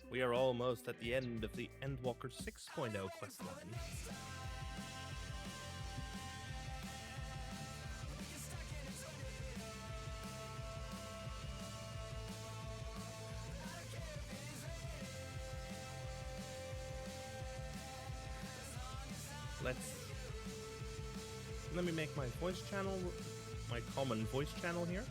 We are almost at the end of the Endwalker 6.0 questline. Let me make my voice channel, my common voice channel here.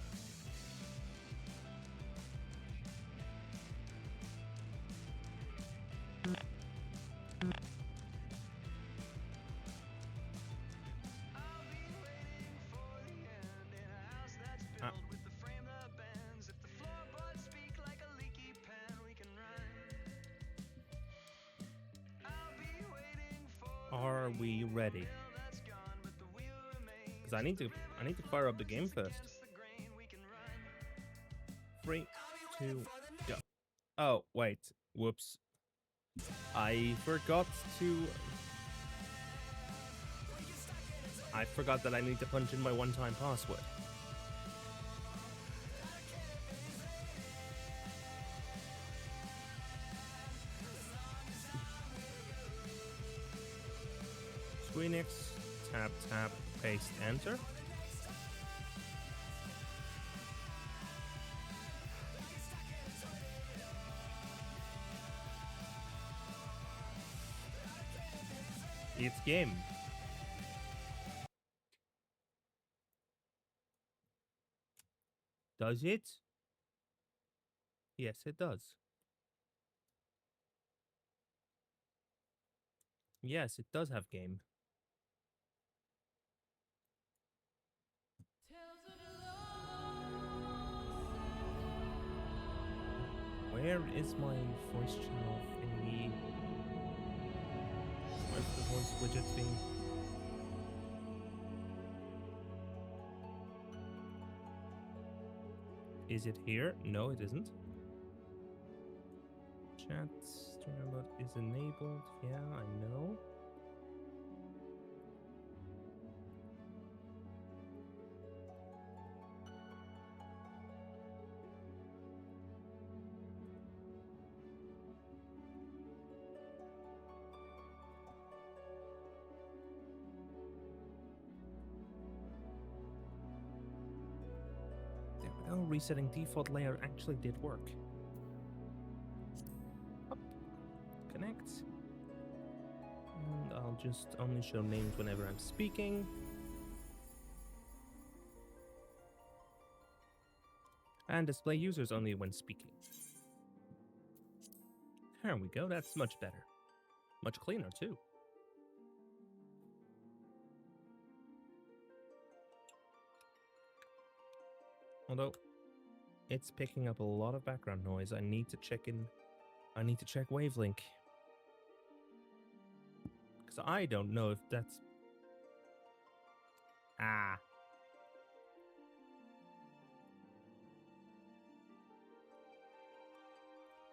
Are we ready? Because I need to fire up the game first. 3, 2, go. Oh, wait. Whoops. I forgot that I need to punch in my one-time password. Screen X, tab, paste, enter. It's game. Does it? Yes, it does. Yes, it does have game. Where is my voice channel thingy? Where's the voice widget thing? Is it here? No, it isn't. Chat stream mode is enabled. Yeah, I know. There we go. Resetting default layer actually did work. Up. Connect. And I'll just only show names whenever I'm speaking. And display users only when speaking. There we go, that's much better. Much cleaner, too. Although, it's picking up a lot of background noise. I need to check Wavelink. Because I don't know if that's... Ah.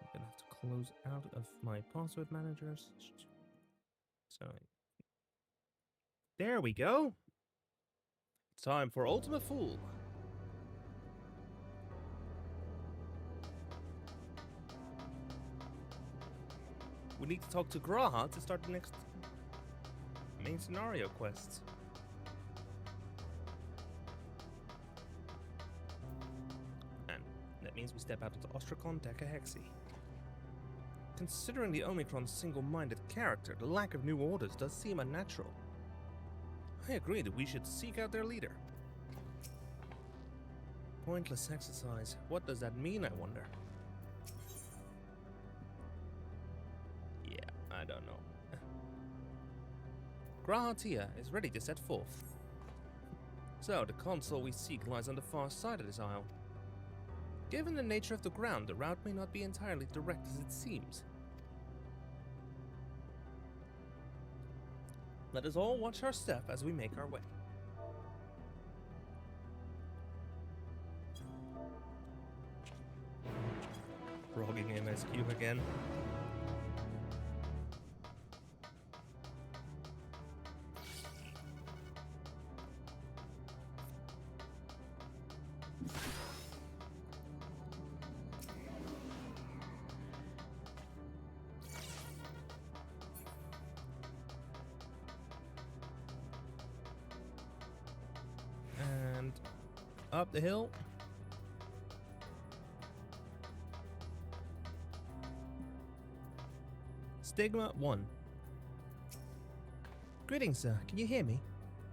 I'm gonna have to close out of my password managers. So, there we go. Time for Ultima Fool. We need to talk to Graha to start the next main scenario quest. And that means we step out into Ostracon Decahexi. Considering the Omicron's single-minded character, the lack of new orders does seem unnatural. I agree that we should seek out their leader. Pointless exercise. What does that mean, I wonder? Yeah, I don't know. Grahatia is ready to set forth. So, the console we seek lies on the far side of this isle. Given the nature of the ground, the route may not be entirely direct as it seems. Let us all watch our step as we make our way. Frogging MSQ again. Up the hill. Stigma 1. Greetings, sir. Can you hear me?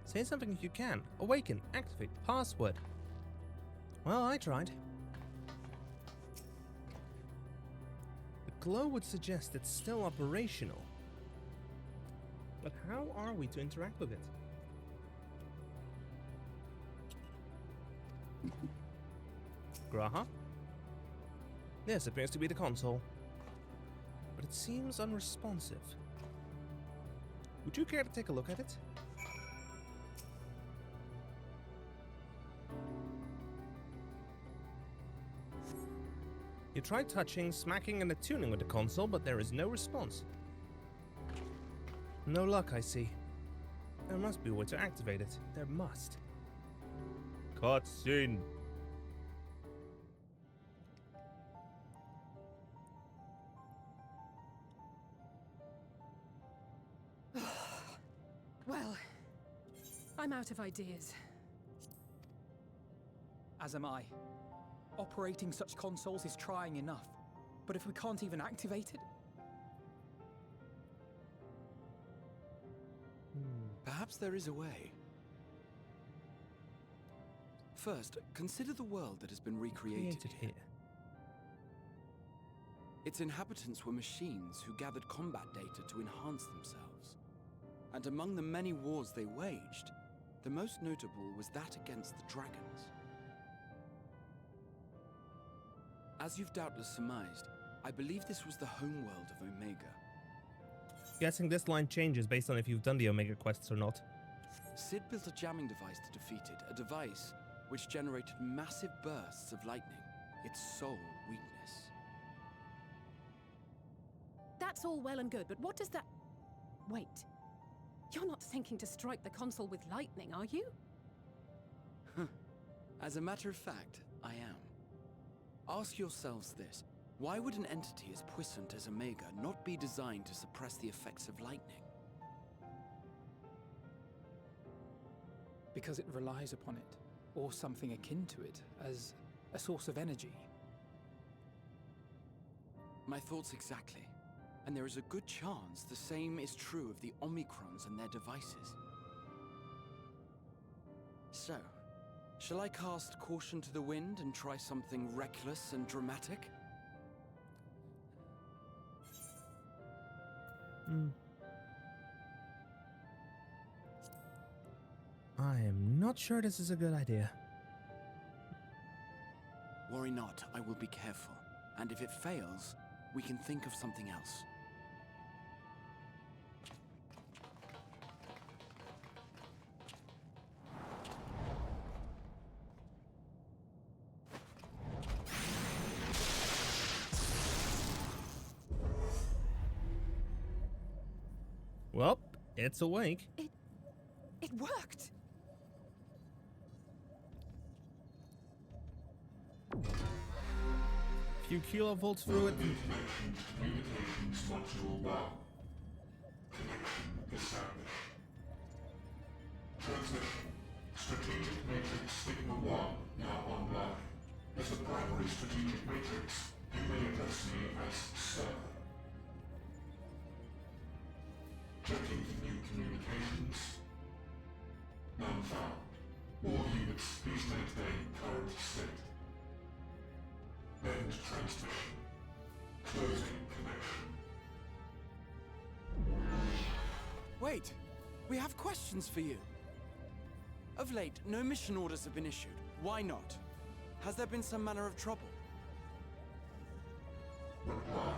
Say something if you can. Awaken. Activate. Password. Well, I tried. The glow would suggest it's still operational. But how are we to interact with it? Graha? This appears to be the console. But it seems unresponsive. Would you care to take a look at it? You tried touching, smacking, and attuning with the console, but there is no response. No luck, I see. There must be a way to activate it. There must. Cutscene. Well, I'm out of ideas. As am I. Operating such consoles is trying enough. But if we can't even activate it... Perhaps there is a way. First, consider the world that has been recreated here. Its inhabitants were machines who gathered combat data to enhance themselves. And among the many wars they waged, the most notable was that against the dragons. As you've doubtless surmised, I believe this was the homeworld of Omega. Guessing this line changes based on if you've done the Omega quests or not. Sid built a jamming device to defeat it, a device which generated massive bursts of lightning, its sole weakness. That's all well and good, but what does that... Wait. You're not thinking to strike the console with lightning, are you? As a matter of fact, I am. Ask yourselves this. Why would an entity as puissant as Omega not be designed to suppress the effects of lightning? Because it relies upon it, or something akin to it, as a source of energy. My thoughts exactly. And there is a good chance the same is true of the Omicrons and their devices. So, shall I cast caution to the wind and try something reckless and dramatic? I am not sure this is a good idea. Worry not, I will be careful. And if it fails, we can think of something else. Well, it's awake. It worked! Few kilovolts through it. Communications module 1. Connection established. Transmission. Strategic Matrix Sigma 1 now online. As a primary strategic matrix, you may address me as Sir. Checking for new communications. None found. All units, please maintain current state. End transmission. Closing connection. Wait! We have questions for you! Of late, no mission orders have been issued. Why not? Has there been some manner of trouble? Reply.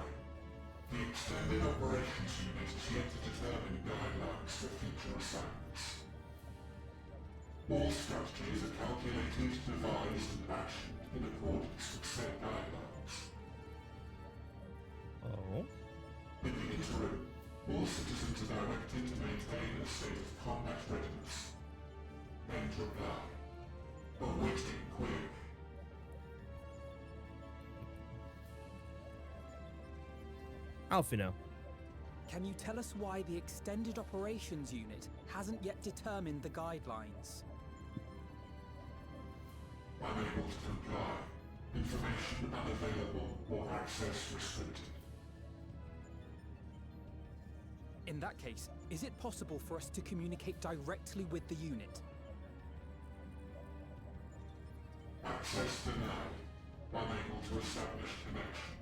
The Extended Operations Unit is yet to determine guidelines for future assignments. All strategies are calculated, devised, and actioned in accordance with said guidelines. Oh. In the interim, all citizens are directed to maintain a state of combat readiness. End reply. Awaiting query. Alfino. Can you tell us why the Extended Operations Unit hasn't yet determined the guidelines? unable to comply, information unavailable or access restricted. In that case, is it possible for us to communicate directly with the unit? Access denied. Unable to establish connection.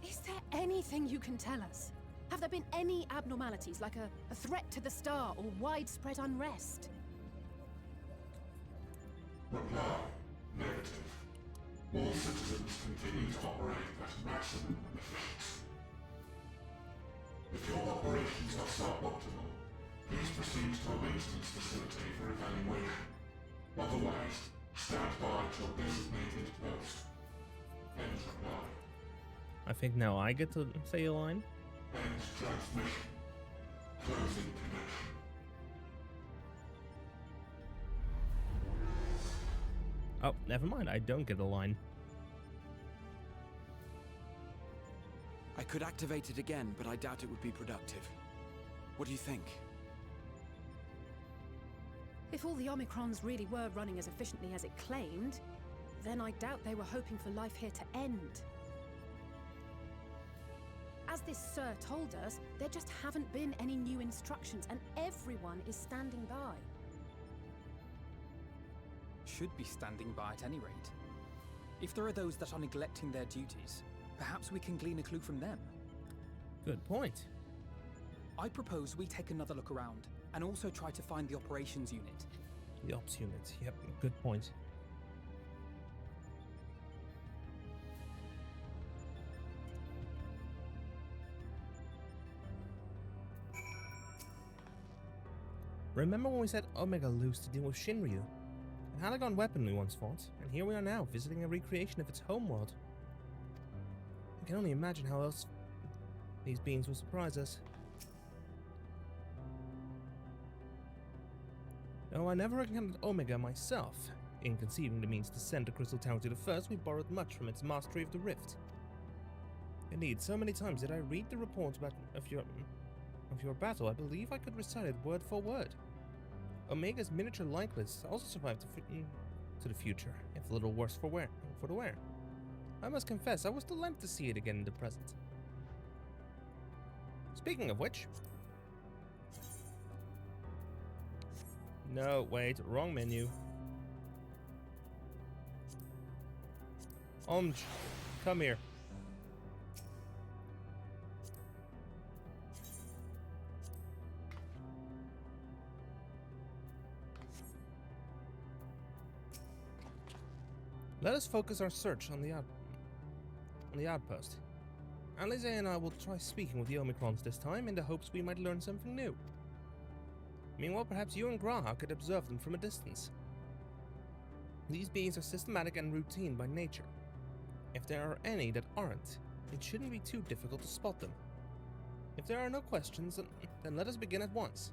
Is there anything you can tell us? Have there been any abnormalities, like a threat to the star or widespread unrest? Reply. Negative. All citizens continue to operate at maximum efficiency. If your operations are suboptimal, please proceed to a maintenance facility for evaluation. Otherwise, stand by to your designated post. End reply. I think now I get to say a line. End transmission. Closing connection. Oh, never mind, I don't get a line. I could activate it again, but I doubt it would be productive. What do you think? If all the Omicrons really were running as efficiently as it claimed, then I doubt they were hoping for life here to end. As this Sir told us, there just haven't been any new instructions, and everyone is standing by. Should be standing by at any rate. If there are those that are neglecting their duties, perhaps we can glean a clue from them. Good point. I propose we take another look around, and also try to find the operations unit. The ops unit, yep, good point. Remember when we set Omega loose to deal with Shinryu? A Halagon weapon we once fought, and here we are now, visiting a recreation of its homeworld. I can only imagine how else these beings will surprise us. Though I never encountered Omega myself, in conceiving the means to send a Crystal Tower to the First, we borrowed much from its mastery of the Rift. Indeed, so many times did I read the reports of your battle, I believe I could recite it word for word. Omega's miniature likeness also survived to the future, if a little worse for the wear. I must confess, I was delighted to see it again in the present. Speaking of which... No, wait, wrong menu. Omj, come here. Let us focus our search on the outpost. Alize and I will try speaking with the Omicrons this time in the hopes we might learn something new. Meanwhile, perhaps you and Graha could observe them from a distance. These beings are systematic and routine by nature. If there are any that aren't, it shouldn't be too difficult to spot them. If there are no questions, then let us begin at once.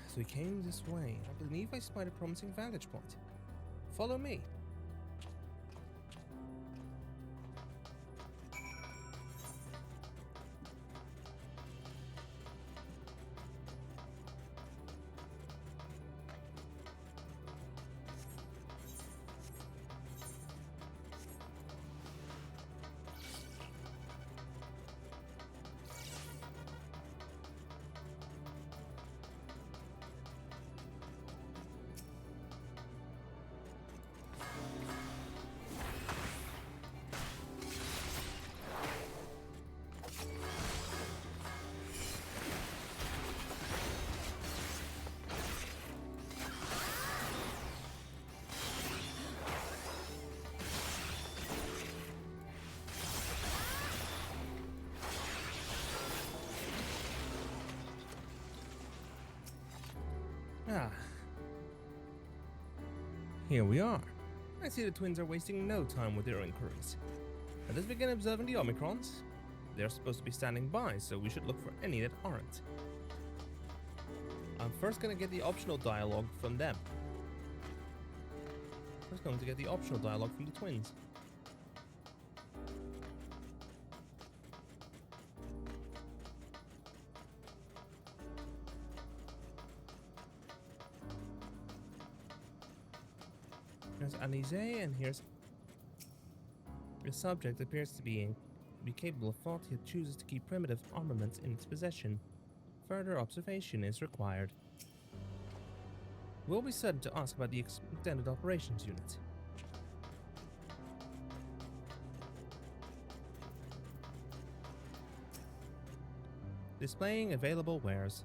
As we came this way, I believe I spied a promising vantage point. Follow me. Ah. Here we are. I see the twins are wasting no time with their inquiries. Let us begin observing the Omicrons. They're supposed to be standing by, so we should look for any that aren't. I'm first going to get the optional dialogue from them. First going to get the optional dialogue from the twins. There's Alize, and here's... The subject appears to be capable of thought, yet chooses to keep primitive armaments in its possession. Further observation is required. We'll be certain to ask about the extended operations unit. Displaying available wares.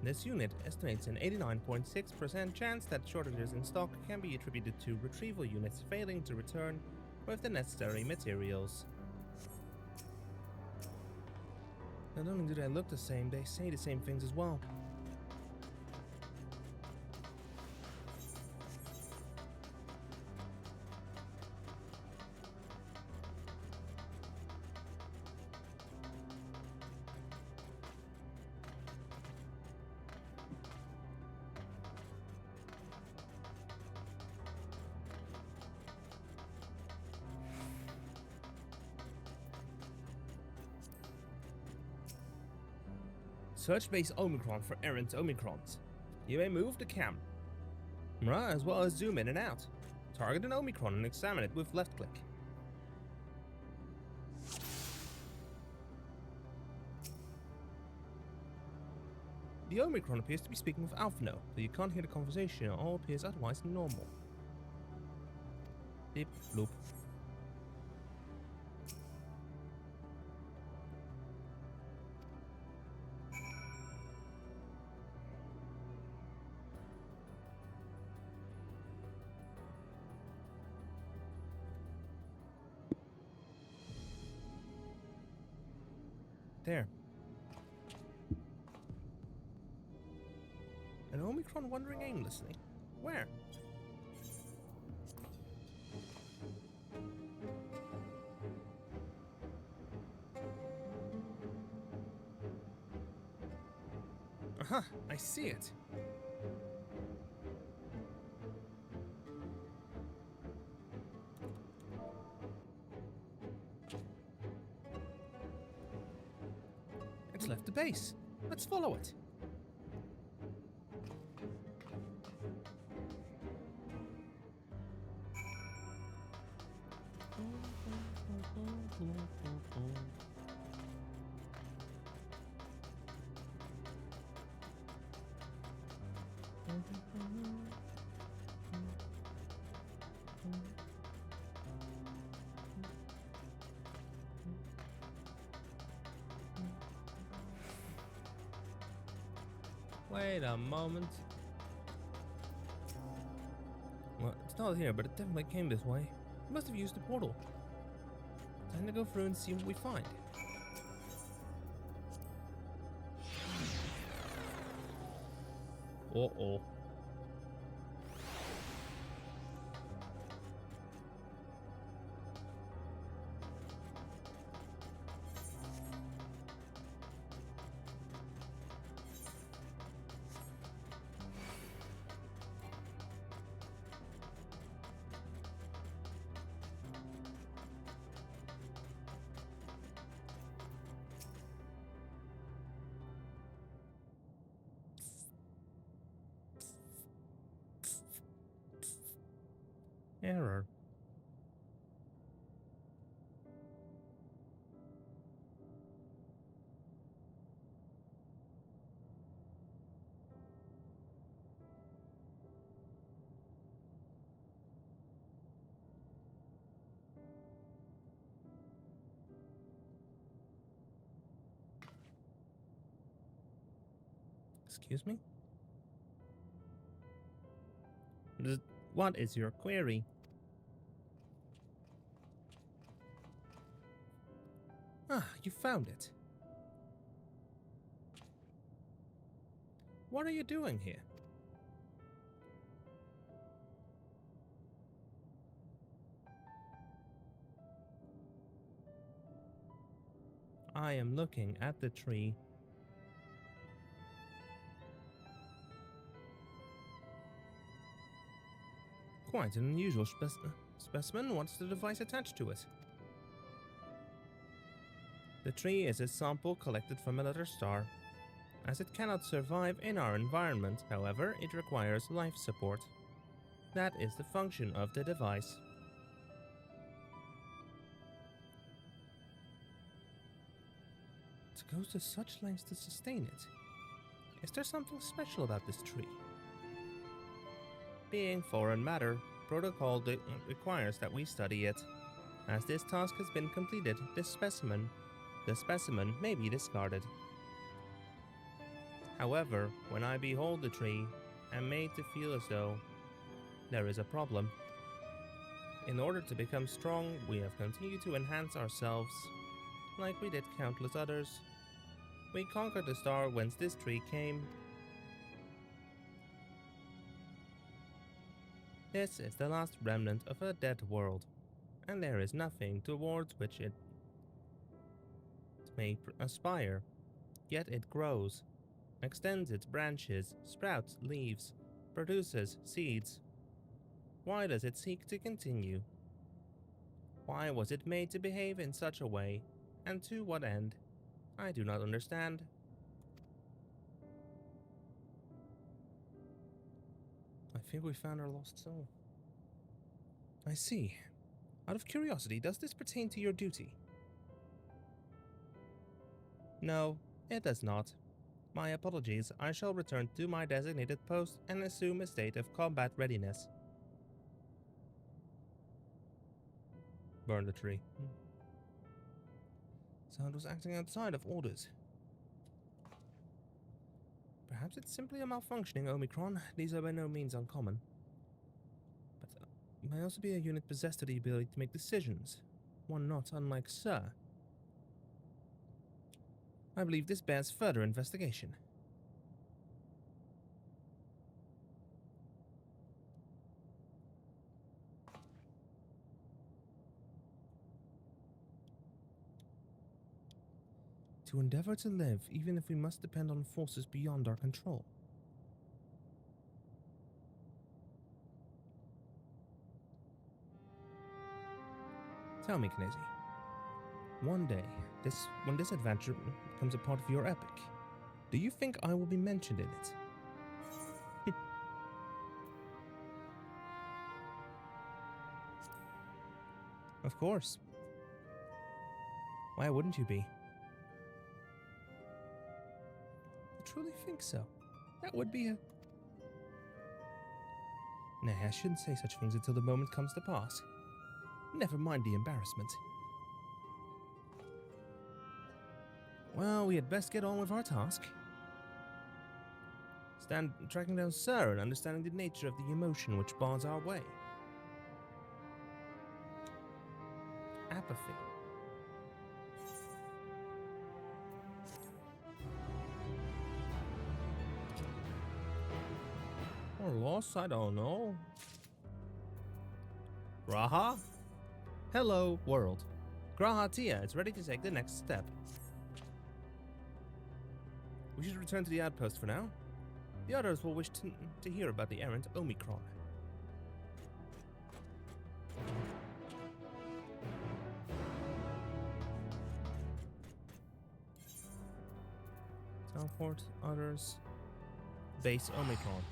This unit estimates an 89.6% chance that shortages in stock can be attributed to retrieval units failing to return with the necessary materials. Not only do they look the same, they say the same things as well. Search base Omicron for errant Omicrons. You may move the camera as well as zoom in and out. Target an Omicron and examine it with left click. The Omicron appears to be speaking with Alphino, though you can't hear the conversation and all appears otherwise normal. Beep bloop. There. An Omicron wandering aimlessly. Where? Aha, I see it. It's left the base. Let's follow it. Wait a moment. Well, it's not here, but it definitely came this way. It must have used the portal. Time to go through and see what we find. Uh-oh. Error. Excuse me? What is your query? Ah, you found it. What are you doing here? I am looking at the tree. Quite an unusual specimen. What's the device attached to it? The tree is a sample collected from another star. As it cannot survive in our environment, however, it requires life support. That is the function of the device. To go to such lengths to sustain it. Is there something special about this tree? Being foreign matter, protocol requires that we study it. As this task has been completed, the specimen may be discarded. However, when I behold the tree, I'm made to feel as though there is a problem. In order to become strong, we have continued to enhance ourselves, like we did countless others. We conquered the star whence this tree came. This is the last remnant of a dead world, and there is nothing towards which it may aspire. Yet it grows, extends its branches, sprouts leaves, produces seeds. Why does it seek to continue? Why was it made to behave in such a way, and to what end? I do not understand. I think we found our lost soul. I see. Out of curiosity, does this pertain to your duty? No, it does not. My apologies, I shall return to my designated post and assume a state of combat readiness. Burn the tree. Sound was acting outside of orders. Perhaps it's simply a malfunctioning Omicron. These are by no means uncommon. But it may also be a unit possessed with the ability to make decisions. One not unlike Sir. I believe this bears further investigation. To endeavor to live, even if we must depend on forces beyond our control. Tell me, Knezi. One day, when this adventure becomes a part of your epic, do you think I will be mentioned in it? Of course. Why wouldn't you be? I truly think so. That would be a... Nay, I shouldn't say such things until the moment comes to pass. Never mind the embarrassment. Well, we had best get on with our task. Tracking down Sir and understanding the nature of the emotion which bars our way. Apathy. Or loss, I don't know. Graha? Hello, world. Graha Tia is ready to take the next step. We should return to the outpost for now. The others will wish to hear about the errant Omicron. Teleport, others, base Omicron.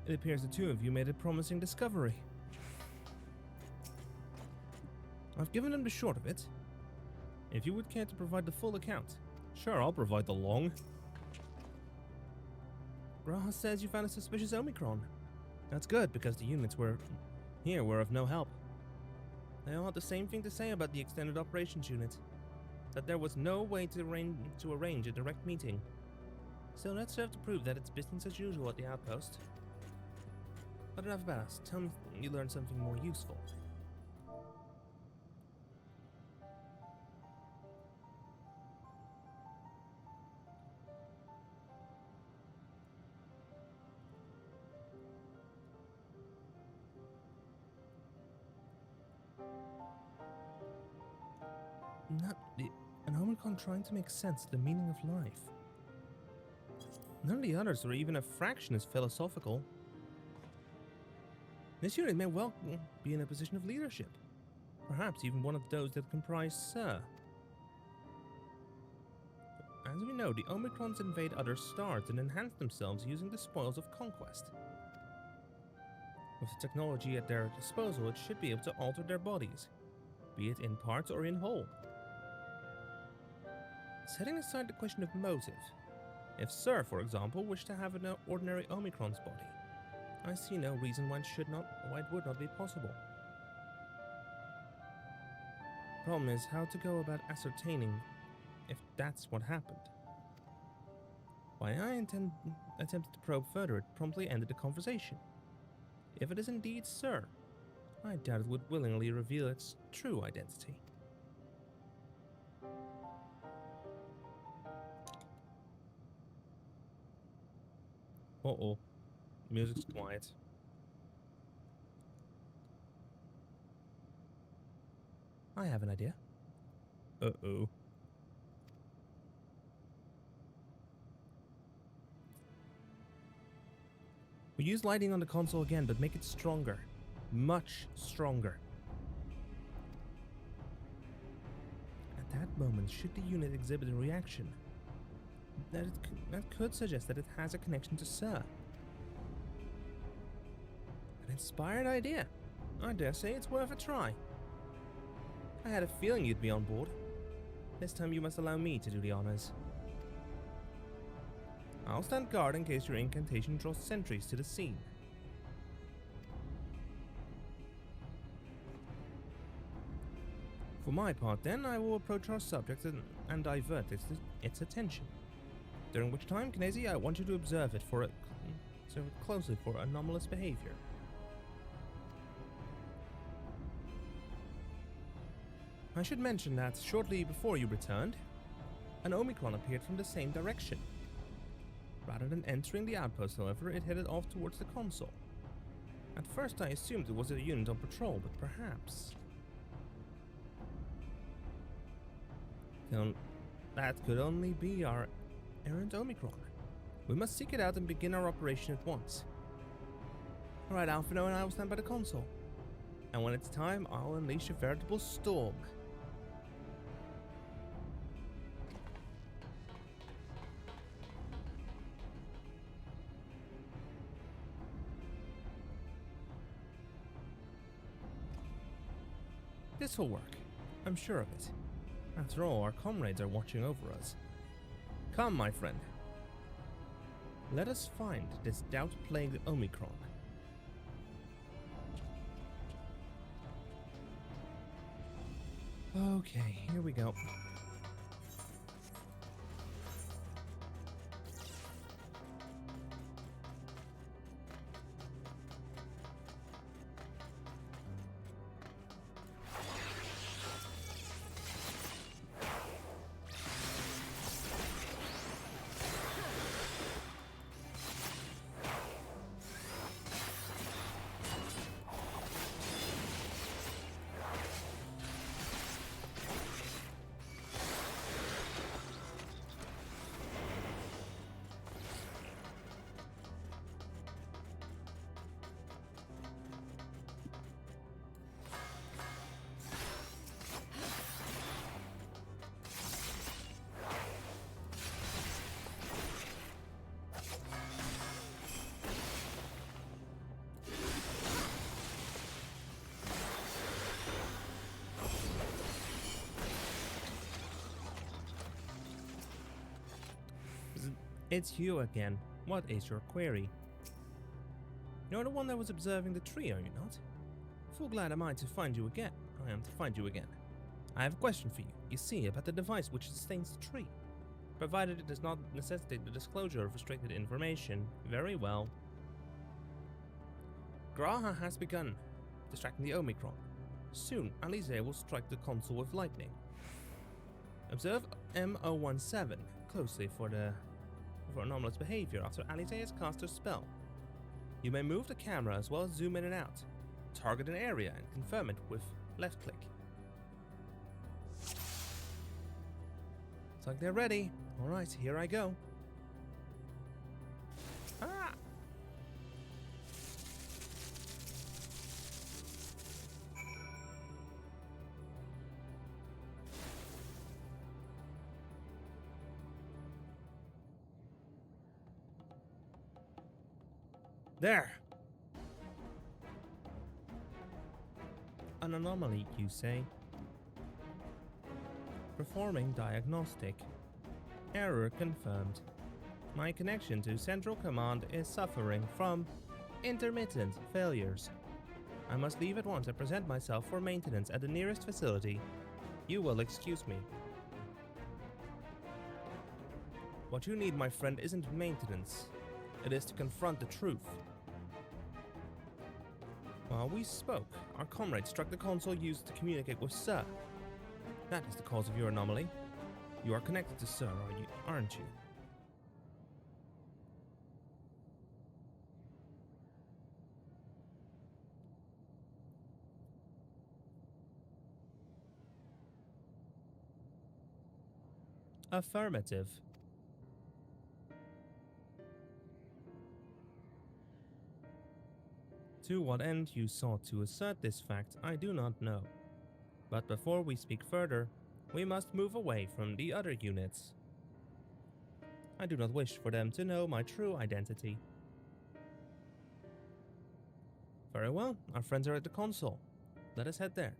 It appears the two of you made a promising discovery. I've given them the short of it. If you would care to provide the full account. Sure, I'll provide the long. Graha says you found a suspicious Omicron. That's good, because the units were of no help. They all had the same thing to say about the extended operations unit. That there was no way to arrange a direct meeting. So let's serve to prove that it's business as usual at the outpost. But enough about us. Tell me you learned something more useful. Omicron trying to make sense of the meaning of life. None of the others are even a fraction as philosophical. This unit may well be in a position of leadership. Perhaps even one of those that comprise Sir. As we know, the Omicrons invade other stars and enhance themselves using the spoils of conquest. With the technology at their disposal, it should be able to alter their bodies, be it in parts or in whole. Setting aside the question of motive, if Sir, for example, wished to have an ordinary Omicron's body, I see no reason why it would not be possible. Problem is how to go about ascertaining if that's what happened. When I attempted to probe further, it promptly ended the conversation. If it is indeed Sir, I doubt it would willingly reveal its true identity. Uh-oh. Music's quiet. I have an idea. Uh-oh. We use lighting on the console again, but make it stronger. Much stronger. At that moment, should the unit exhibit a reaction, that could suggest that it has a connection to Sir. An inspired idea. I dare say it's worth a try. I had a feeling you'd be on board. This time you must allow me to do the honors. I'll stand guard in case your incantation draws sentries to the scene. For my part, then, I will approach our subject and divert its attention. During which time, Kinesi, I want you to observe it closely for anomalous behavior. I should mention that shortly before you returned, an Omicron appeared from the same direction. Rather than entering the outpost, however, it headed off towards the console. At first I assumed it was a unit on patrol, but perhaps... that could only be our errant Omicron. We must seek it out and begin our operation at once. Alright, Alphino and I will stand by the console. And when it's time, I'll unleash a veritable storm. This will work. I'm sure of it. After all, our comrades are watching over us. Come, my friend. Let us find this doubt-plagued Omicron. Okay, here we go. It's you again. What is your query? You're the one that was observing the tree, are you not? Full glad am I to find you again. I am to find you again. I have a question for you. You see, about the device which sustains the tree. Provided it does not necessitate the disclosure of restricted information. Very well. Graha has begun distracting the Omicron. Soon, Alize will strike the console with lightning. Observe M017 closely for anomalous behavior after Alize has cast her spell. You may move the camera as well as zoom in and out. Target an area and confirm it with left click. Looks like they're ready. Alright, here I go. Ah! There! An anomaly, you say? Performing diagnostic. Error confirmed. My connection to Central Command is suffering from intermittent failures. I must leave at once and present myself for maintenance at the nearest facility. You will excuse me. What you need, my friend, isn't maintenance. It is to confront the truth. While we spoke, our comrade struck the console used to communicate with Sir. That is the cause of your anomaly. You are connected to Sir, aren't you? Affirmative. To what end you sought to assert this fact, I do not know. But before we speak further, we must move away from the other units. I do not wish for them to know my true identity. Very well, our friends are at the console. Let us head there.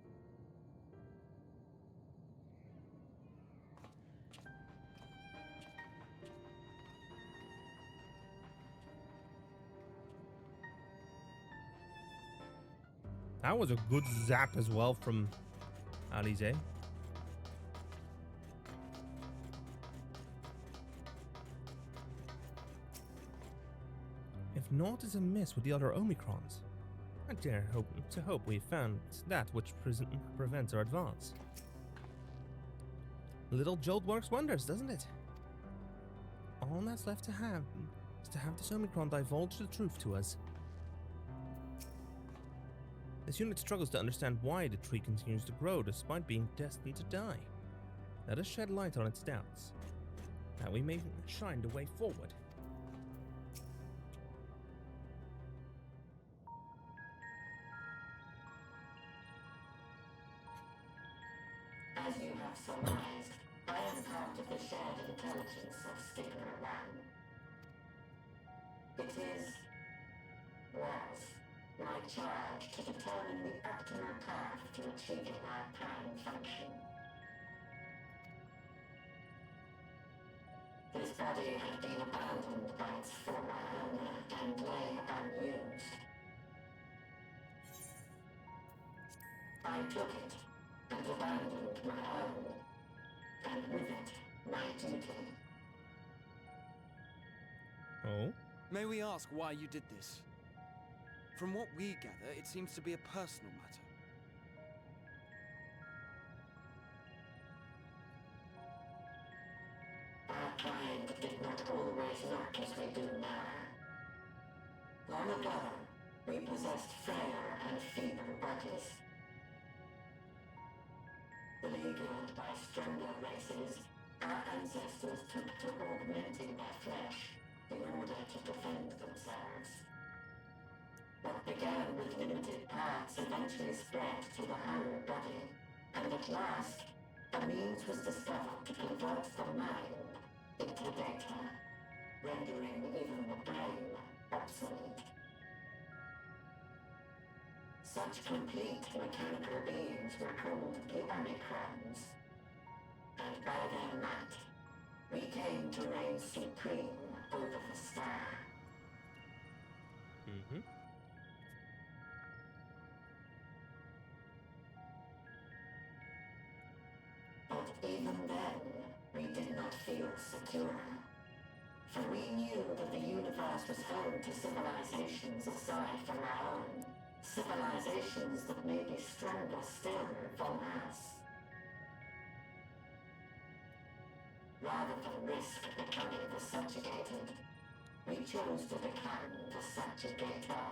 That was a good zap as well from Alize. If naught is amiss with the other Omicrons, I dare hope we found that which prevents our advance. A little jolt works wonders, doesn't it? All that's left to have is to have this Omicron divulge the truth to us. This unit struggles to understand why the tree continues to grow despite being destined to die. Let us shed light on its doubts, that we may shine the way forward. As you have surmised, I am part of the shared intelligence of Stigma 1. It was my charge to determine the optimal path to achieving our prime function. This body had been abandoned by its former owner and lay unused. I took it and abandoned my own, and with it, my duty. Oh? May we ask why you did this? From what we gather, it seems to be a personal matter. Our kind did not always look as we do now. Long ago, we possessed frail and feeble bodies. Beleaguered by stronger races, our ancestors took to augmenting their flesh in order to defend themselves. What began with limited parts eventually spread to the whole body, and at last, a means was discovered to convert the mind into data, rendering even the brain obsolete. Such complete mechanical beings were called the Omicrons, and by their might, we came to reign supreme over the star. Mm-hmm. But even then, we did not feel secure. For we knew that the universe was home to civilizations aside from our own. Civilizations that may be stronger still than us. Rather than risk becoming the subjugated, we chose to become the subjugator.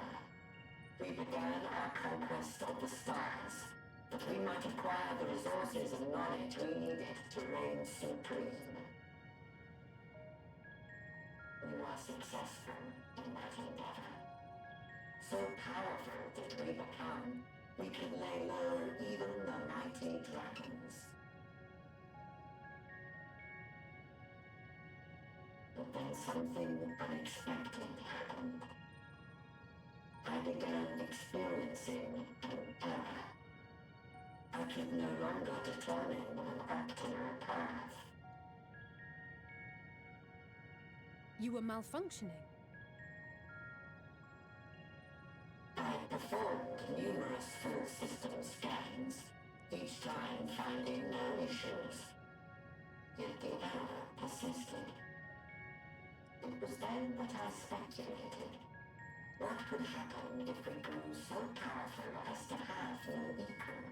We began our conquest of the stars, that we might acquire the resources and knowledge we needed to reign supreme. were successful in that endeavor. So powerful did we become, we could lay low even the mighty dragons. But then something unexpected happened. I began experiencing an error. I could no longer determine an optimal path. You were malfunctioning. I performed numerous full system scans, each time finding no issues. Yet the error persisted. It was then that I speculated. What could happen if we grew so powerful as to have no equal?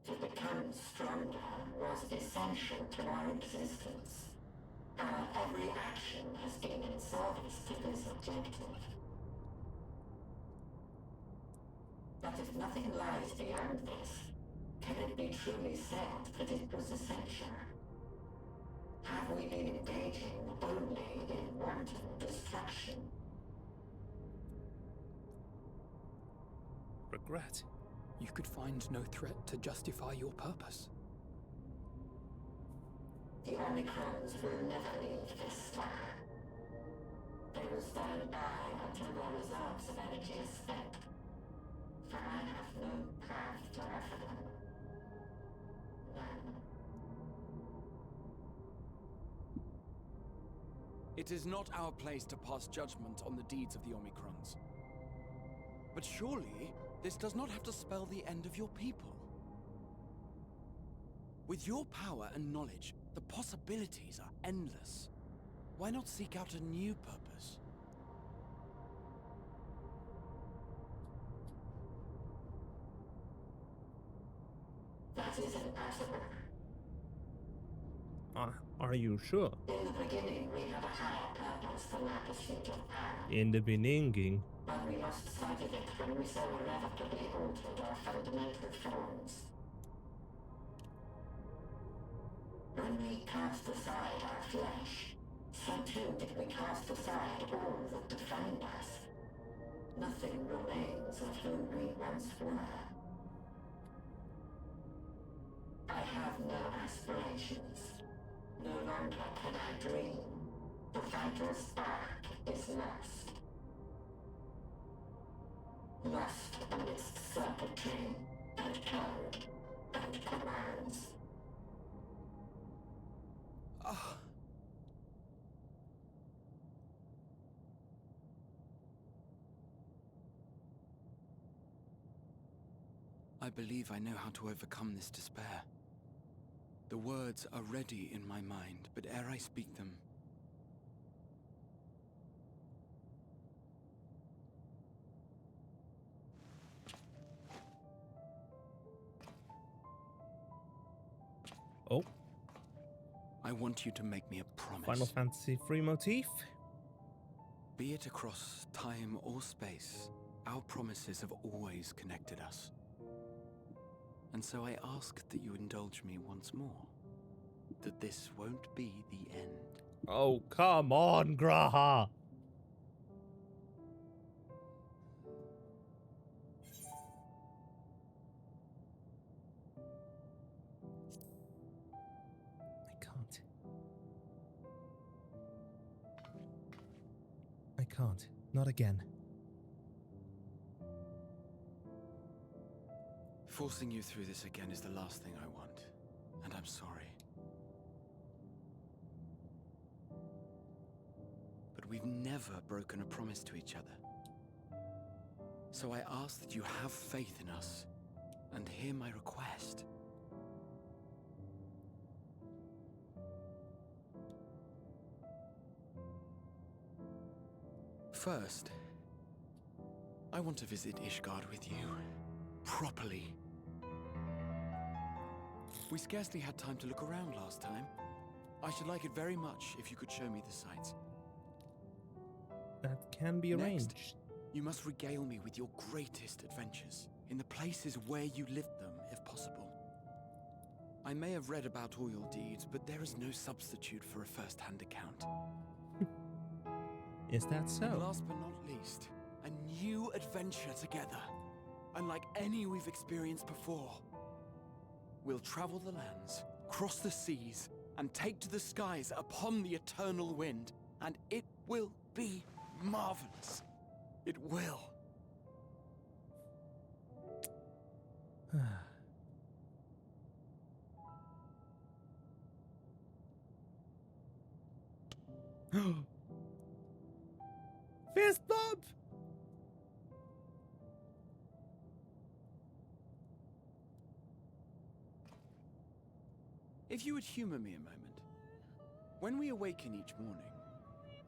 To become stronger was essential to our existence. Our every action has been in service to this objective. But if nothing lies beyond this, can it be truly said that it was essential? Have we been engaging only in wanton destruction? Regret. You could find no threat to justify your purpose. The Omicrons will never leave this star. They will stand by until their reserves of energy is spent. For I have no path to offer them. None. It is not our place to pass judgment on the deeds of the Omicrons. But surely, this does not have to spell the end of your people. With your power and knowledge, the possibilities are endless. Why not seek out a new purpose? That is impossible. Are you sure? In the beginning, we had a higher purpose than our pursuit of power. In the beginning. But we lost sight of it when we so irrevocably altered our fundamental forms. When we cast aside our flesh, so too did we cast aside all that defined us. Nothing remains of who we once were. I have no aspirations. No longer can I dream. The vital spark is lost. Lost amidst circuitry and code and commands. I believe I know how to overcome this despair. The words are ready in my mind, but ere I speak them, Oh, I want you to make me a promise. Final Fantasy 3 motif. Be it across time or space, our promises have always connected us. And so I ask that you indulge me once more, that this won't be the end. Oh, come on, Graha. I can't. Not again. Forcing you through this again is the last thing I want, and I'm sorry. But we've never broken a promise to each other. So I ask that you have faith in us, and hear my request. First, I want to visit Ishgard with you, properly. We scarcely had time to look around last time. I should like it very much if you could show me the sights. That can be arranged. Next, you must regale me with your greatest adventures. in the places where you lived them, if possible. I may have read about all your deeds, but there is no substitute for a first-hand account. Is that so? Last but not least, a new adventure together, unlike any we've experienced before. We'll travel the lands, cross the seas, and take to the skies upon the eternal wind, and it will be marvelous. It will. Fist bump! If you would humor me a moment. When we awaken each morning,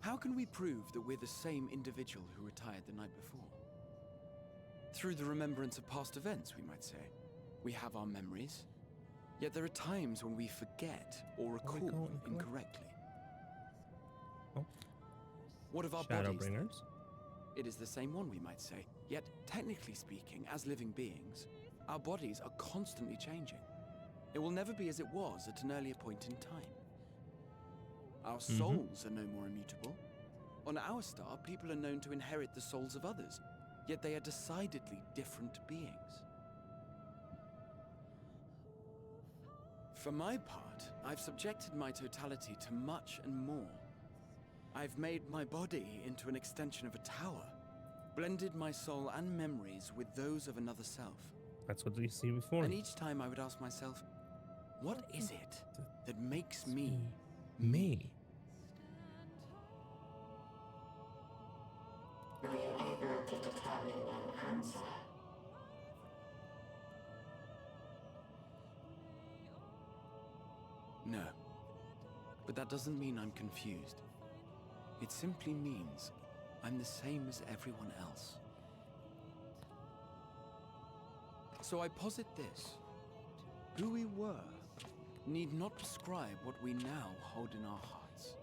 how can we prove that we're the same individual who retired the night before? Through the remembrance of past events, we might say. We have our memories, yet there are times when we forget or recall incorrectly. Oh. What of our Shadowbringers? bodies? It is the same one, we might say. Yet, technically speaking, as living beings, our bodies are constantly changing. It will never be as it was at an earlier point in time. Our souls are no more immutable. On our star, people are known to inherit the souls of others, yet they are decidedly different beings. For my part, I've subjected my totality to much and more. I've made my body into an extension of a tower, blended my soul and memories with those of another self. That's what we see before. And each time I would ask myself, what is it that makes me me? Were you able to determine an answer? No. But that doesn't mean I'm confused. It simply means I'm the same as everyone else. So I posit this. Who we were need not describe what we now hold in our hearts.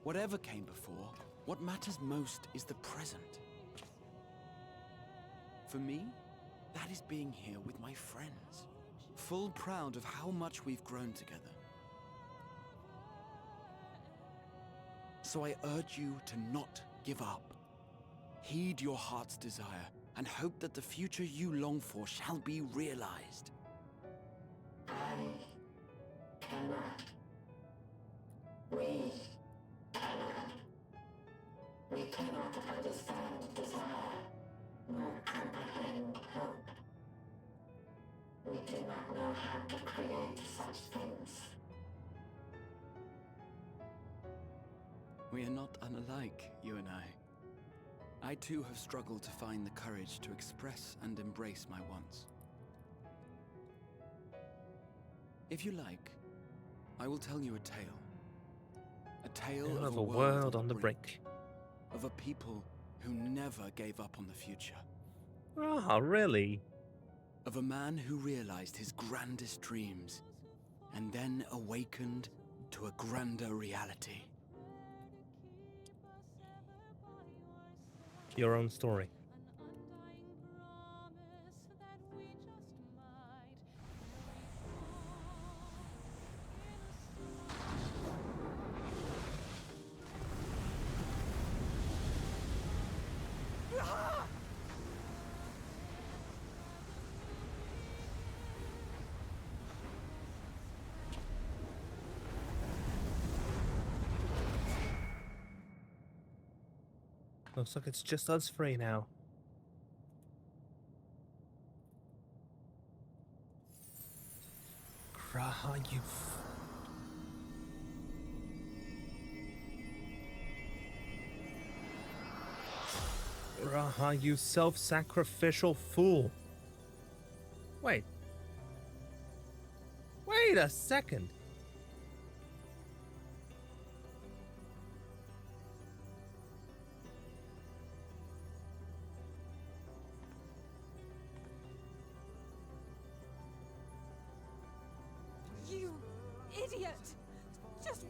Whatever came before, what matters most is the present. For me, that is being here with my friends, full proud of how much we've grown together. So I urge you to not give up. Heed your heart's desire and hope that the future you long for shall be realized. I cannot. We cannot. We cannot understand desire, nor comprehend hope. We do not know how to create such things. We are not unalike, you and I too have struggled to find the courage to express and embrace my wants. If you like, I will tell you a tale. A tale of a world on the brink. Of a people who never gave up on the future. Oh, really? Of a man who realized his grandest dreams and then awakened to a grander reality. Your own story. Looks like it's just us three now. Graha, you... Graha, you self-sacrificial fool. Wait. Wait a second. You idiot! Just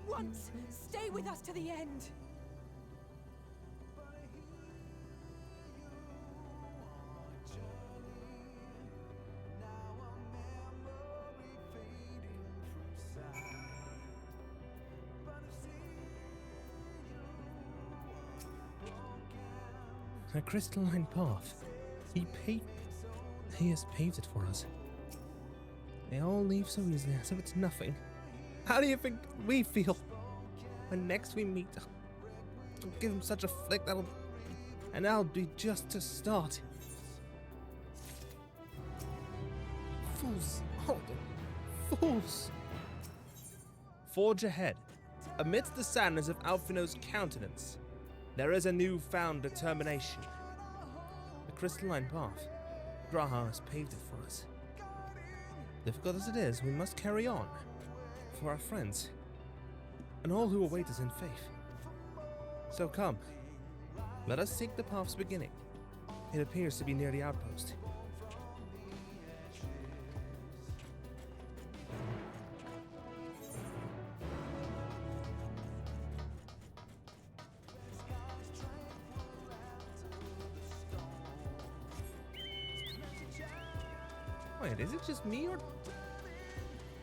once, stay with us to the end. A crystalline path. He has paved it for us. They all leave so easily, as if it's nothing. How do you think we feel when next we meet? I'll give him such a flick and that'll be just to start. Fools! Oh, the fools! Forge ahead. Amidst the sadness of Alphino's countenance, there is a newfound determination. The crystalline path. Graha has paved it for us. Difficult as it is, we must carry on. For our friends. And all who await us in faith. So come. Let us seek the path's beginning. It appears to be near the outpost. Wait, is it just me, or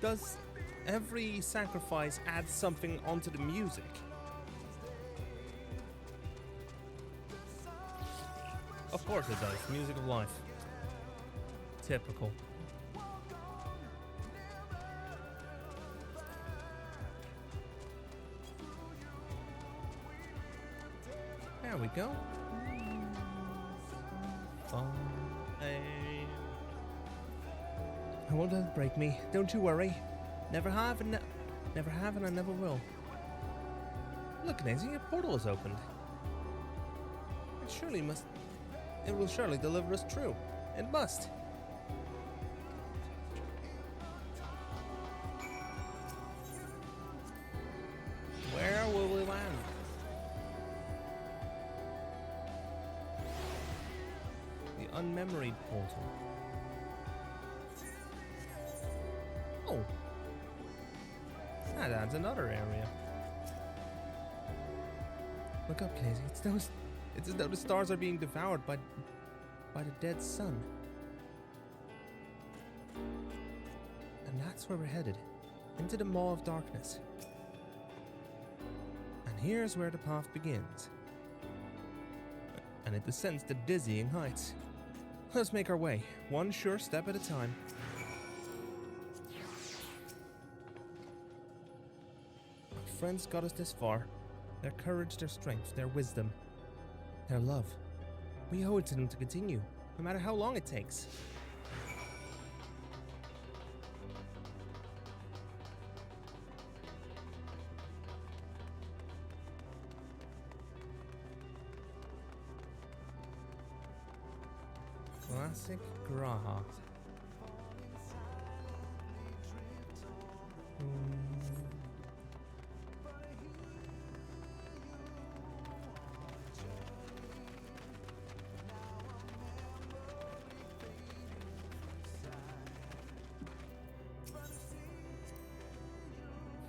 does every sacrifice add something onto the music? Of course it does. Music of life. Typical. There we go. I won't let it break me. Don't you worry. Never have and I never will. Look, Nancy, a portal is opened. It will surely deliver us true. It must. Where will we land? The unmemoried portal. Oh. That adds another area. Look up, Casey. It's as though the stars are being devoured by the dead sun. And that's where we're headed. Into the Maw of Darkness. And here's where the path begins. And it descends to dizzying heights. Let's make our way, one sure step at a time. Our friends got us this far. Their courage, their strength, their wisdom, their love. We owe it to them to continue, no matter how long it takes. Classic Graha.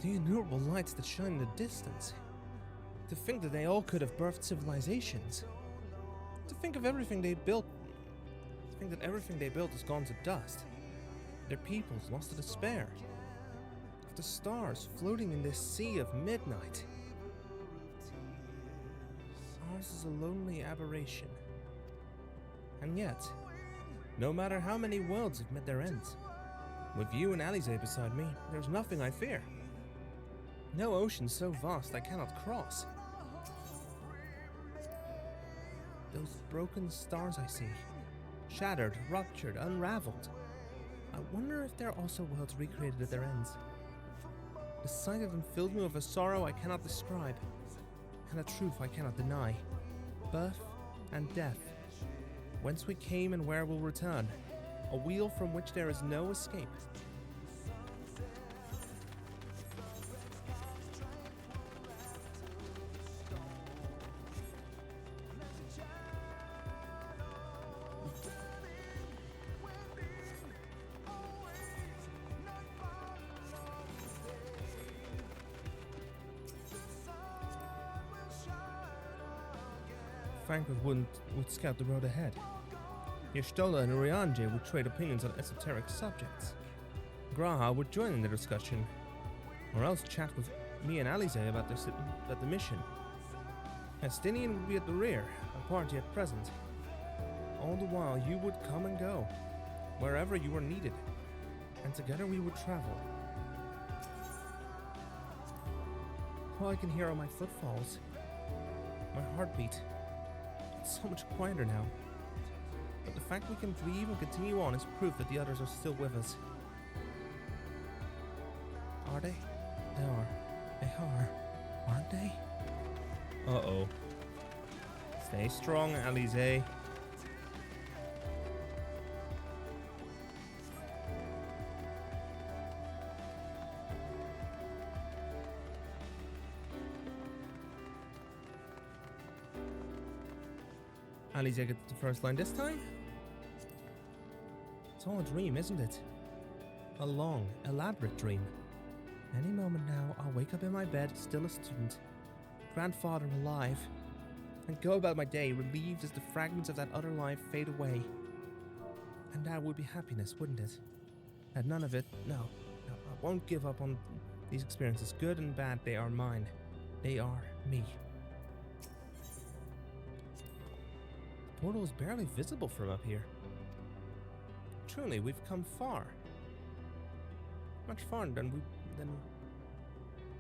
The innumerable lights that shine in the distance. To think that they all could have birthed civilizations. To think of everything they built. To think that everything they built has gone to dust. Their peoples lost to despair. Of the stars floating in this sea of midnight. Ours is a lonely aberration. And yet, no matter how many worlds have met their ends, with you and Alize beside me, there's nothing I fear. No ocean so vast I cannot cross. Those broken stars I see, shattered, ruptured, unraveled. I wonder if they're also worlds recreated at their ends. The sight of them filled me with a sorrow I cannot describe, and a truth I cannot deny. Birth and death, whence we came and where we'll return, a wheel from which there is no escape. Franklin would scout the road ahead. Yashtola and Urianje would trade opinions on esoteric subjects. Graha would join in the discussion, or else chat with me and Alize about the mission. Estinian would be at the rear, a party at present. All the while you would come and go, wherever you were needed, and together we would travel. All I can hear are my footfalls, my heartbeat. It's so much quieter now. But the fact we can breathe and continue on is proof that the others are still with us. Are they? They are. They are. Aren't they? Uh-oh. Stay strong, Alize. Alize gets the first line this time? It's all a dream, isn't it? A long, elaborate dream. Any moment now, I'll wake up in my bed, still a student, grandfather alive, and go about my day relieved as the fragments of that other life fade away. And that would be happiness, wouldn't it? And none of it, no, I won't give up on these experiences. Good and bad, they are mine. They are me. The portal is barely visible from up here. Truly, we've come far. Much farther than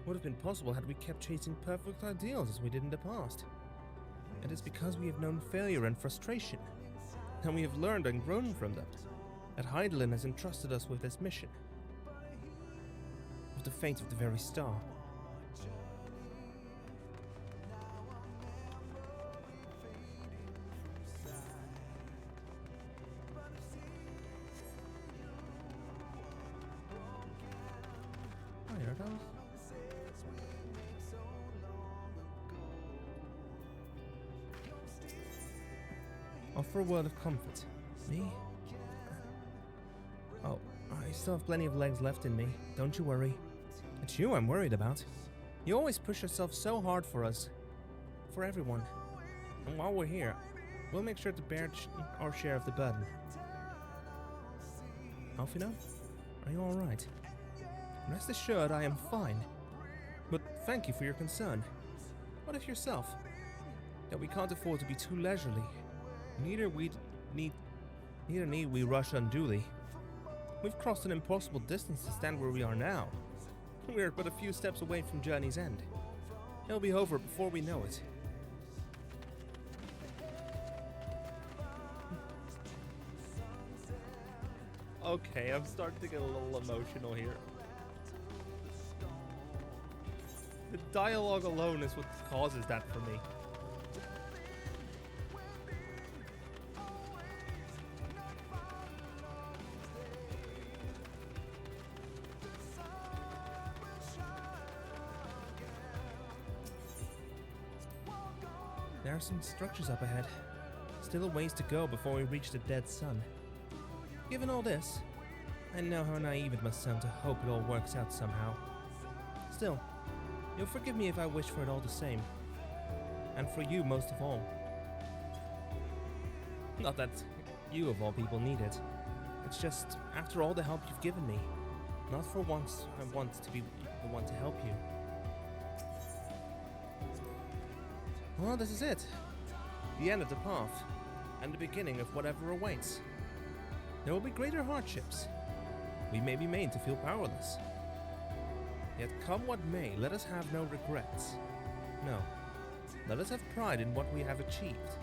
would have been possible had we kept chasing perfect ideals as we did in the past. It is because we have known failure and frustration, and we have learned and grown from them, that Heidelin has entrusted us with this mission, with the fate of the very star. Oh, here it goes. Offer a word of comfort. Me? Oh, I still have plenty of legs left in me. Don't you worry. It's you I'm worried about. You always push yourself so hard for us. For everyone. And while we're here, we'll make sure to bear our share of the burden. Alfino? Are you alright? Rest assured I am fine. But thank you for your concern. What of yourself? That we can't afford to be too leisurely. Neither need we rush unduly. We've crossed an impossible distance to stand where we are now. We're but a few steps away from journey's end. It'll be over before we know it. Okay, I'm starting to get a little emotional here. The dialogue alone is what causes that for me. There are some structures up ahead. Still a ways to go before we reach the dead sun. Given all this, I know how naive it must sound to hope it all works out somehow. Still, you'll forgive me if I wish for it all the same. And for you most of all. Not that you of all people need it. It's just, after all the help you've given me, not for once I want to be the one to help you. Well, this is it. The end of the path, and the beginning of whatever awaits. There will be greater hardships. We may be made to feel powerless. Yet come what may, let us have no regrets. No, let us have pride in what we have achieved.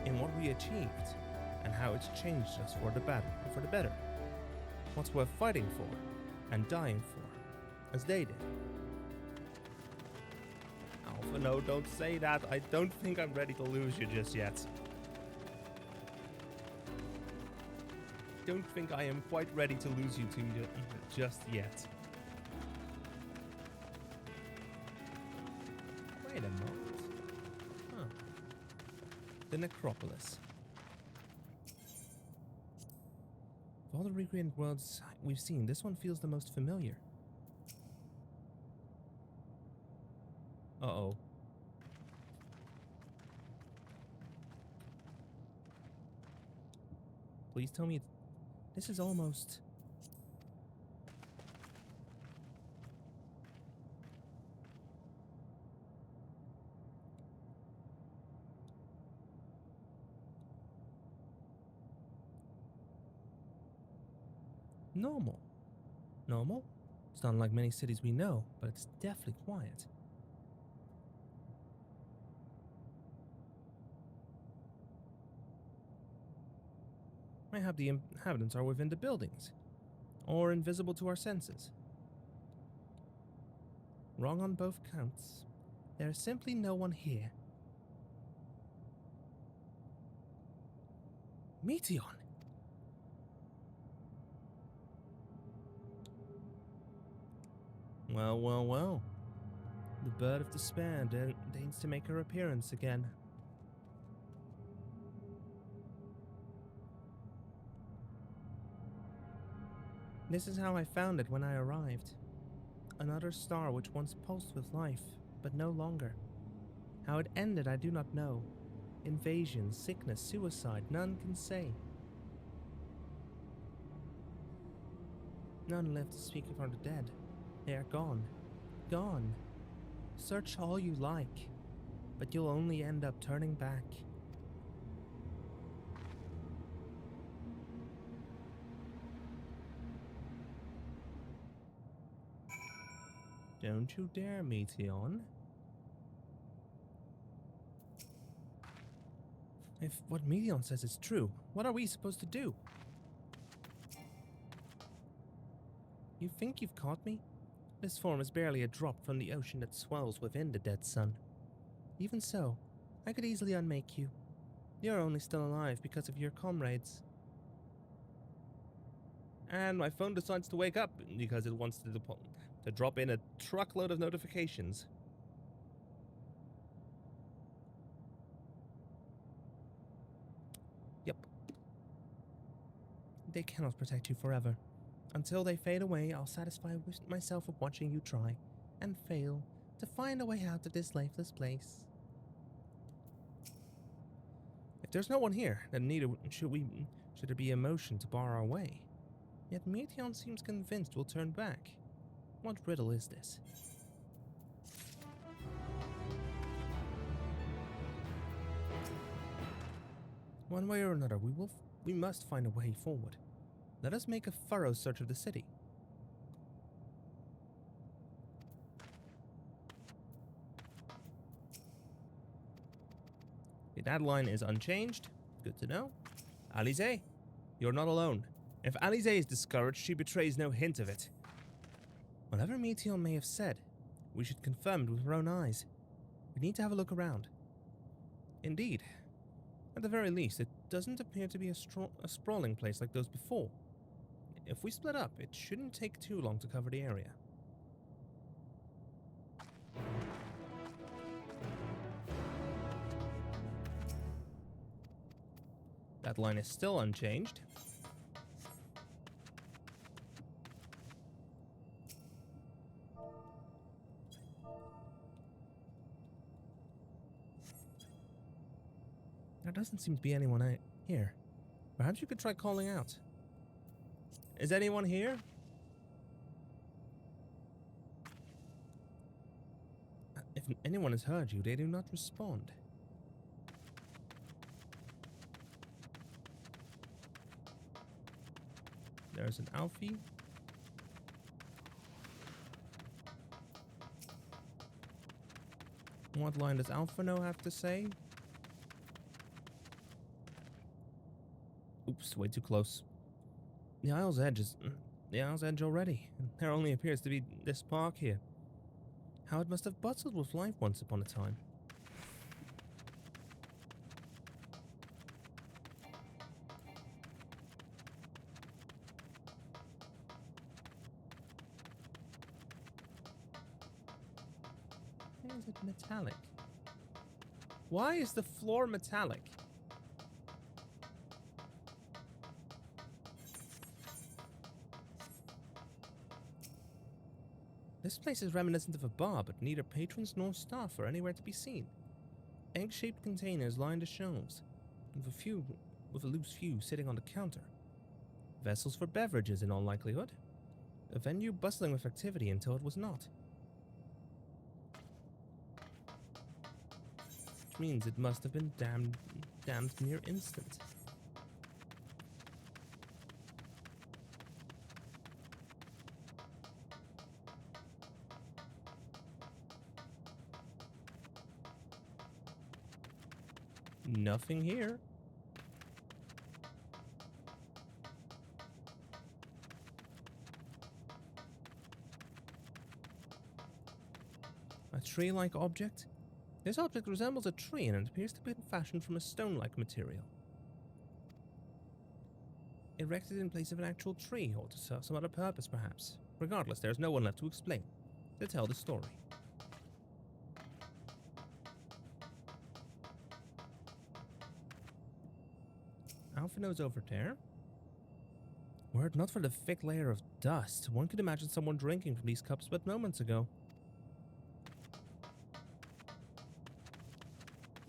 In what we achieved, and how it's changed us for the better. What's worth fighting for, and dying for, as they did. Alpha, no, don't say that. I don't think I'm ready to lose you just yet. Don't think I am quite ready to lose you to just yet. Wait a moment. Huh. The Necropolis. Of all the recreated worlds we've seen, this one feels the most familiar. Uh-oh. Please tell me this is almost... Normal. Normal? It's not like many cities we know, but it's definitely quiet. Mayhap the inhabitants are within the buildings, or invisible to our senses. Wrong on both counts. There is simply no one here. Meteon! Well, well, well. The bird of despair deigns to make her appearance again. This is how I found it when I arrived. Another star which once pulsed with life, but no longer. How it ended I do not know. Invasion, sickness, suicide, none can say. None live to speak of our dead. They are gone. Gone. Search all you like, but you'll only end up turning back. Don't you dare, Meteon. If what Meteon says is true, what are we supposed to do? You think you've caught me? This form is barely a drop from the ocean that swells within the dead sun. Even so, I could easily unmake you. You're only still alive because of your comrades. And my phone decides to wake up because it wants to drop in a truckload of notifications. Yep. They cannot protect you forever. Until they fade away, I'll satisfy myself with watching you try, and fail, to find a way out of this lifeless place. If there's no one here, then neither should there be emotion to bar our way. Yet Meteon seems convinced we'll turn back. What riddle is this? One way or another, we must find a way forward. Let us make a thorough search of the city. That line is unchanged. Good to know. Alize, you're not alone. If Alize is discouraged, she betrays no hint of it. Whatever Meteon may have said, we should confirm it with our own eyes. We need to have a look around. Indeed. At the very least, it doesn't appear to be a sprawling place like those before. If we split up, it shouldn't take too long to cover the area. That line is still unchanged. There doesn't seem to be anyone here. Perhaps you could try calling out. Is anyone here? If anyone has heard you, they do not respond. There's an Alfie. What line does Alphano have to say? Oops, way too close. The Isle's edge already, and there only appears to be this park here. How it must have bustled with life once upon a time. Why is it metallic? Why is the floor metallic? This place is reminiscent of a bar, but neither patrons nor staff are anywhere to be seen. Egg-shaped containers line the shelves, with a loose few sitting on the counter. Vessels for beverages in all likelihood. A venue bustling with activity until it was not. Which means it must have been damned near instant. Nothing here. A tree-like object? This object resembles a tree and it appears to be fashioned from a stone-like material. Erected in place of an actual tree, or to serve some other purpose, perhaps. Regardless, there is no one left to explain, to tell the story. Alphino's over there. Were it not for the thick layer of dust, one could imagine someone drinking from these cups but moments ago.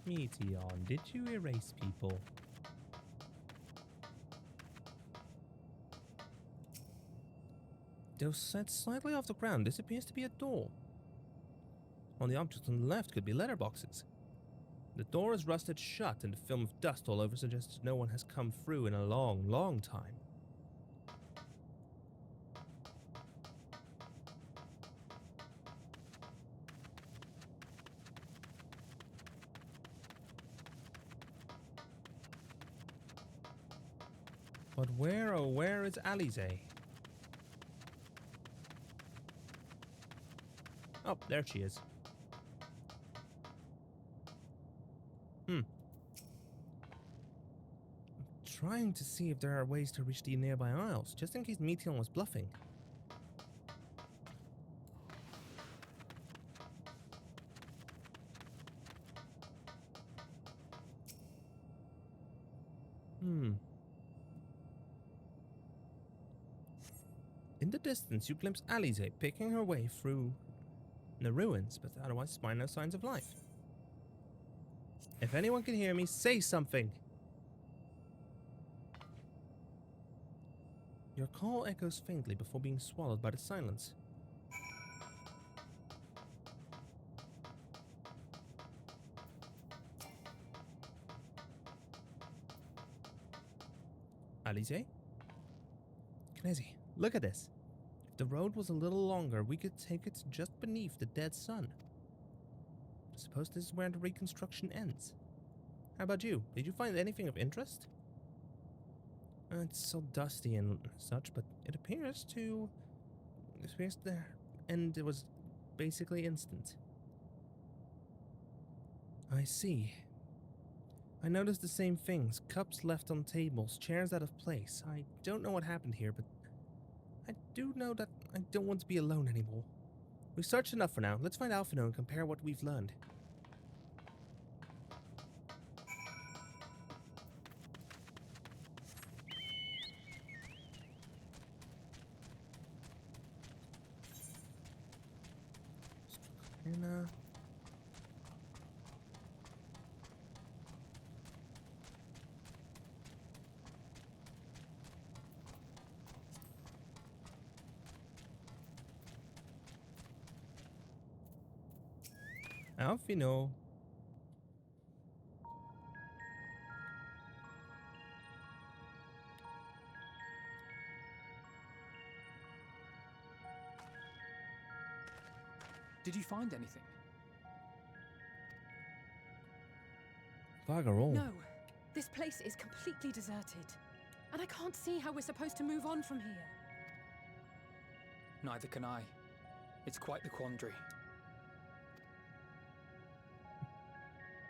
Meteon, did you erase people? Though set slightly off the ground, this appears to be a door. On the object on the left could be letterboxes. The door is rusted shut and the film of dust all over suggests no one has come through in a long, long time. But where, oh where is Alize? Oh, there she is. Trying to see if there are ways to reach the nearby isles, just in case Meteon was bluffing. In the distance, you glimpse Alize picking her way through the ruins, but otherwise find no signs of life. If anyone can hear me, say something! Your call echoes faintly before being swallowed by the silence. Alize? Knezi, look at this. If the road was a little longer, we could take it just beneath the dead sun. I suppose this is where the reconstruction ends. How about you? Did you find anything of interest? It's so dusty and such, but it appears the end was basically instant. I see. I noticed the same things. Cups left on tables, chairs out of place. I don't know what happened here, but I do know that I don't want to be alone anymore. We've searched enough for now. Let's find Alphino and compare what we've learned. Alphino. Did you find anything? Bugger all. No, this place is completely deserted. And I can't see how we're supposed to move on from here. Neither can I. It's quite the quandary.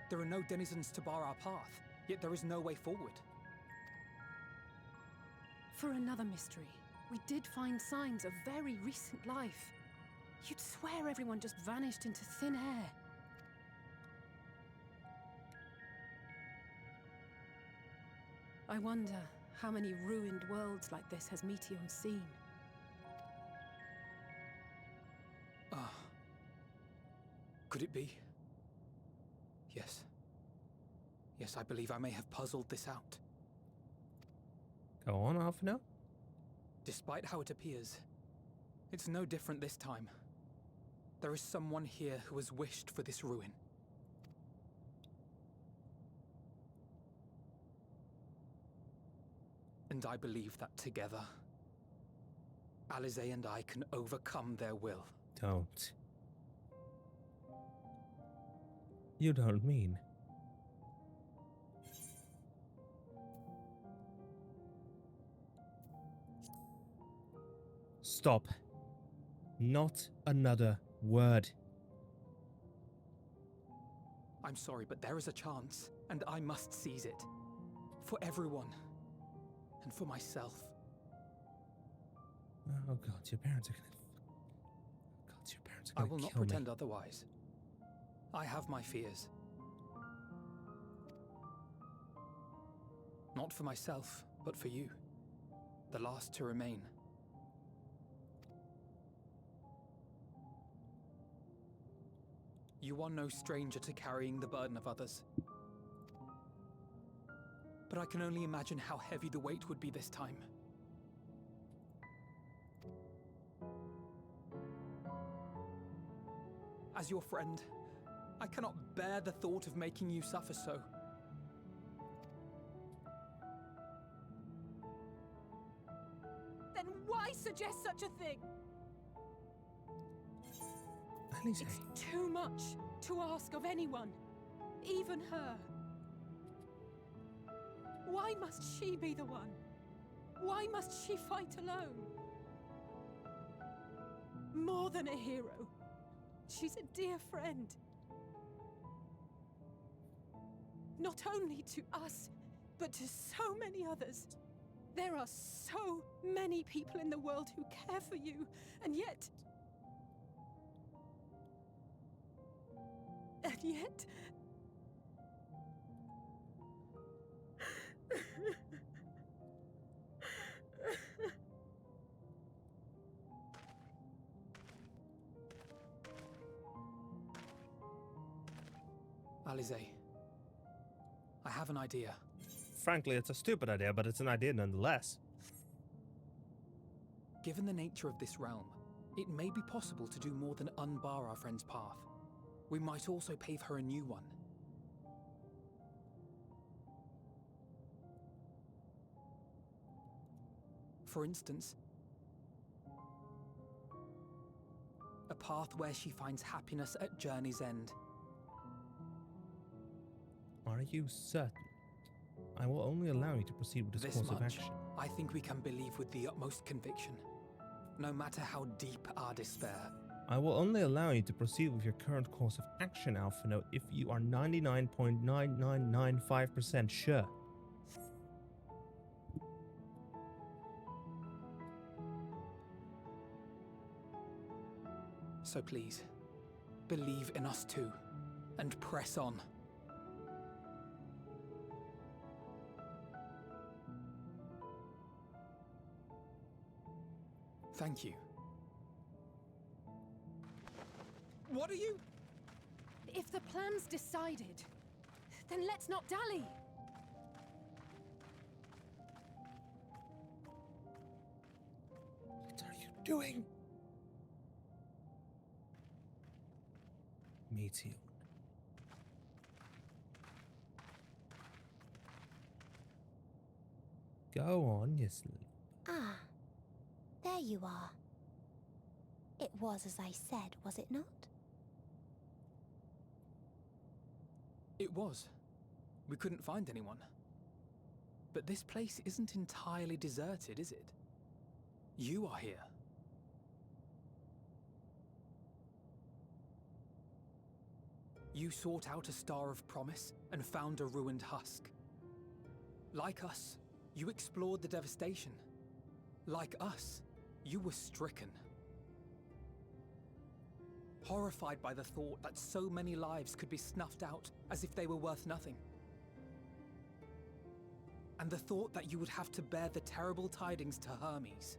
There are no denizens to bar our path, yet there is no way forward. For another mystery, we did find signs of very recent life. You'd swear everyone just vanished into thin air. I wonder how many ruined worlds like this has Meteon seen. Could it be? Yes. Yes, I believe I may have puzzled this out. Go on, Alphino. Despite how it appears, it's no different this time. There is someone here who has wished for this ruin. And I believe that together, Alize and I can overcome their will. Don't. You don't mean. Stop. Not another word. I'm sorry, but there is a chance, and I must seize it. For everyone. And for myself. Oh god, your parents are gonna... God, your parents are I gonna will not kill me. pretend otherwise. I have my fears. Not for myself, but for you. The last to remain. You are no stranger to carrying the burden of others. But I can only imagine how heavy the weight would be this time. As your friend, I cannot bear the thought of making you suffer so. Then why suggest such a thing? Alize. It's too much to ask of anyone, even her. Why must she be the one? Why must she fight alone? More than a hero, she's a dear friend. Not only to us, but to so many others. There are so many people in the world who care for you, and yet... And yet... Alize, I have an idea. Frankly, it's a stupid idea, but it's an idea nonetheless. Given the nature of this realm, it may be possible to do more than unbar our friend's path. We might also pave her a new one. For instance, a path where she finds happiness at journey's end. Are you certain? I will only allow you to proceed with this course of much, action. I think we can believe with the utmost conviction, no matter how deep our despair. I will only allow you to proceed with your current course of action, Alphino, if you are 99.9995% sure. So please, believe in us too, and press on. Thank you. What are you? If the plan's decided, then let's not dally. What are you doing? Me too. Go on, you sleep. Ah, there you are. It was as I said, was it not? It was. We couldn't find anyone. But this place isn't entirely deserted, is it? You are here. You sought out a star of promise and found a ruined husk. Like us, you explored the devastation. Like us, you were stricken. Horrified by the thought that so many lives could be snuffed out as if they were worth nothing. And the thought that you would have to bear the terrible tidings to Hermes.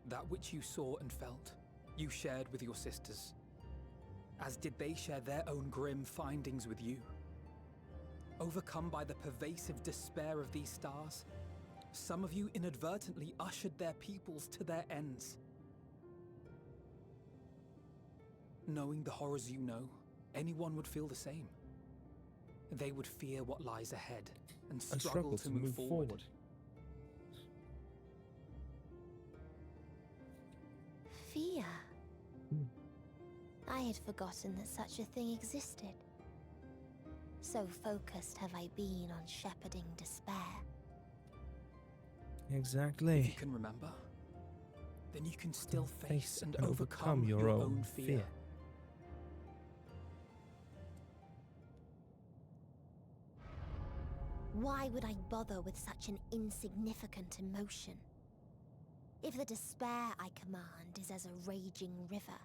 That which you saw and felt, you shared with your sisters, as did they share their own grim findings with you. Overcome by the pervasive despair of these stars, some of you inadvertently ushered their peoples to their ends. Knowing the horrors you know, anyone would feel the same. They would fear what lies ahead and struggle to move forward. Fear. I had forgotten that such a thing existed. So focused have I been on shepherding despair. If Exactly. you can remember, then you can still face and and overcome your own fear. Why would I bother with such an insignificant emotion? If the despair I command is as a raging river,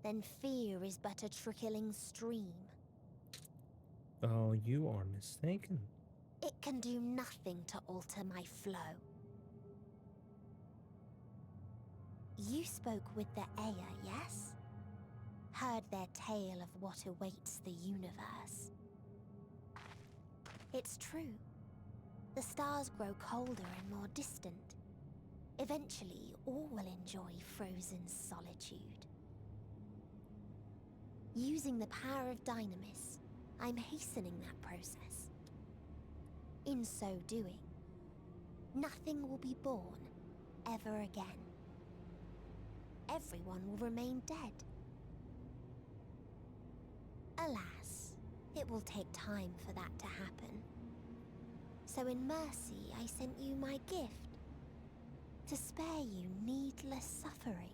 then fear is but a trickling stream. Oh, you are mistaken. It can do nothing to alter my flow. You spoke with the Aya, yes? Heard their tale of what awaits the universe. It's true. The stars grow colder and more distant. Eventually, all will enjoy frozen solitude. Using the power of Dynamis, I'm hastening that process. In so doing, nothing will be born ever again. Everyone will remain dead. Alas, it will take time for that to happen. So in mercy, I sent you my gift, to spare you needless suffering.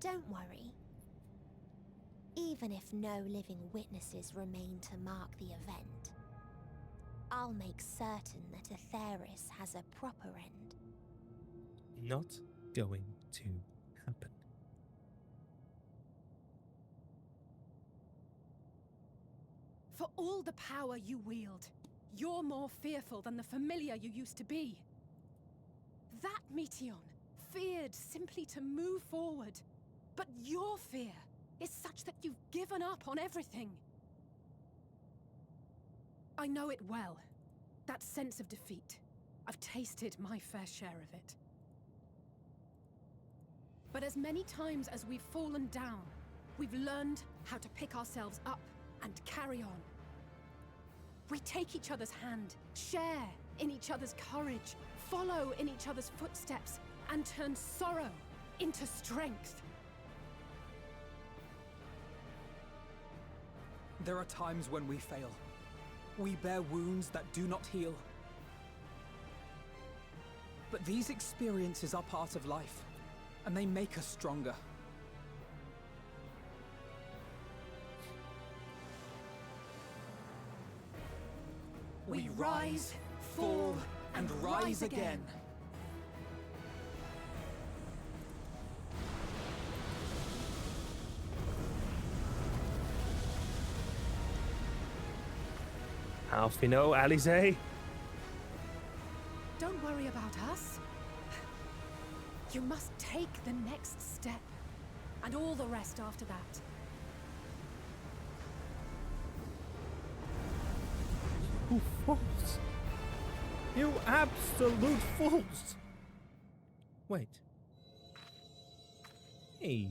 Don't worry. Even if no living witnesses remain to mark the event, I'll make certain that Aetheris has a proper end. Not going to happen. For all the power you wield, you're more fearful than the familiar you used to be. That Meteion feared simply to move forward. But your fear is such that you've given up on everything. I know it well. That sense of defeat. I've tasted my fair share of it. But as many times as we've fallen down, we've learned how to pick ourselves up and carry on. We take each other's hand, share in each other's courage, follow in each other's footsteps, and turn sorrow into strength. There are times when we fail. We bear wounds that do not heal. But these experiences are part of life, and they make us stronger. We rise, fall, and rise again. Alfino, Alize? Don't worry about us. You must take the next step, and all the rest after that. You fools! You absolute fools! Wait. Hey.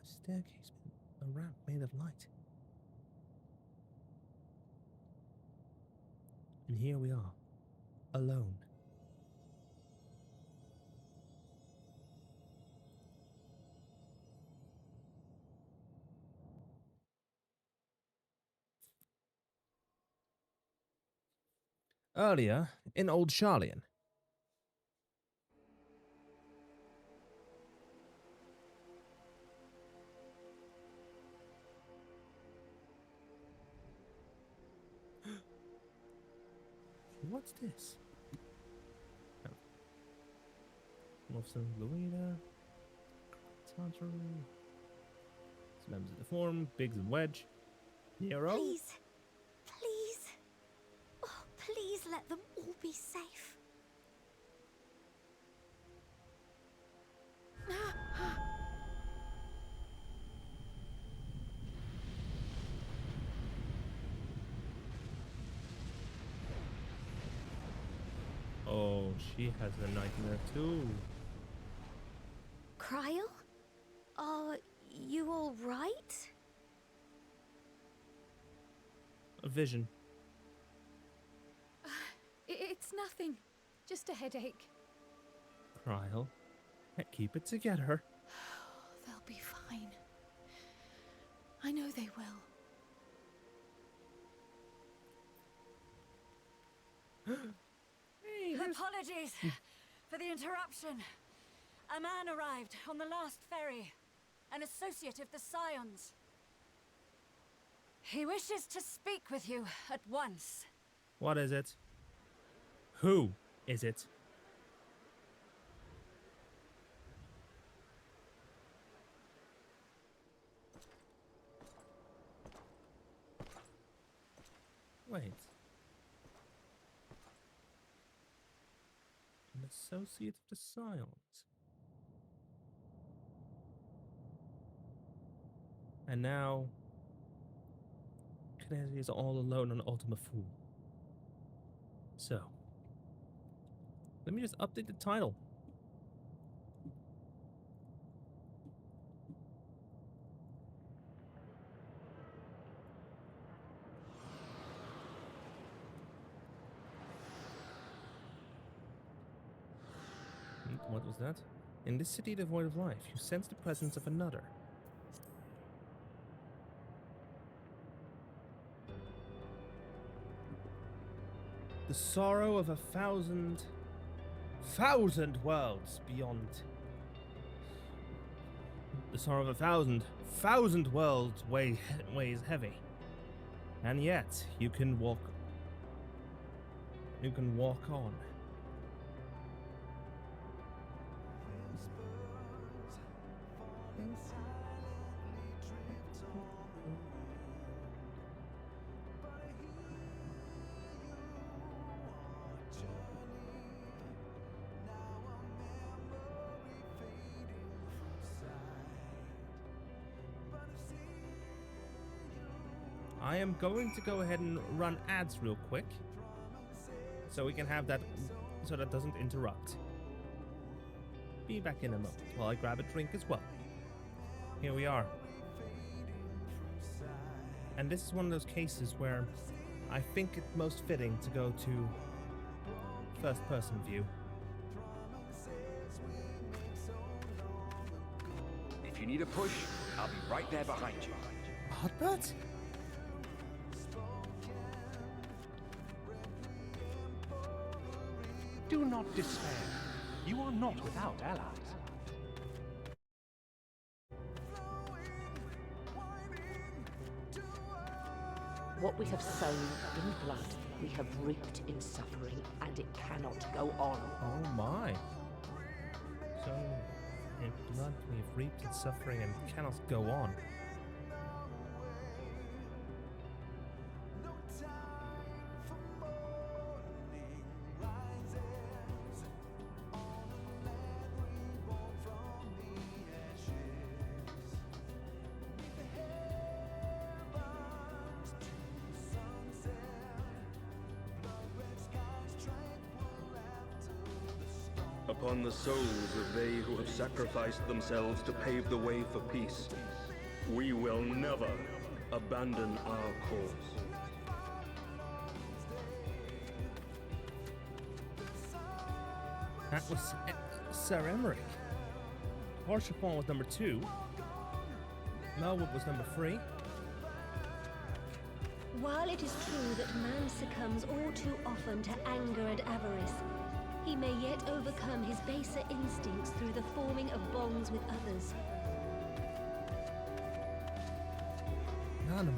A staircase, a ramp made of light. And here we are, alone. Earlier, in Old Charlian. What's this? Oh. Wolfson, Louida, Tantaru, some members of the Forum, Biggs and Wedge, Nero. Please, please, oh, please let them all be safe. Oh, she has a nightmare too. Cryle? Are you all right? A vision. It's nothing. Just a headache. Cryle, keep it together. They'll be fine. I know they will. Hey, there's... Apologies for the interruption. A man arrived on the last ferry, an associate of the Scions. He wishes to speak with you at once. What is it? Who is it? Wait. An associate of the Scions. And now Knezi is all alone on Ultima Fool. So, let me just update the title. What was that? In this city devoid of life, you sense the presence of another. The sorrow of 1,000 worlds beyond. The sorrow of 1,000 worlds weighs heavy. And yet, you can walk on. I am going to go ahead and run ads real quick, so we can have that, so that doesn't interrupt. Be back in a moment while I grab a drink as well. Here we are. And this is one of those cases where I think it's most fitting to go to first-person view. If you need a push, I'll be right there behind you. Hotbird? Do not despair. You are not without allies. What we have sown in blood, we have reaped in suffering, and it cannot go on. Oh my. So, in blood we have reaped in suffering and cannot go on. Upon the souls of they who have sacrificed themselves to pave the way for peace, we will never abandon our cause. That was Sir Emmerich. Horshapon was number 2. Melwood was number 3. While it is true that man succumbs all too often to anger and avarice, he may yet overcome his baser instincts through the forming of bonds with others. Nanamo.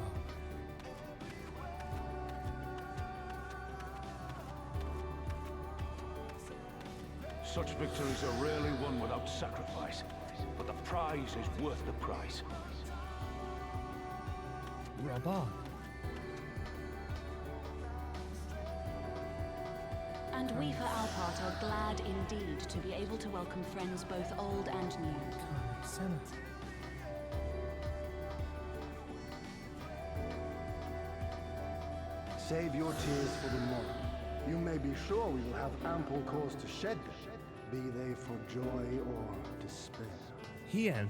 Such victories are rarely won without sacrifice, but the prize is worth the price. Raban. And we, for our part, are glad indeed to be able to welcome friends both old and new. Senate. Save your tears for the morrow. You may be sure we will have ample cause to shed them, be they for joy or despair. Hien.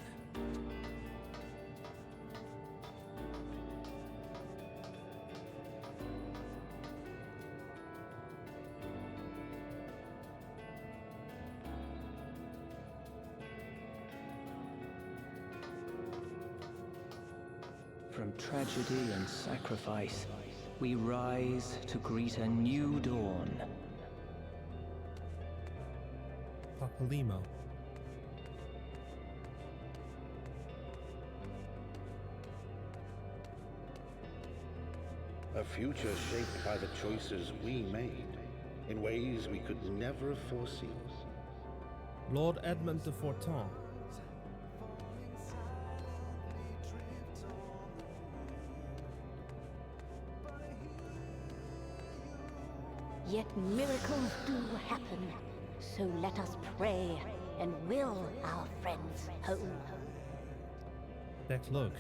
From tragedy and sacrifice, we rise to greet a new dawn. Papalimo. A future shaped by the choices we made, in ways we could never foresee. Lord Edmund de Forton. Yet miracles do happen, so let us pray and will our friends home. Beck, look.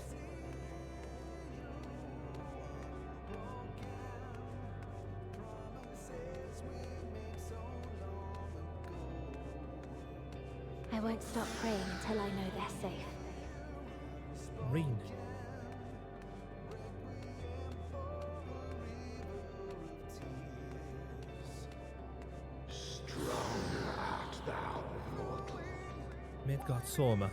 I won't stop praying until I know they're safe. Reen. Strong art thou, mortal. Midgard Sorma.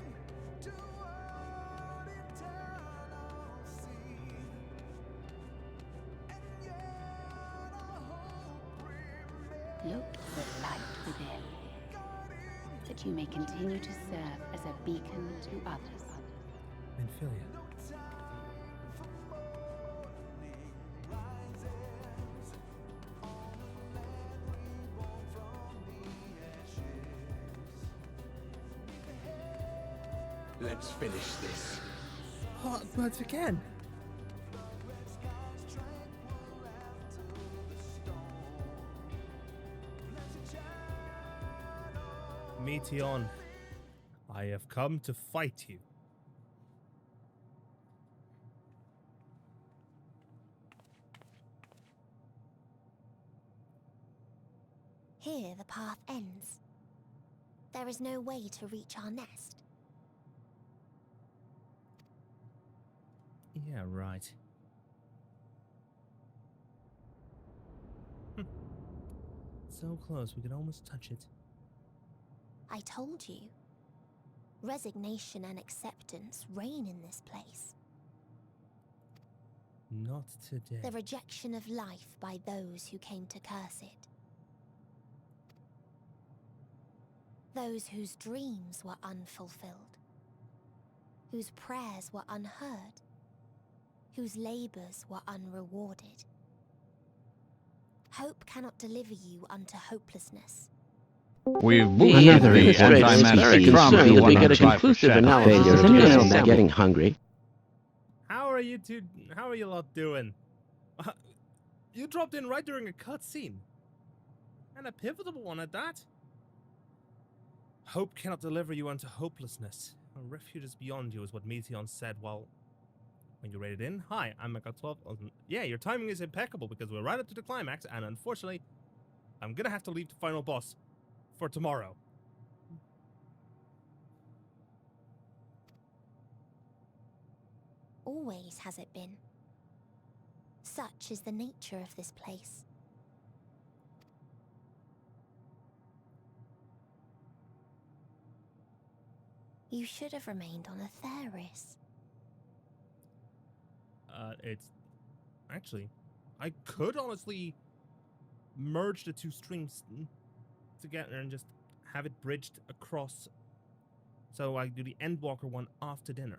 Look for light within, that you may continue to serve as a beacon to others. Minfilia. Let's finish this. Oh, but again. Meteon, I have come to fight you. Here the path ends. There is no way to reach our nest. Yeah, right. So close, we could almost touch it. I told you. Resignation and acceptance reign in this place. Not today. The rejection of life by those who came to curse it. Those whose dreams were unfulfilled. Whose prayers were unheard. Whose labors were unrewarded. Hope cannot deliver you unto hopelessness. We've moved the anti-matter from the we get a conclusive analysis. Does anyone else getting hungry? How are you two? How are you lot doing? You dropped in right during a cutscene, and a pivotal one at that. Hope cannot deliver you unto hopelessness. A refuge is beyond you, is what Meteon said. Well, when you rated in, hi, I'm XIV. Yeah, your timing is impeccable because we're right up to the climax, and unfortunately, I'm gonna have to leave the final boss for tomorrow. Always has it been. Such is the nature of this place. You should have remained on Atheris. It's... Actually, I could honestly merge the two streams together and just have it bridged across. So I do the Endwalker one after dinner.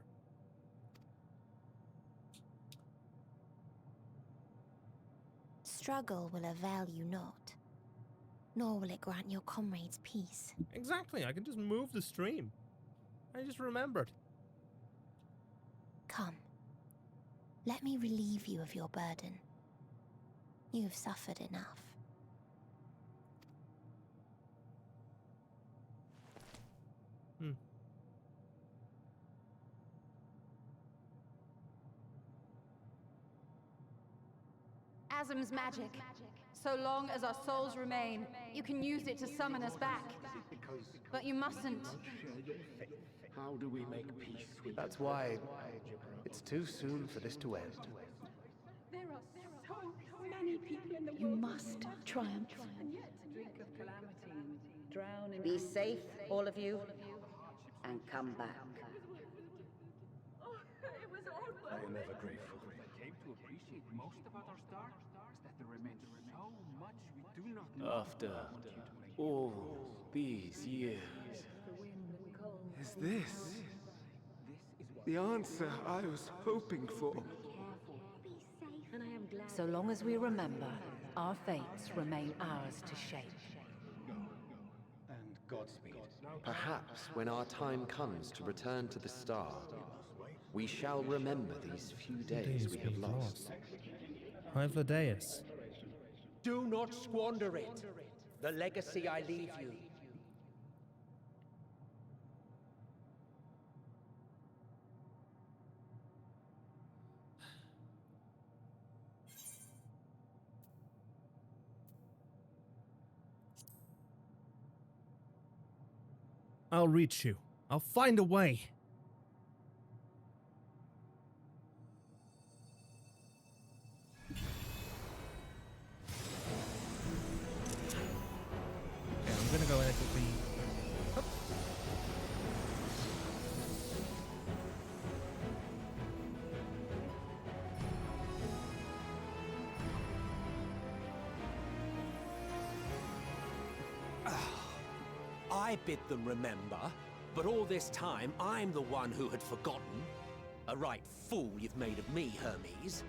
Struggle will avail you not, nor will it grant your comrades peace. Exactly, I can just move the stream. I just remembered. Come, let me relieve you of your burden. You have suffered enough. Asm's magic. So long as our souls remain, you can use it to summon us back. But you mustn't. How do we make peace with That's why it's too soon for this to end. There are so many people in the world. You must triumph. Be safe, all of you, and come back. It was all worth I am it. ever grateful. What I came to appreciate most about our star is that there remains so much we do not know. After all these years, is this the answer I was hoping for? And I am glad. So long as we remember, our fates remain ours to shape. And Godspeed. Perhaps when our time comes to return to the star, we shall remember these few days we have lost. Hi, Vladeus. Do not squander it. The legacy I leave you. I'll reach you. I'll find a way. Okay, I'm gonna go in and quickly. Hup. I bid them remember, but all this time I'm the one who had forgotten. A right fool you've made of me, Hermes.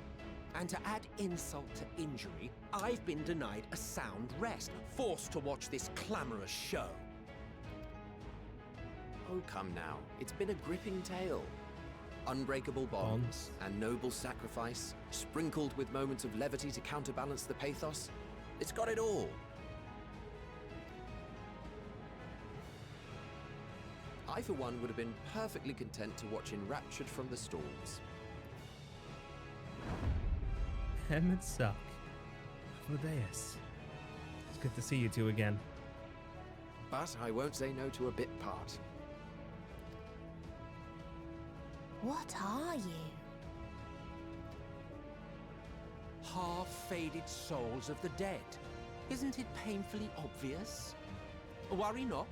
And to add insult to injury, I've been denied a sound rest, forced to watch this clamorous show. Oh, come now. It's been a gripping tale. Unbreakable bonds and noble sacrifice, sprinkled with moments of levity to counterbalance the pathos. It's got it all. I, for one, would have been perfectly content to watch enraptured from the stalls. Emmett Suck. Vladeus. It's good to see you two again. But I won't say no to a bit part. What are you? Half-faded souls of the dead. Isn't it painfully obvious? Worry not.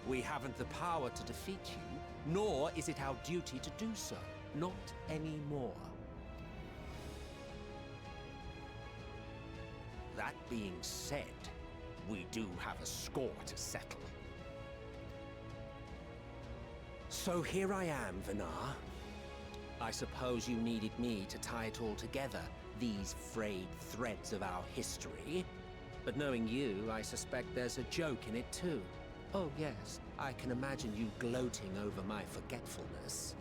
We haven't the power to defeat you, nor is it our duty to do so. Not anymore. That being said, we do have a score to settle. So here I am, Vinar. I suppose you needed me to tie it all together, these frayed threads of our history. But knowing you, I suspect there's a joke in it too. Oh yes, I can imagine you gloating over my forgetfulness.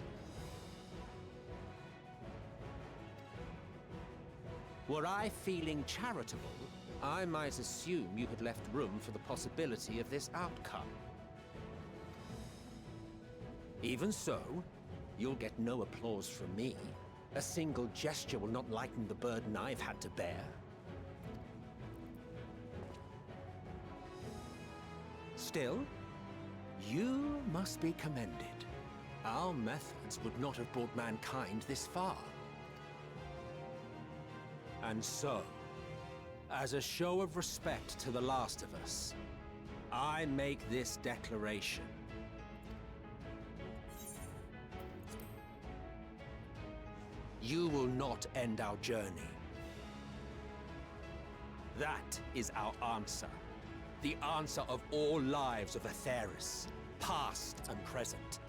Were I feeling charitable, I might assume you had left room for the possibility of this outcome. Even so, you'll get no applause from me. A single gesture will not lighten the burden I've had to bear. Still, you must be commended. Our methods would not have brought mankind this far. And so, as a show of respect to the last of us, I make this declaration. You will not end our journey. That is our answer. The answer of all lives of Aetheris, past and present.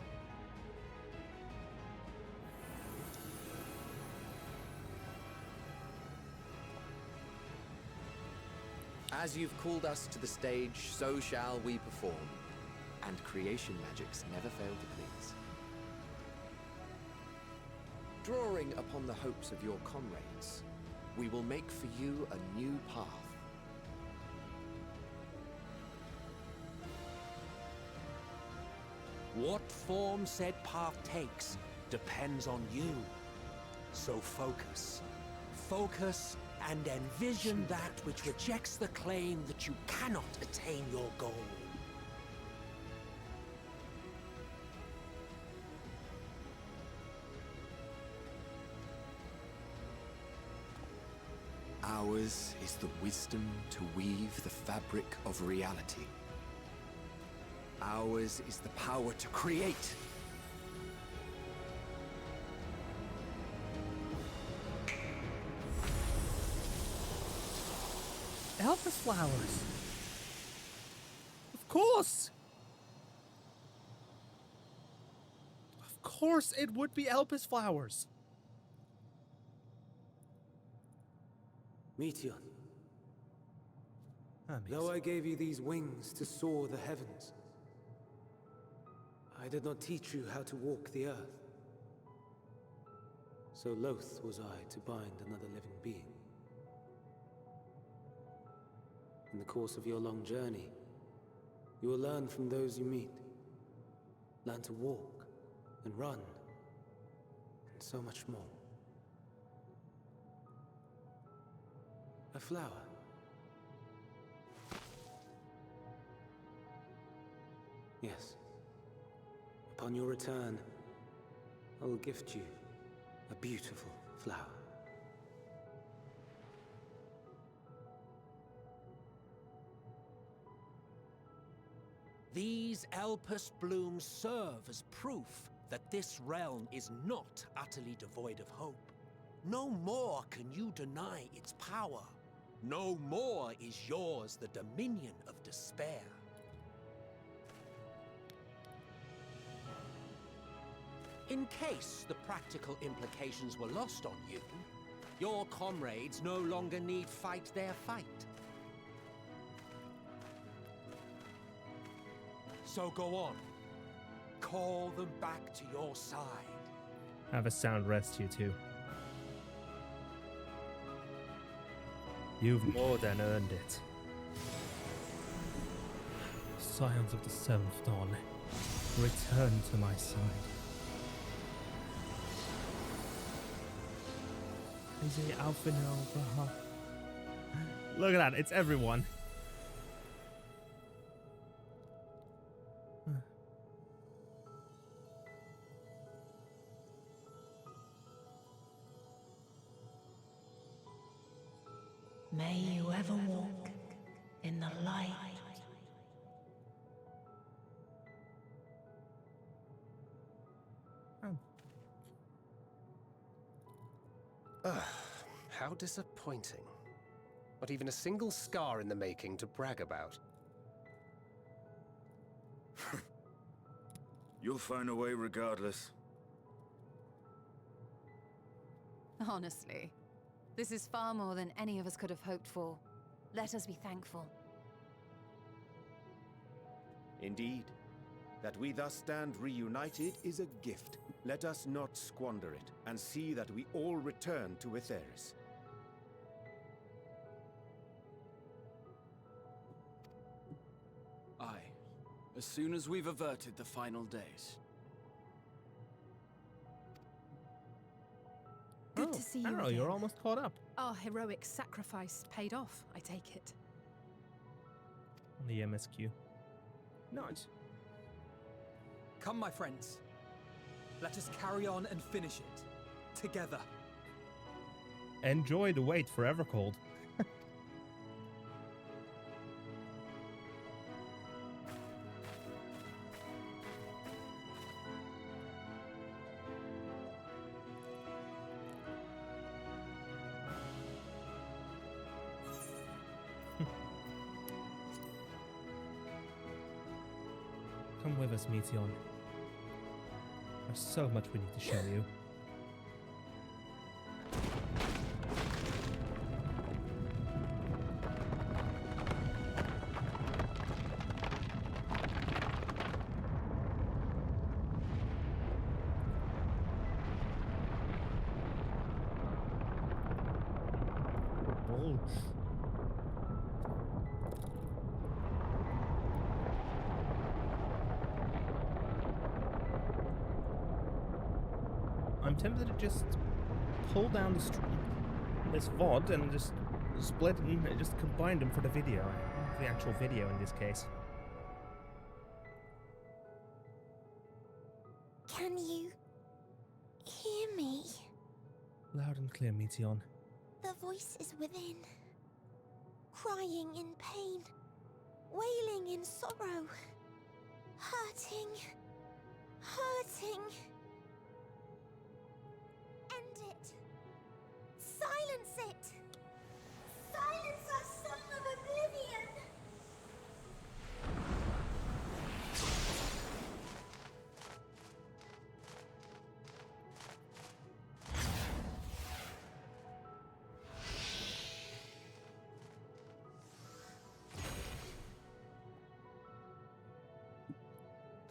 As you've called us to the stage, so shall we perform. And creation magics never fail to please. Drawing upon the hopes of your comrades, we will make for you a new path. What form said path takes depends on you. So focus. Focus and envision that which rejects the claim that you cannot attain your goal. Ours is the wisdom to weave the fabric of reality. Ours is the power to create. Elpis flowers. Of course. Of course it would be Elpis flowers. Meteon. Though I gave you these wings to soar the heavens, I did not teach you how to walk the earth. So loath was I to bind another living being. In the course of your long journey, you will learn from those you meet. Learn to walk and run, and so much more. A flower. Yes. Upon your return, I will gift you a beautiful flower. These Elpis blooms serve as proof that this realm is not utterly devoid of hope. No more can you deny its power. No more is yours the dominion of despair. In case the practical implications were lost on you, your comrades no longer need fight their fight. So go on. Call them back to your side. Have a sound rest, you two. You've more than earned it. Scions of the Seventh Dawn, return to my side. Look at that, it's everyone. May you ever walk in the light. How disappointing. Not even a single scar in the making to brag about. You'll find a way regardless. Honestly, this is far more than any of us could have hoped for. Let us be thankful. Indeed. That we thus stand reunited is a gift. Let us not squander it, and see that we all return to Etheris. Aye. As soon as we've averted the final days. Good to see you Arrow, again. you're almost caught up. Our heroic sacrifice paid off, I take it. On the MSQ. Nice. Come, my friends. Let us carry on and finish it. Together. Enjoy the wait for Evercold. Come with us, Meteon. There's so much we need to show you. I'm tempted to just pull down this VOD and just split them, and just combine them for the video, the actual video in this case. Can you hear me? Loud and clear, Meteon. The voice is within, crying in pain, wailing in sorrow, hurting, hurting. End it. Silence it. Silence us, son of a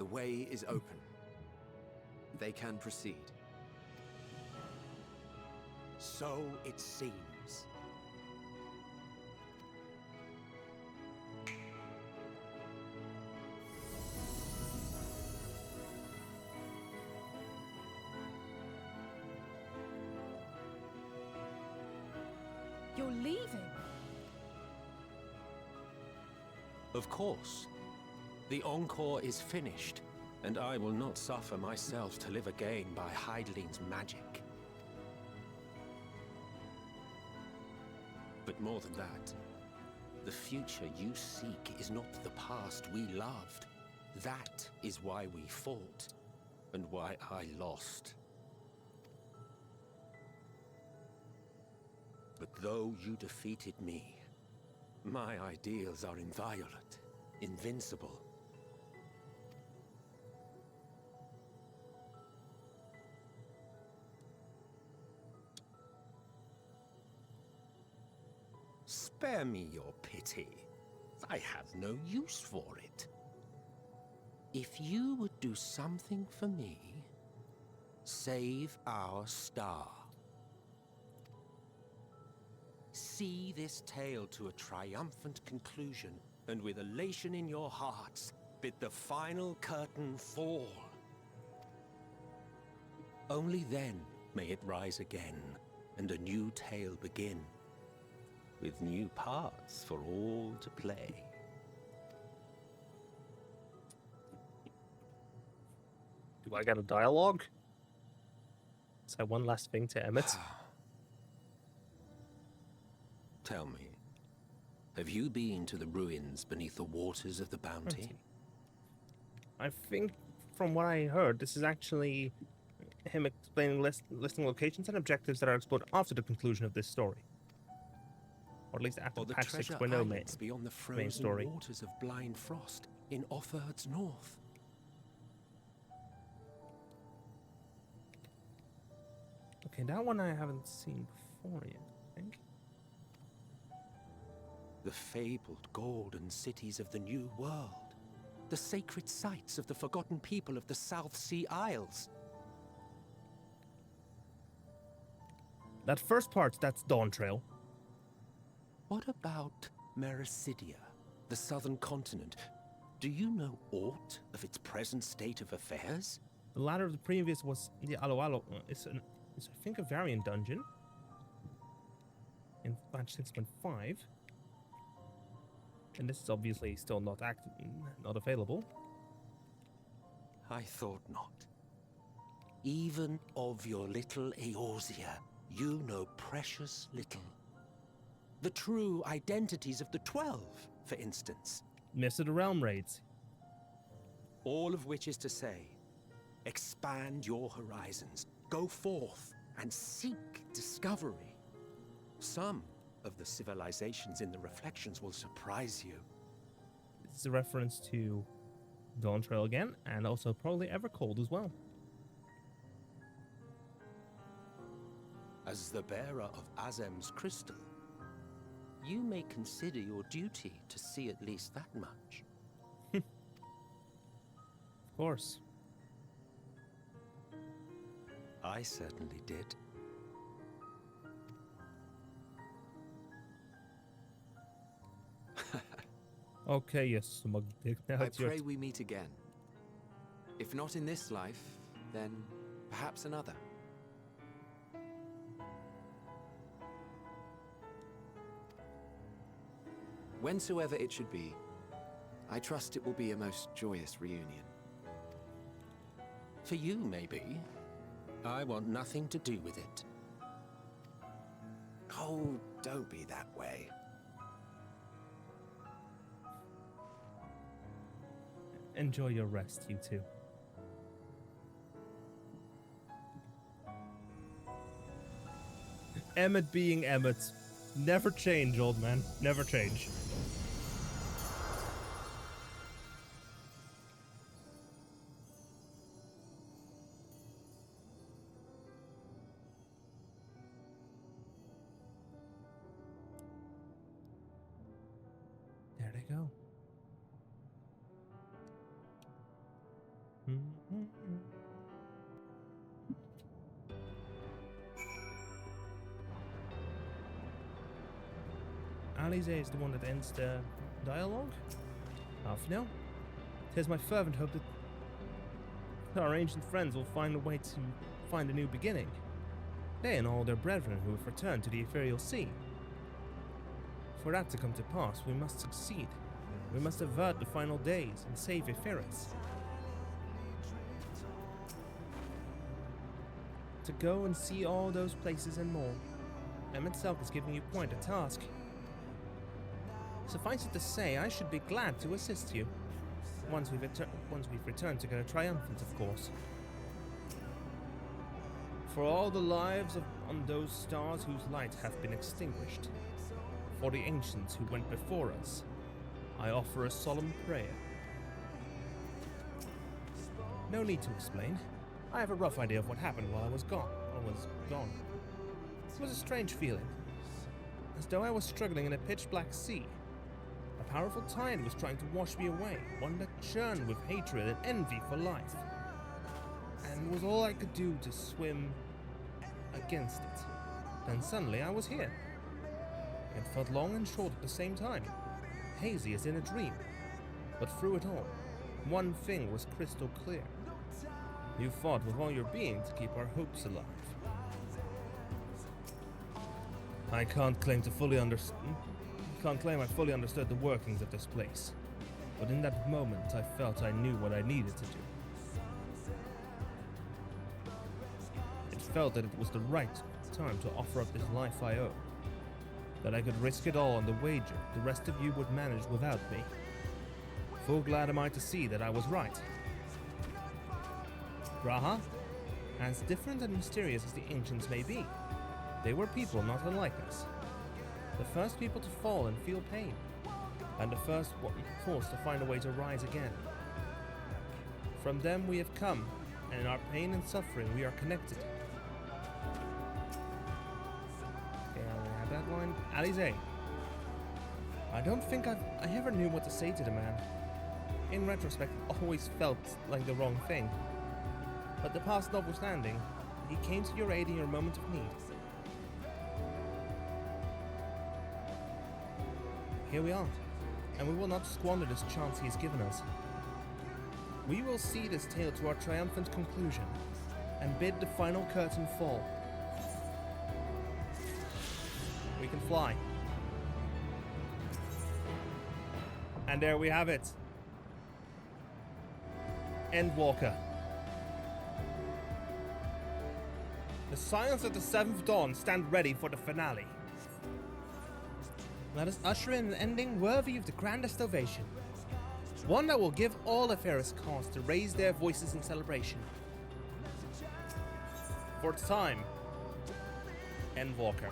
way is open. They can proceed. So it seems. You're leaving? Of course. The encore is finished, and I will not suffer myself to live again by Heideling's magic. But more than that, the future you seek is not the past we loved. That is why we fought, and why I lost. But though you defeated me, my ideals are inviolate, invincible. Spare me your pity. I have no use for it. If you would do something for me, save our star. See this tale to a triumphant conclusion, and with elation in your hearts, bid the final curtain fall. Only then may it rise again, and a new tale begin, with new parts for all to play. Do I get a dialogue? Say one last thing to Emmett. Tell me, have you been to the ruins beneath the waters of the Bounty? I think, from what I heard, this is actually him explaining listing locations and objectives that are explored after the conclusion of this story. Or at least after the patch treasure 6.0 islands beyond the main frozen story. waters of Blind Frost in Offerd's north. Okay, that one I haven't seen before yet, I think. The fabled golden cities of the New World. The sacred sites of the forgotten people of the South Sea Isles. That first part, that's Dawn Trail. What about Mericidia, the southern continent? Do you know aught of its present state of affairs? The latter of the previous was the Alo Alo. It's I think, a variant dungeon. In patch 6.5. And this is obviously still not available. I thought not. Even of your little Eorzea, you know precious little. The true identities of the 12, for instance. Mists of the Realm raids. All of which is to say, expand your horizons, go forth and seek discovery. Some of the civilizations in the reflections will surprise you. This is a reference to Dawn Trail again, and also probably Evercold as well. As the bearer of Azem's crystal, you may consider your duty to see at least that much. Of course. I certainly did. Okay, yes, smug dick. Now I it's your pray we meet again. If not in this life, then perhaps another. Whensoever it should be, I trust it will be a most joyous reunion. For you, maybe. I want nothing to do with it. Oh, don't be that way. Enjoy your rest, you two. Emmett being Emmett. Never change, old man. Never change. There they go. Alize is the one that ends the dialogue. Half now. It is my fervent hope that our ancient friends will find a way to find a new beginning. They and all their brethren who have returned to the ethereal sea. For that to come to pass, we must succeed. We must avert the final days and save Etheirys. To go and see all those places and more, Selk is giving you quite a task. Suffice it to say, I should be glad to assist you. Once we've returned together triumphant, of course. For all the lives on those stars whose light hath been extinguished, for the ancients who went before us, I offer a solemn prayer. No need to explain. I have a rough idea of what happened while I was gone. It was a strange feeling, as though I was struggling in a pitch-black sea. A powerful tide was trying to wash me away, one that churned with hatred and envy for life. And it was all I could do to swim against it. Then suddenly I was here. It felt long and short at the same time, hazy as in a dream. But through it all, one thing was crystal clear. You fought with all your being to keep our hopes alive. I can't claim I fully understood the workings of this place, but in that moment I felt I knew what I needed to do. It felt that it was the right time to offer up this life I owe, that I could risk it all on the wager the rest of you would manage without me. Full glad am I to see that I was right. Graha, as different and mysterious as the ancients may be, they were people not unlike us. The first people to fall and feel pain, and the first forced to find a way to rise again. From them we have come, and in our pain and suffering we are connected. Okay, I have that line. Alize. I don't think I ever knew what to say to the man. In retrospect, it always felt like the wrong thing. But the past notwithstanding, he came to your aid in your moment of need. Here we are, and we will not squander this chance he has given us. We will see this tale to our triumphant conclusion, and bid the final curtain fall. We can fly. And there we have it. Endwalker. The Scions of the Seventh Dawn stand ready for the finale. Let us usher in an ending worthy of the grandest ovation. One that will give all Etheirys cause to raise their voices in celebration. For it's time, Endwalker.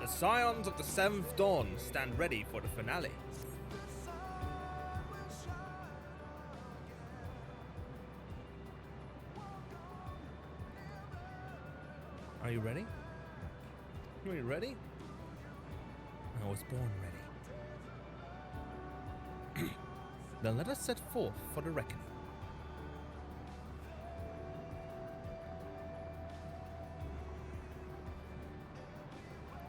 The Scions of the Seventh Dawn stand ready for the finale. Are you ready? Are you ready? I was born ready. Then let us set forth for the reckoning.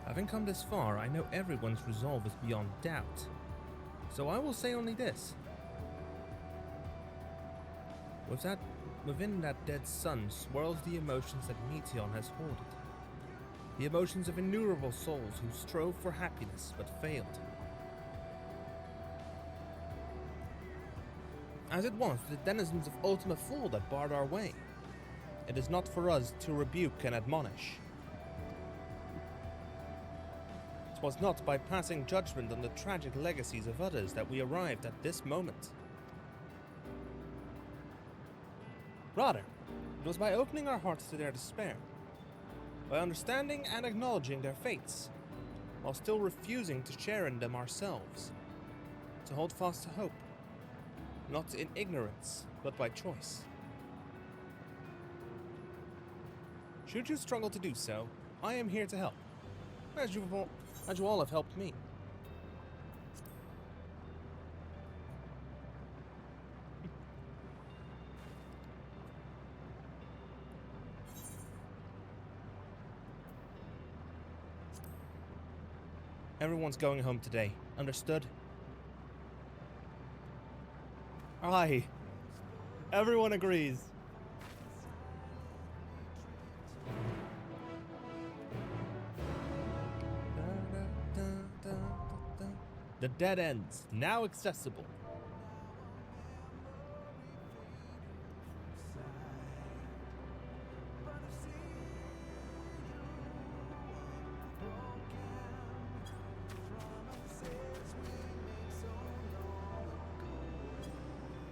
Having come this far, I know everyone's resolve is beyond doubt. So I will say only this. Within that dead sun swirls the emotions that Meteon has hoarded. The emotions of innumerable souls who strove for happiness but failed. As it was the denizens of Ultima Thule that barred our way. It is not for us to rebuke and admonish. It was not by passing judgment on the tragic legacies of others that we arrived at this moment. Rather, it was by opening our hearts to their despair, by understanding and acknowledging their fates, while still refusing to share in them ourselves, to hold fast to hope, not in ignorance, but by choice. Should you struggle to do so, I am here to help, as you all have helped me. Everyone's going home today. Understood? Aye. Everyone agrees. The dead ends, now accessible.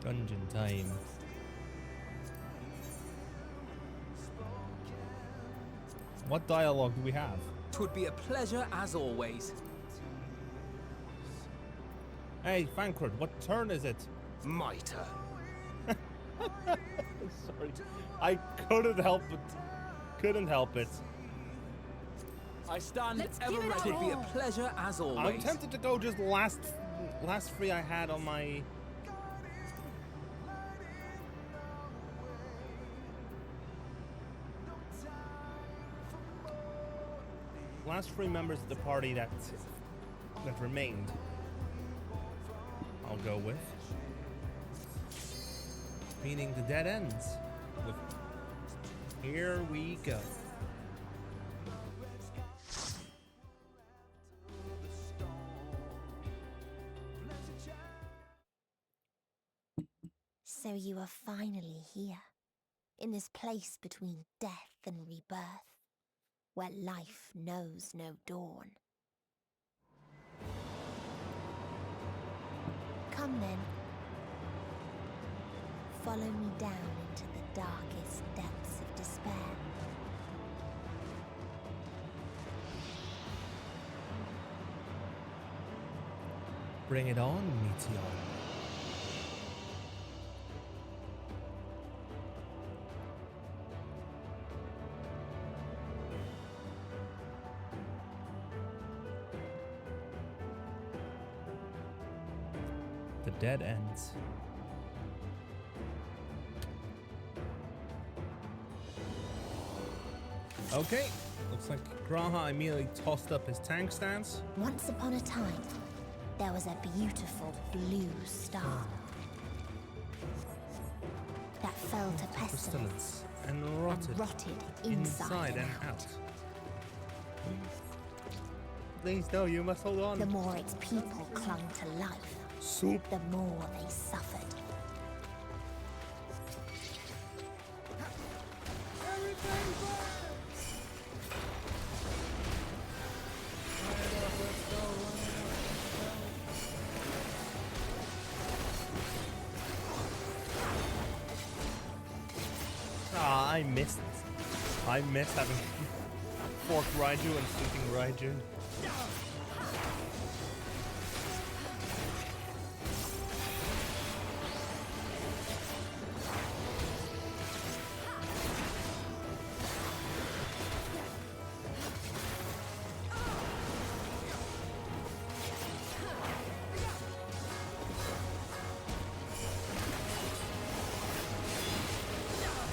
Dungeon time. What dialogue do we have? 'Twould be a pleasure as always. Hey, Fancred, what turn is it? My turn. Sorry. I couldn't help it. Couldn't help it. I stand ever ready. 'Twould be a pleasure as always. I'm tempted to go just last free I had on my... last three members of the party that remained. I'll go with. Meaning the dead ends. With here we go. So you are finally here, in this place between death and rebirth, where life knows no dawn. Come then. Follow me down into the darkest depths of despair. Bring it on, Meteor. The dead ends. Okay, looks like Graha immediately tossed up his tank stance. Once upon a time, there was a beautiful blue star that fell to pestilence and rotted inside and out. Please, no, you must hold on. The more its people clung to life, Soup. the more they suffered. Ah, I missed it. I missed having forked Raiju and shooting Raiju.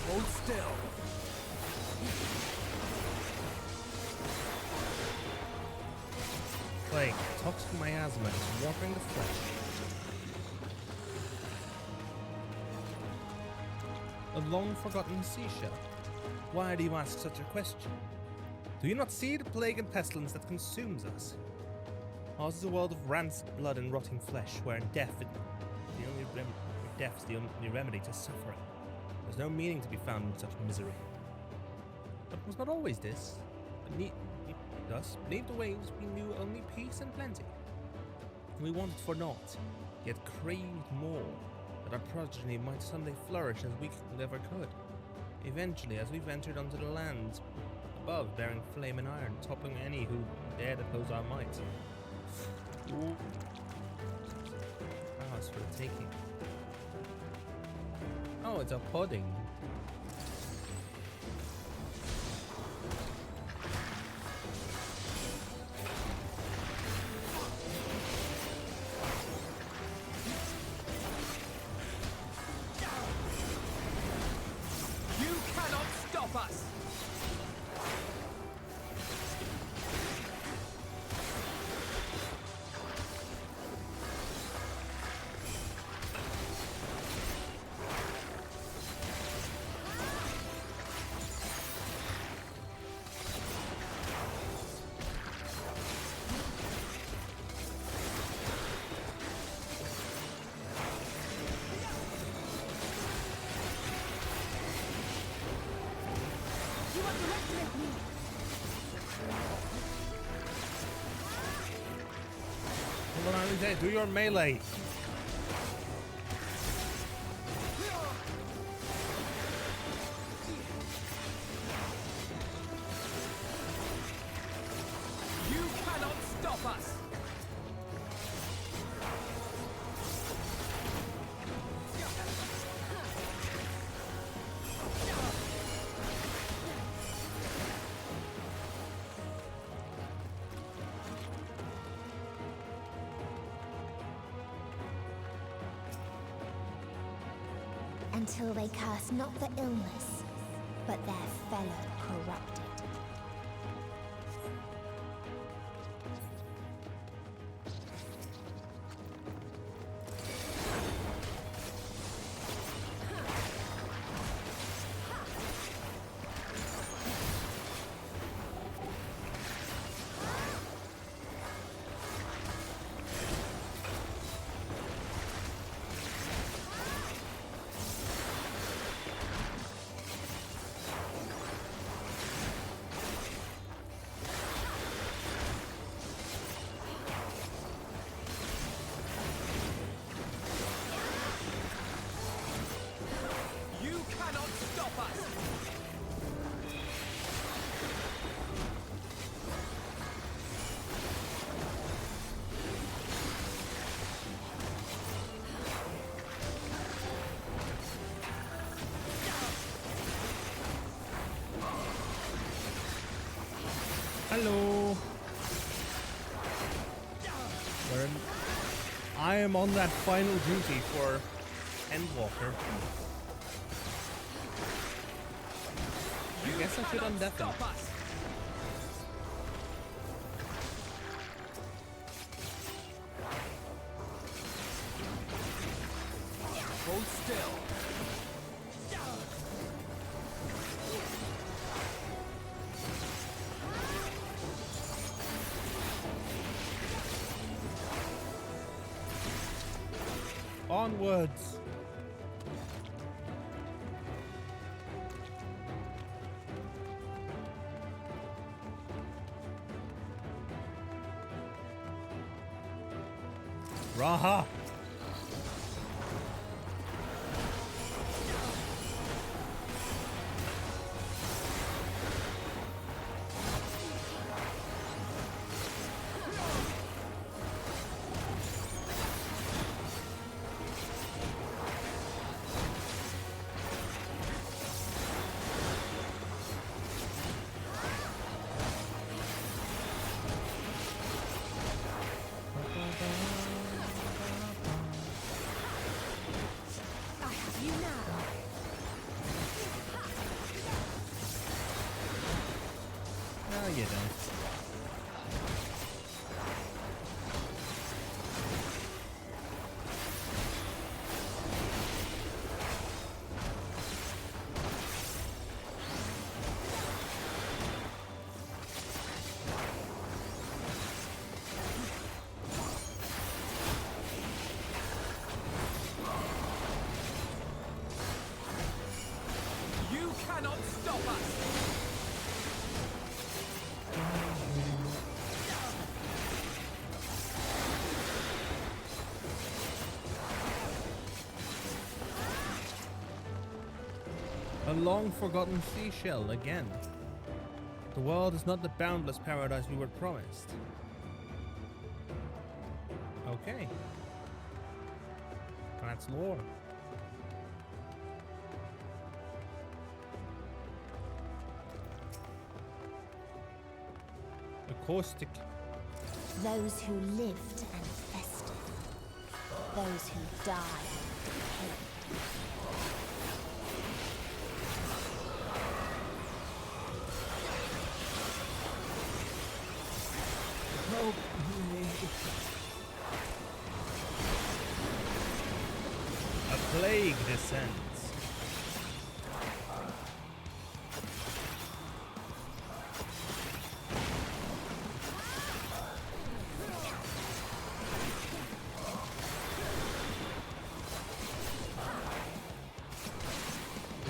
Hold still. Plague, toxic miasma is warping the flesh. A long-forgotten seashell. Why do you ask such a question? Do you not see the plague and pestilence that consumes us? Ours is a world of rancid blood and rotting flesh, wherein death is the only remedy to suffering. There's no meaning to be found in such misery. But it was not always this. Thus, beneath the waves, we knew only peace and plenty. We wanted for naught, yet craved more, that our progeny might someday flourish as we never could. Eventually, as we ventured onto the lands above, bearing flame and iron, toppling any who dared oppose our might. Ours for the taking. Oh, it's a pudding. You cannot stop us! Alize, do your melee. You cannot stop us! Until they curse not the illness, but their fellow corrupted. Hello. I am on that final duty for Endwalker. I guess I should undeath him. Hold still. Onwards. Raha. No, you don't. You cannot stop us! A long-forgotten seashell again. The world is not the boundless paradise we were promised. Okay. That's lore. Acoustic. Those who lived and festered. Those who died and decayed. Help me. A plague descends.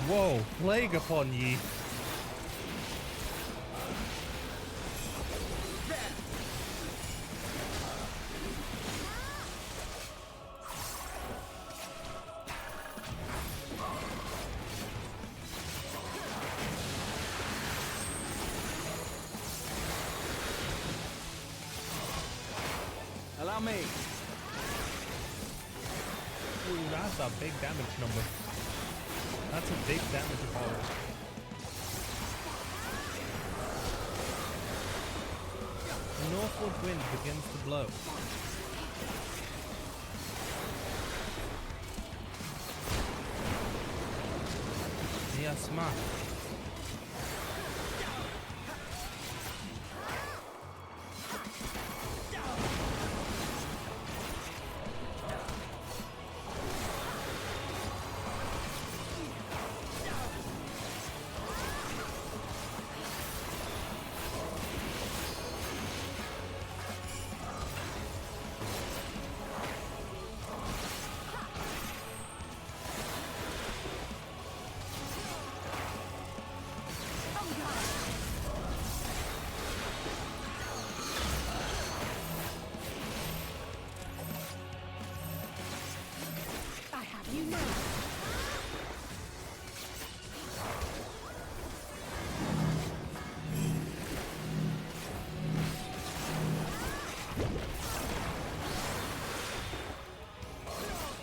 Whoa, plague upon ye. Allow me. Ooh, that's a big damage number. That's a big damage power. The northward wind begins to blow. Yasma.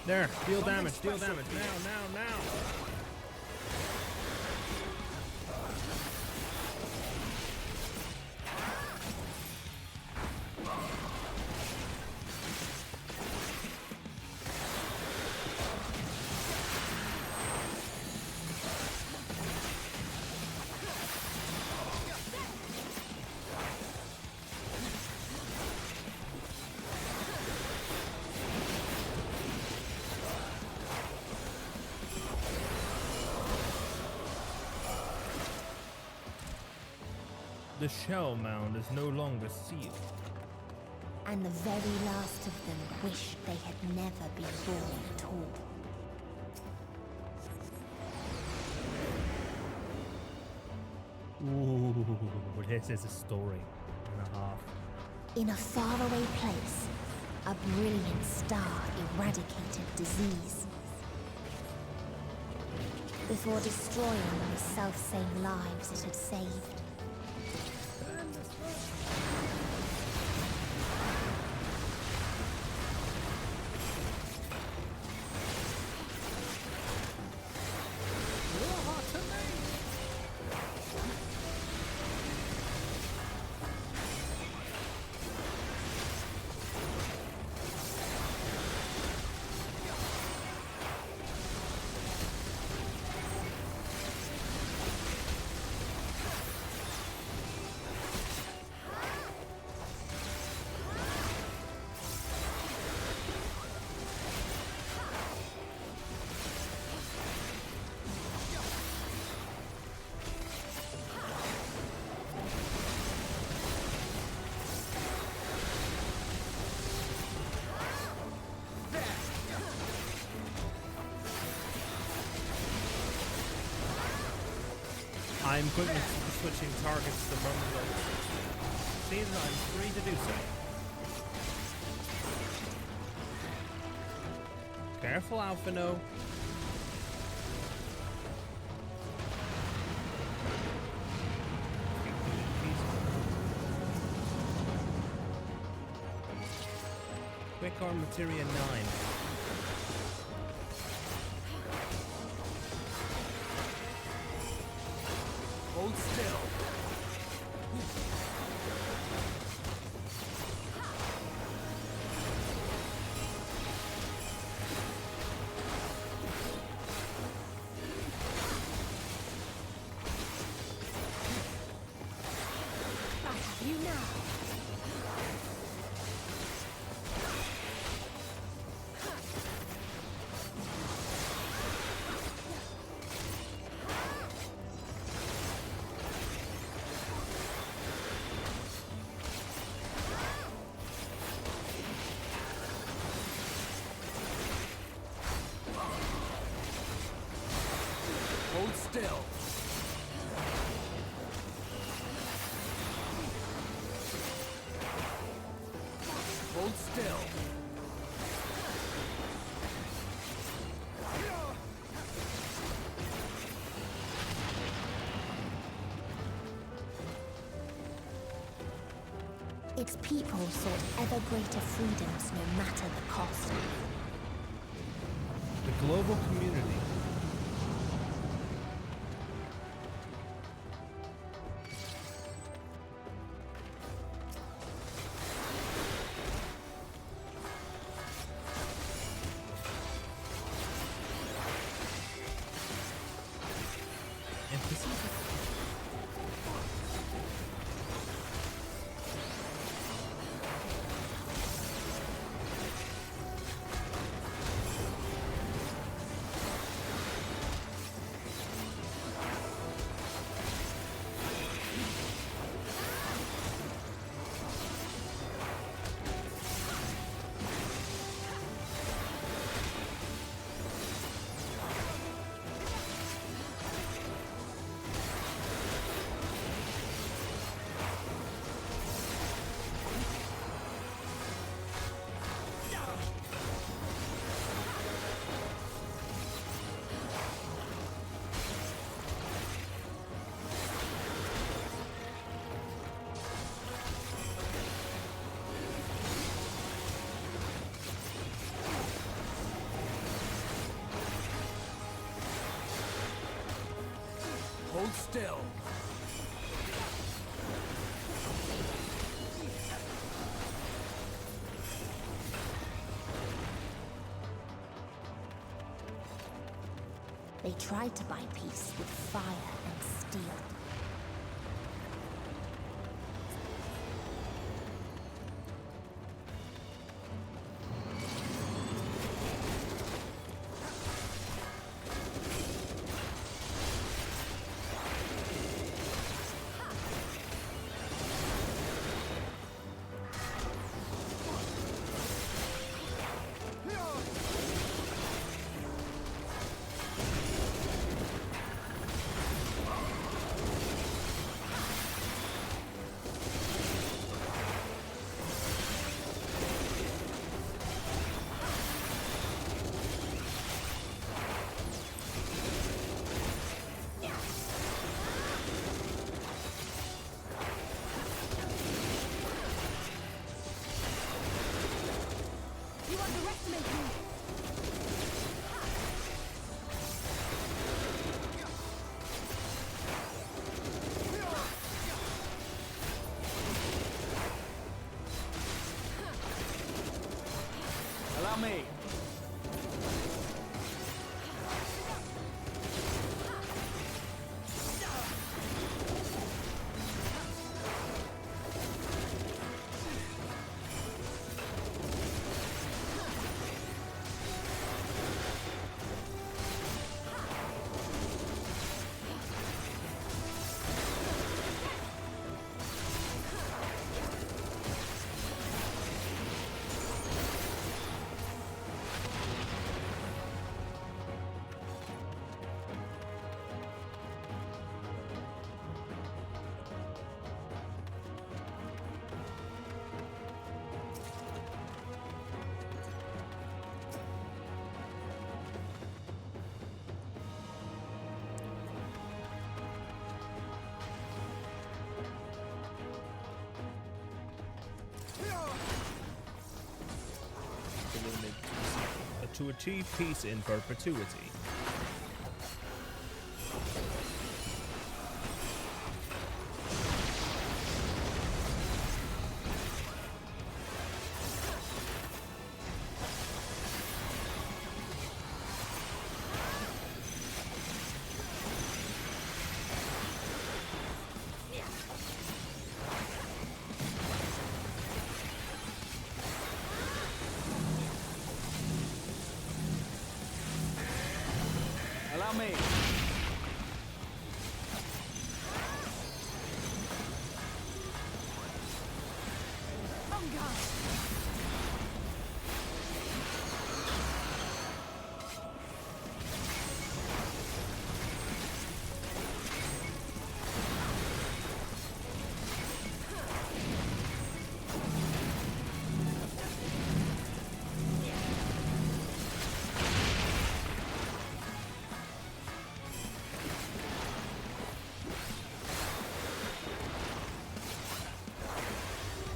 There, deal damage, now. The shell mound is no longer sealed. And the very last of them wished they had never been born at all. Ooh, this is a story and a half. In a faraway place, a brilliant star eradicated disease. Before destroying the self-same lives it had saved. I'm quickly switching targets the moment I see that I'm free to do so. Careful, Alphino. Quick arm materia 9. Hold still. I have you now. Hold still. Hold still. Its people sought ever greater freedoms no matter the cost. The global community. Hold still. They tried to buy peace with fire and steel. Allow me. To achieve peace in perpetuity. Allow me.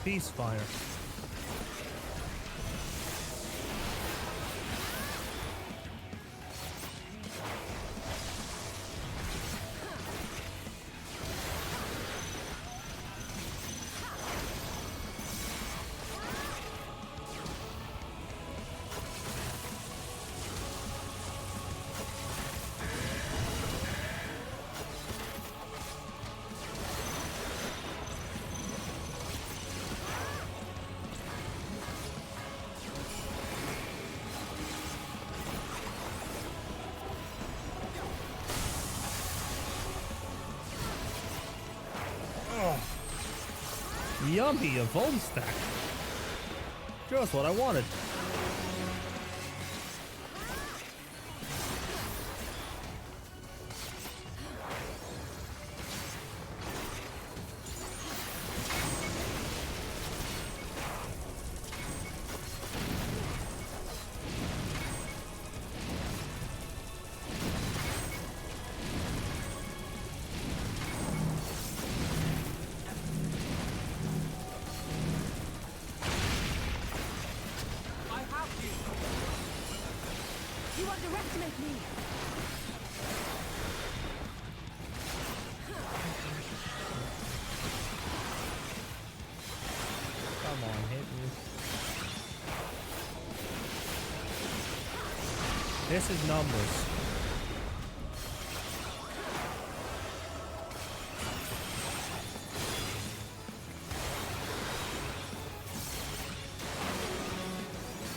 Peace fire. Yummy, a Volm stack. Just what I wanted. You underestimate me! Come on, hit me. This is numbers.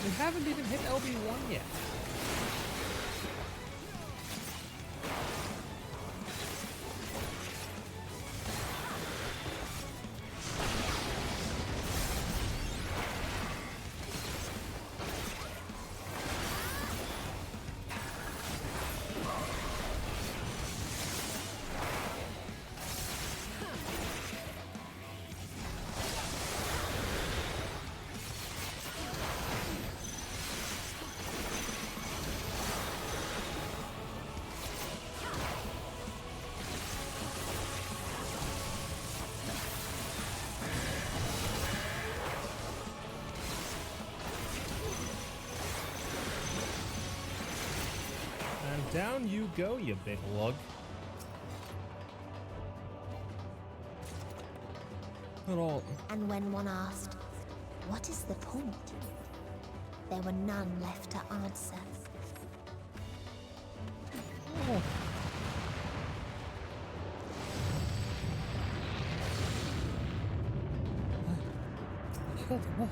We haven't even hit LB1 yet. Down you go, you big lug. Not all. And when one asked, what is the point? There were none left to answer. Oh. I killed him.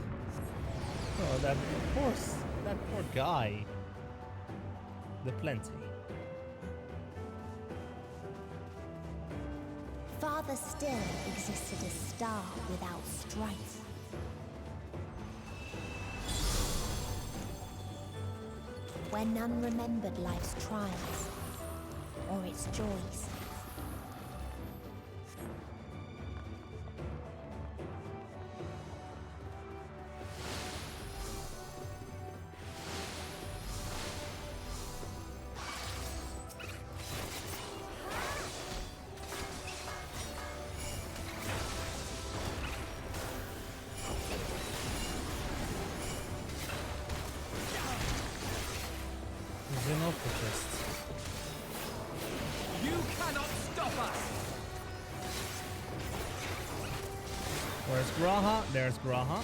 Oh, that poor guy. The plenty. Farther still existed a star without strife. Where none remembered life's trials or its joys. You cannot stop us! Where's Graha? There's Graha.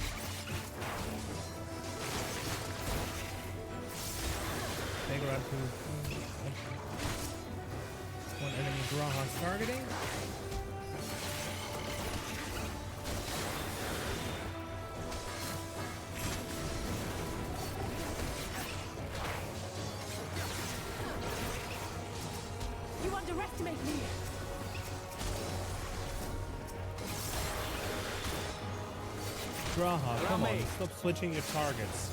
Figure out who one enemy Graha's targeting. You underestimate me! Graha, come on, stop switching your targets.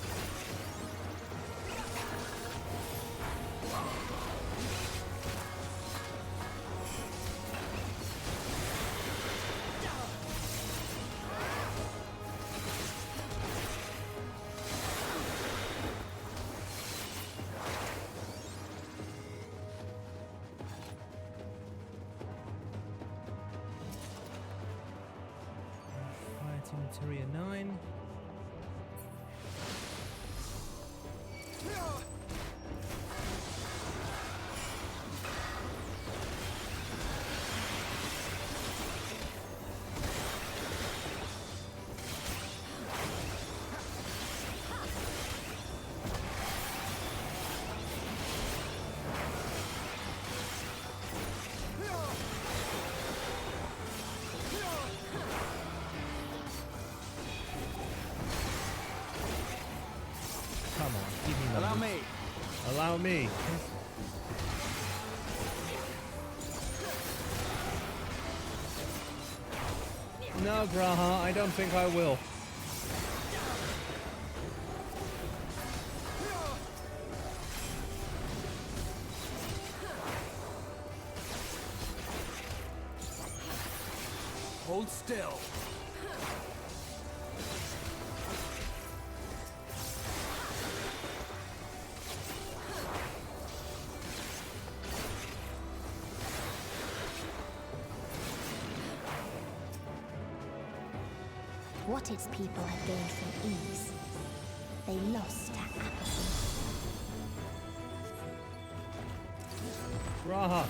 Materia 9. Come on, give me Allow numbers. me. Allow me. No, Graha, I don't think I will. Hold still. What its people had gained from ease, they lost to apathy. Graha.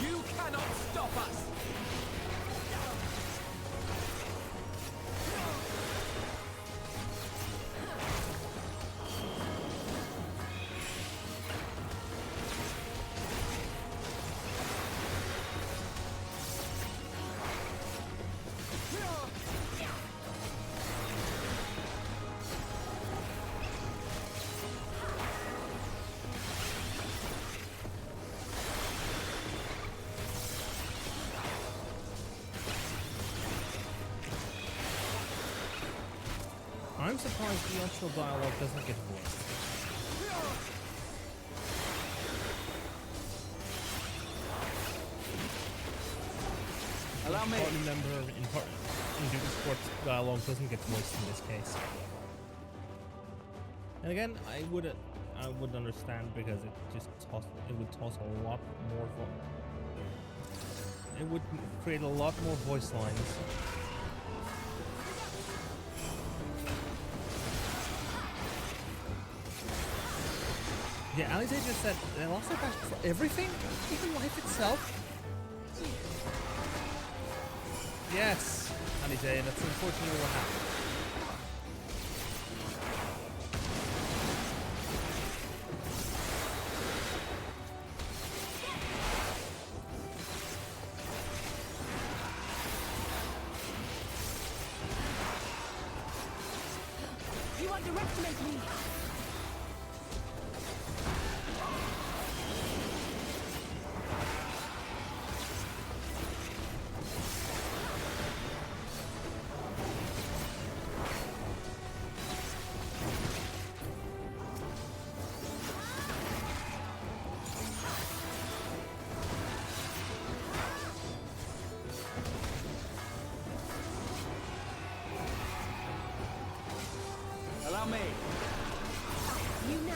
You cannot stop us. I'm surprised the actual dialogue doesn't get voiced. Allow me. Party member in Duty Sports dialogue doesn't get voiced in this case. And again, I would understand because it would toss a lot more. It would create a lot more voice lines. Yeah, Alize just said they lost their passion for everything, even life itself. Yes, Alize, that's unfortunately what happened. You underestimate me! Allow me. You now!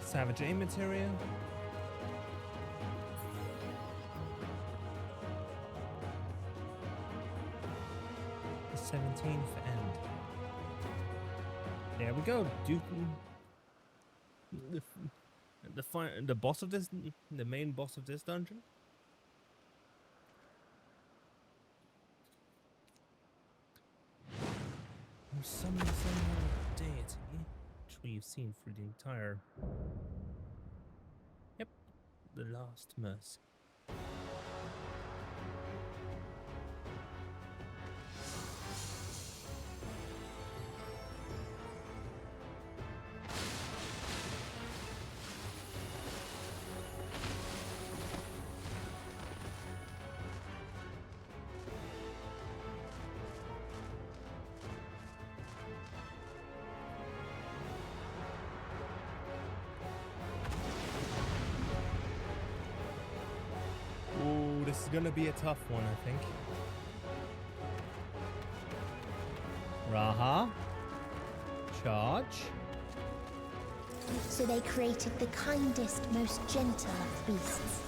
Savage aim materia. The 17th end. There we go. The boss of this, the main boss of this dungeon. Summon some deity, which we've seen through the entire. Yep, the last mercy. this is gonna be a tough one, I think. Raha. Charge. So they created the kindest, most gentle of beasts.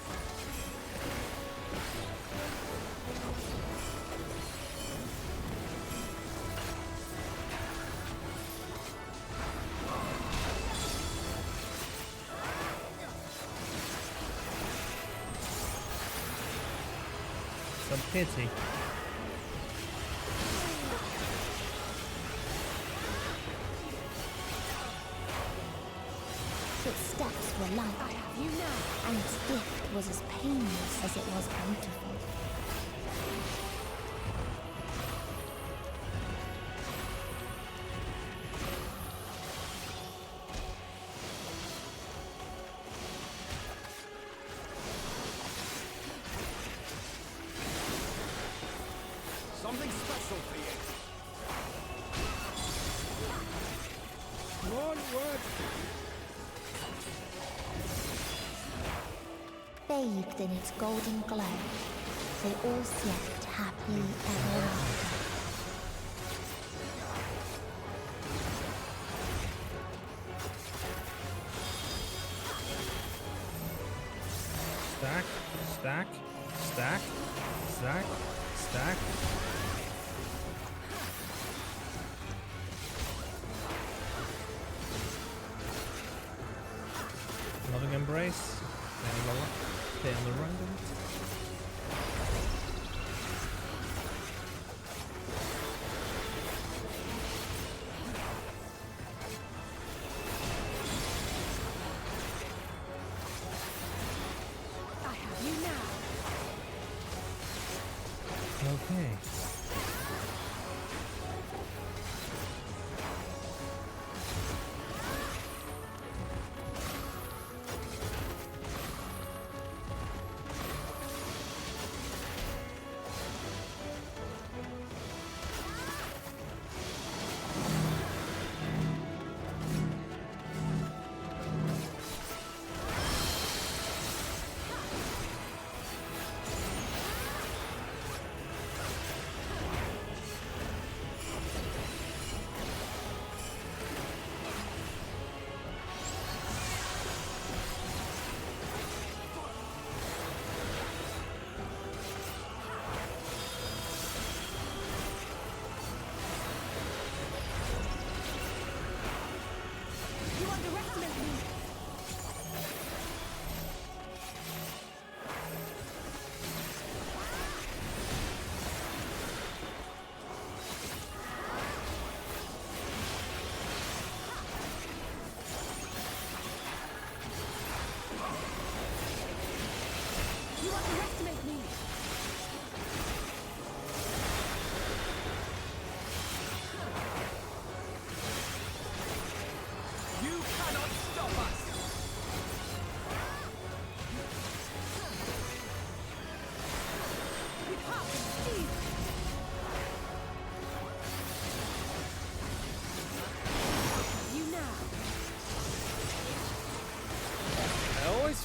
Some pity. Its steps were light, and its gift was as painless as it was beautiful. Something special for you. Onward! Bathed in its golden glow, they all slept happily ever after. Stack, stack, stack, stack, stack. Loving embrace. Stay on the run. I have you now. Okay.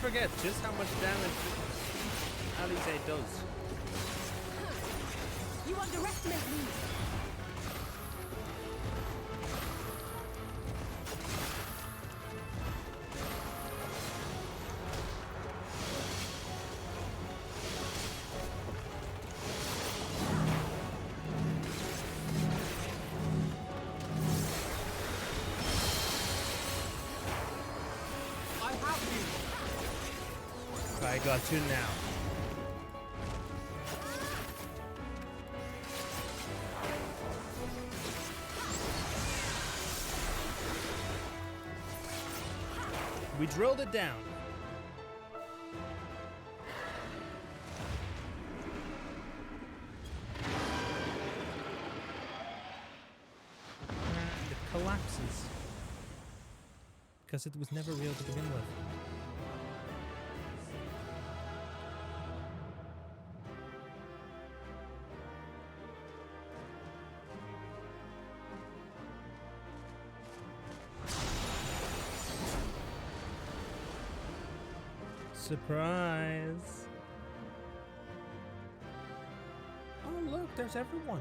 Forget just how much damage Alize does. You underestimate me. I got you now. We drilled it down. And it collapses. Because it was never real to begin with. Surprise! there's everyone.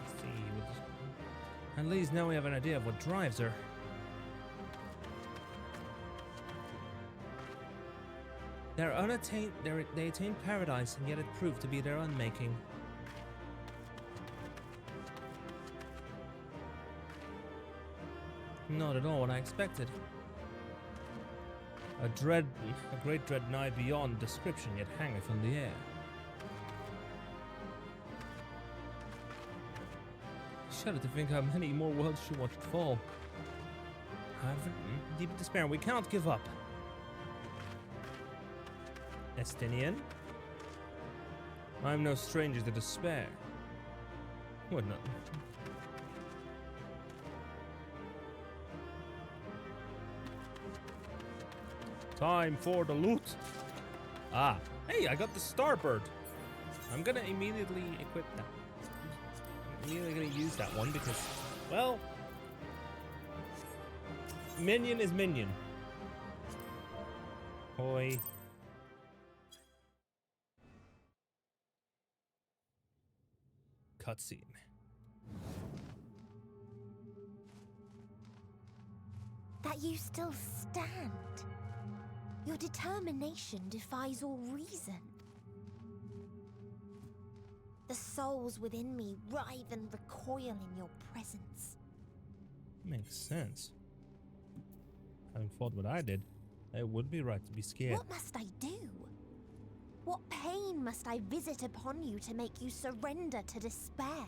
Let's see. At least now we have an idea of what drives her. They attained paradise, and yet it proved to be their unmaking. Not at all what I expected. A great dread nigh beyond description, yet hangeth on the air. I shudder to think how many more worlds she watched fall. However, deep despair, we cannot give up. Estinian? I am no stranger to despair. What not? Time for the loot. Ah, hey, I got the Starbird. I'm gonna immediately equip that. I'm immediately gonna use that one because, well, minion is minion. Hoi. Cutscene. That you still stand. Your determination defies all reason. The souls within me writhe and recoil in your presence. Makes sense. Having fought what I did, it would be right to be scared. What must I do? What pain must I visit upon you to make you surrender to despair?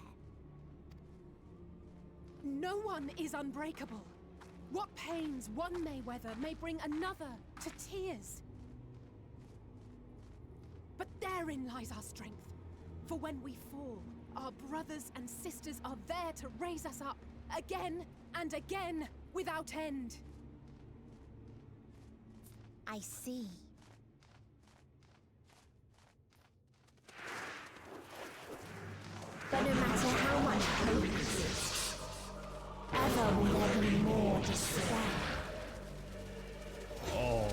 No one is unbreakable. What pains one may weather may bring another to tears. But therein lies our strength. For when we fall, our brothers and sisters are there to raise us up again and again without end. I see. But no matter how much hope exists, ever will there be more despair. Oh.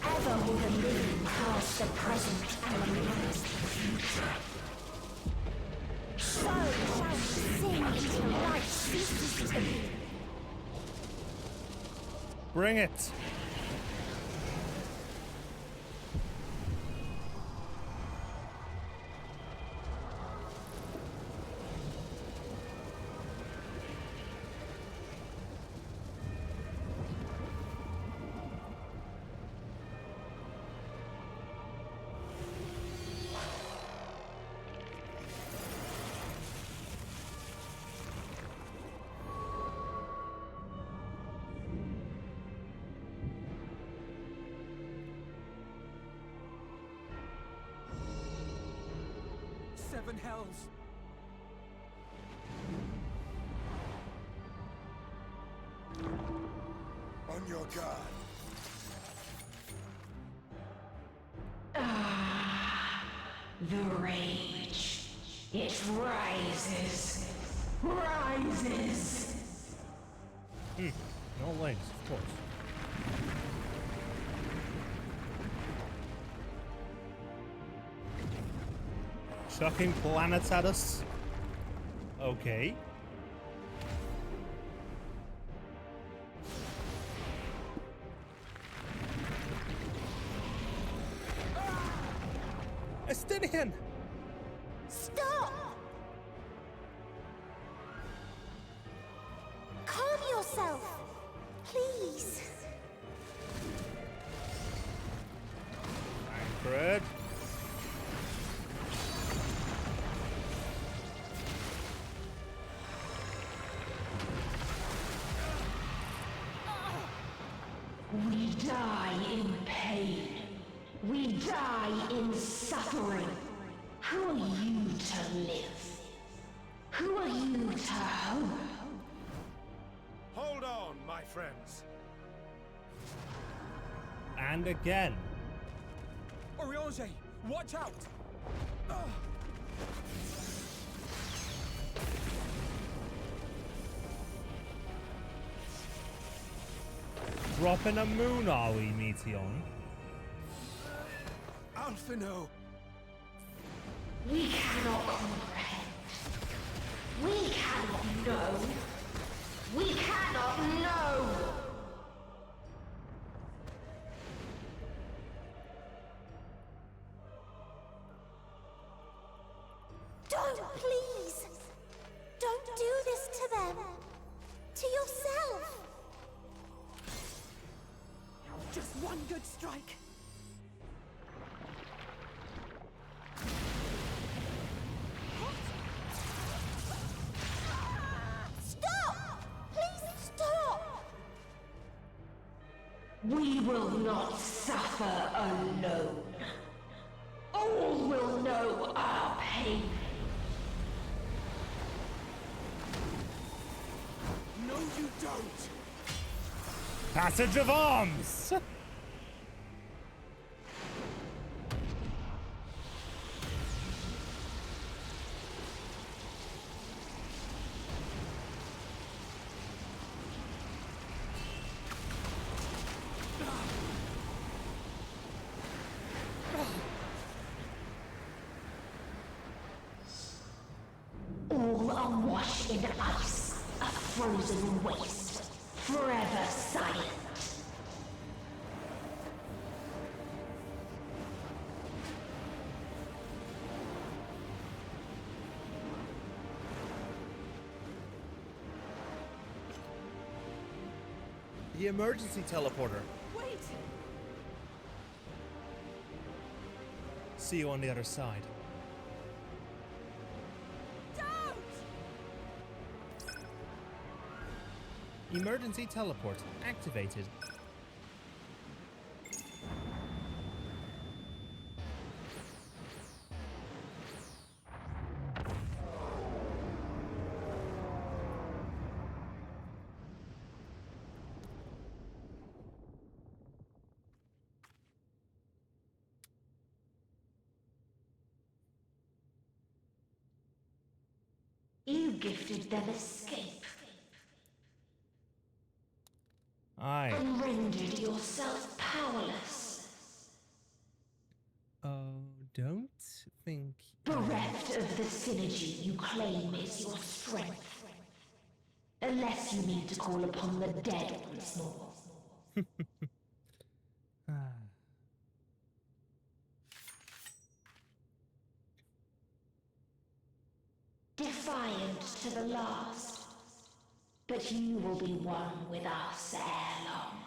Ever will the living cast the present and the past the future. So shall we sing until life ceases to be. Bring it. Seven hells. On your guard. The rage. It rises. Rises. No legs, of course. Chucking planets at us? Okay. Estinian! Stop! Calm yourself, please. Fred. We die in pain. We die in suffering. Who are you to live? Who are you to hope? Hold on, my friends. And again. Oriange, watch out! Dropping a moon, are we, Meteon? Alphino! We cannot comprehend. We cannot know. We cannot know! Don't, please! Don't do this to them! To yourself! Just one good strike. Stop! Please stop! We will not suffer alone. All will know our pain. No, you don't! Passage of arms! All awash in ice, a frozen waste, forever silent. The emergency teleporter. Wait! See you on the other side. Emergency teleport activated. You gifted them escape. Aye. And rendered yourself powerless. Oh, don't think... Bereft of the synergy you claim is your strength. Unless you need to call upon the dead once more. Defiant to the last. But you will be one with us ere long.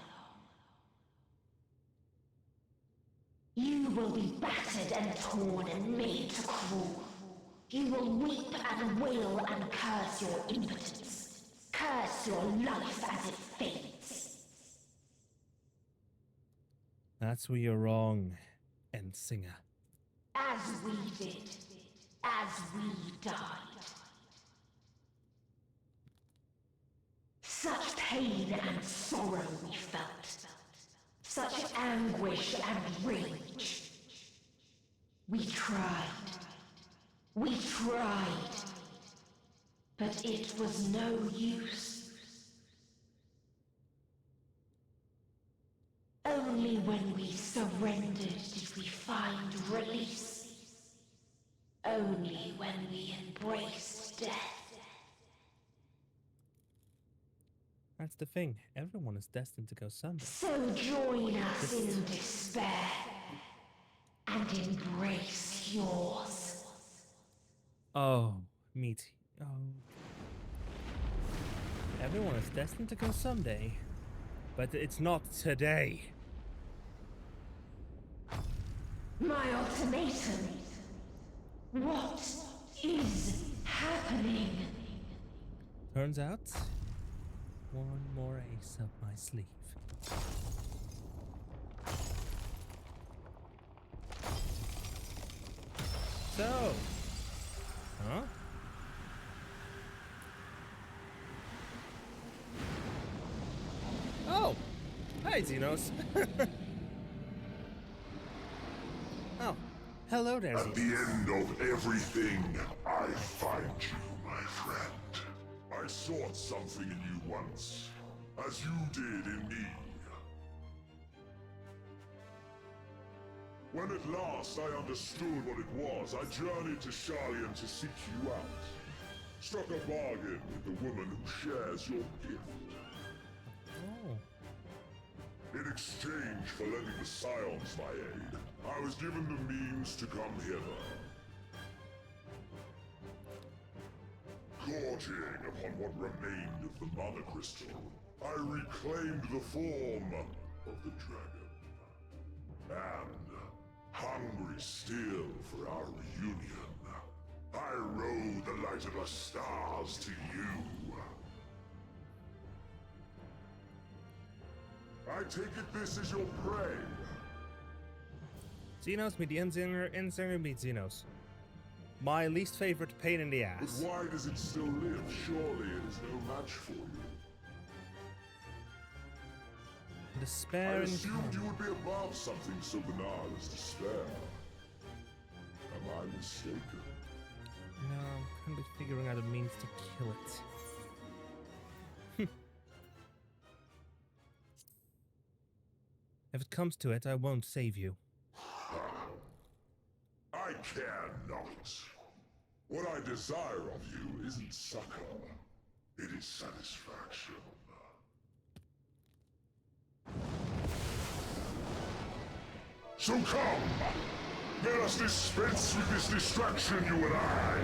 You will be battered and torn and made to crawl. You will weep and wail and curse your impotence. Curse your life as it fades. That's where you're wrong, Endsinger. As we did. As we died. Such pain and sorrow we felt. Such anguish and rage. We tried. We tried. But it was no use. Only when we surrendered did we find release. Only when we embraced death. That's the thing. Everyone is destined to go someday. So join us in despair and embrace yours. Oh, meet. Oh. Everyone is destined to go someday, but it's not today. My ultimatum. What is happening? Turns out, one more ace up my sleeve. So, huh? Oh, hi, Xenos. Oh, hello there, At the end of everything, I find you, my friend. I sought something in you once, as you did in me. When at last I understood what it was, I journeyed to Sharlayan to seek you out. Struck a bargain with the woman who shares your gift. Oh. In exchange for lending the Scions my aid, I was given the means to come hither. Gorging upon what remained of the Mother Crystal, I reclaimed the form of the dragon. And, hungry still for our reunion, I rode the light of the stars to you. I take it this is your prey. Xenos meet the Endsinger meet Xenos. My least favorite pain in the ass. But why does it still live? Surely it is no match for you. Despair I and assumed you would be above something so banal as despair. Am I mistaken? No, I'm currently figuring out a means to kill it. If it comes to it, I won't save you. I care not. What I desire of you isn't succor, it is satisfaction. So come! Let us dispense with this distraction, you and I!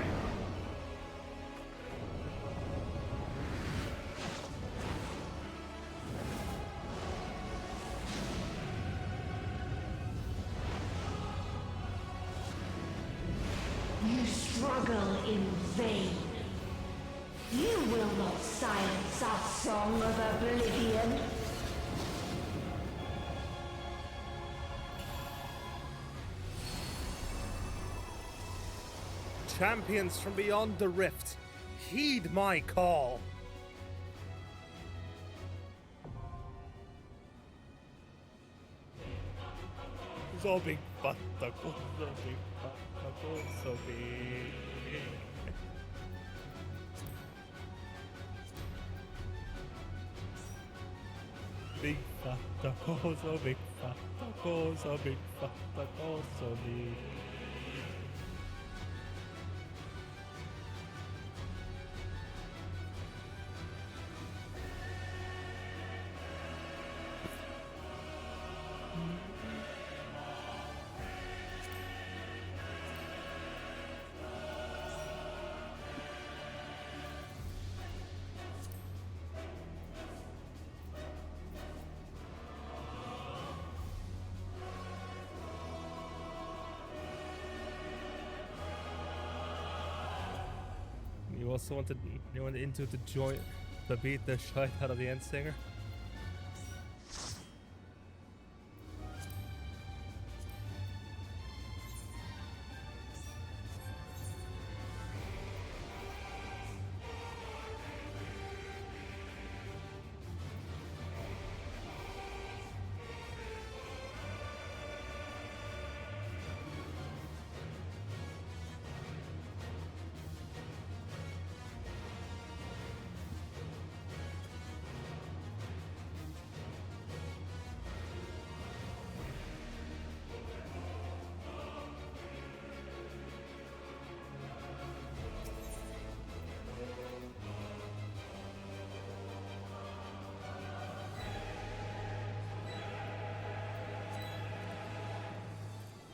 You struggle in vain. You will not silence our song of oblivion. Champions from beyond the rift, heed my call. So big, so big, so big. Big fat taco, so big fat taco, so big fat taco, so big. You also wanted Into to join to beat the shit out of the Endsinger?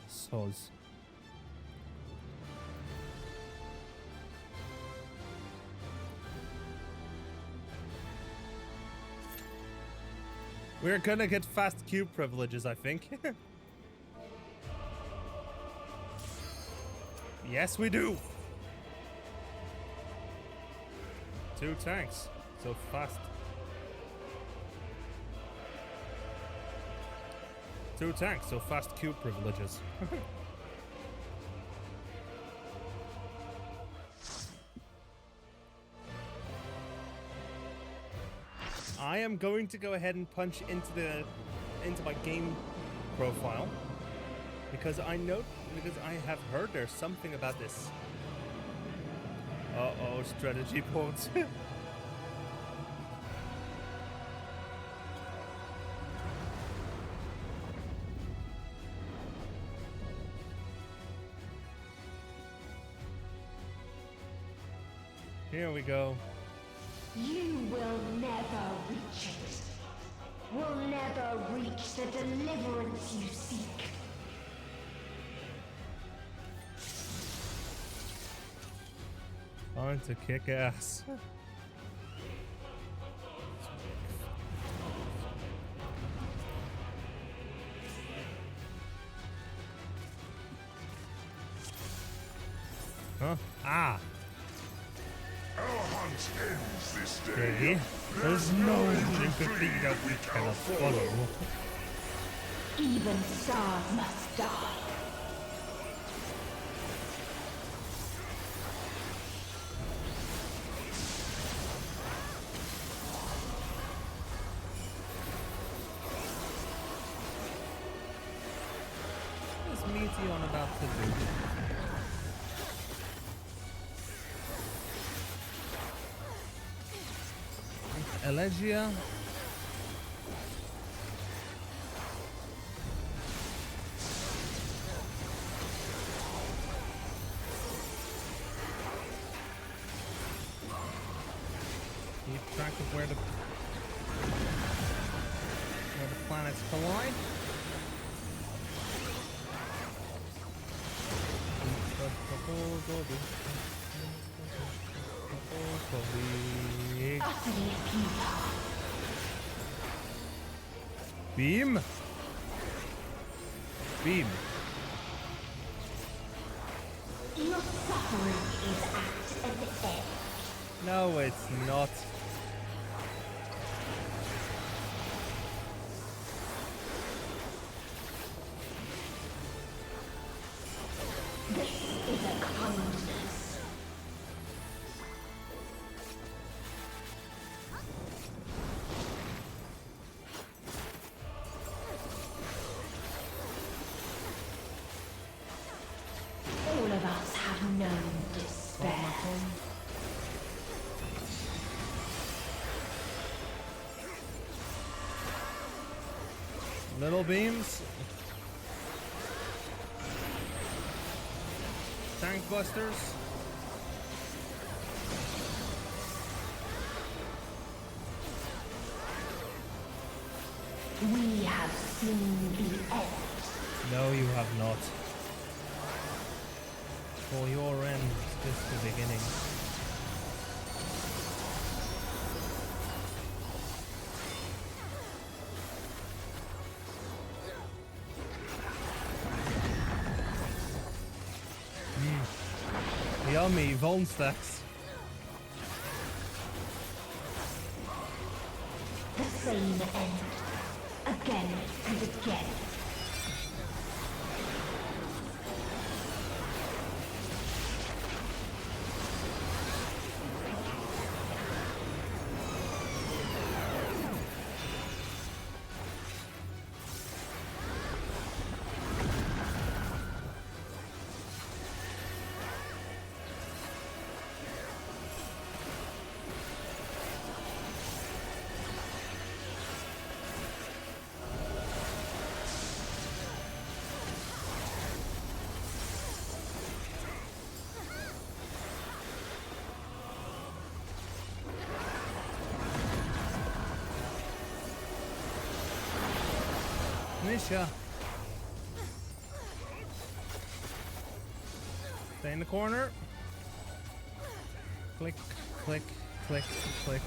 Soz. We're gonna get fast cube privileges, I think. Yes, we do. 2 tanks. So fast. 2 tanks, so fast cube privileges. I am going to go ahead and punch into my game profile because I have heard there's something about this. Uh-oh, strategy points. Here we go. You will never reach it. Will never reach the deliverance you seek. Time to kick ass. Huh? Ah! Our hunt ends this day. Okay. There's no empathy that we cannot follow. Even stars must die. What's Meteon about to do? Elegia. Keep track of where the planets collide. Beam? Beam. Your suffering is at an end. No, it's not. This is a kindness. All of us have known despair. Little beams. Tank busters. We have seen the end. No, you have not. For your end is just the beginning. Yummy, Von stacks. The same end. Again and again. Nisha. Stay in the corner. Click, click, click, click.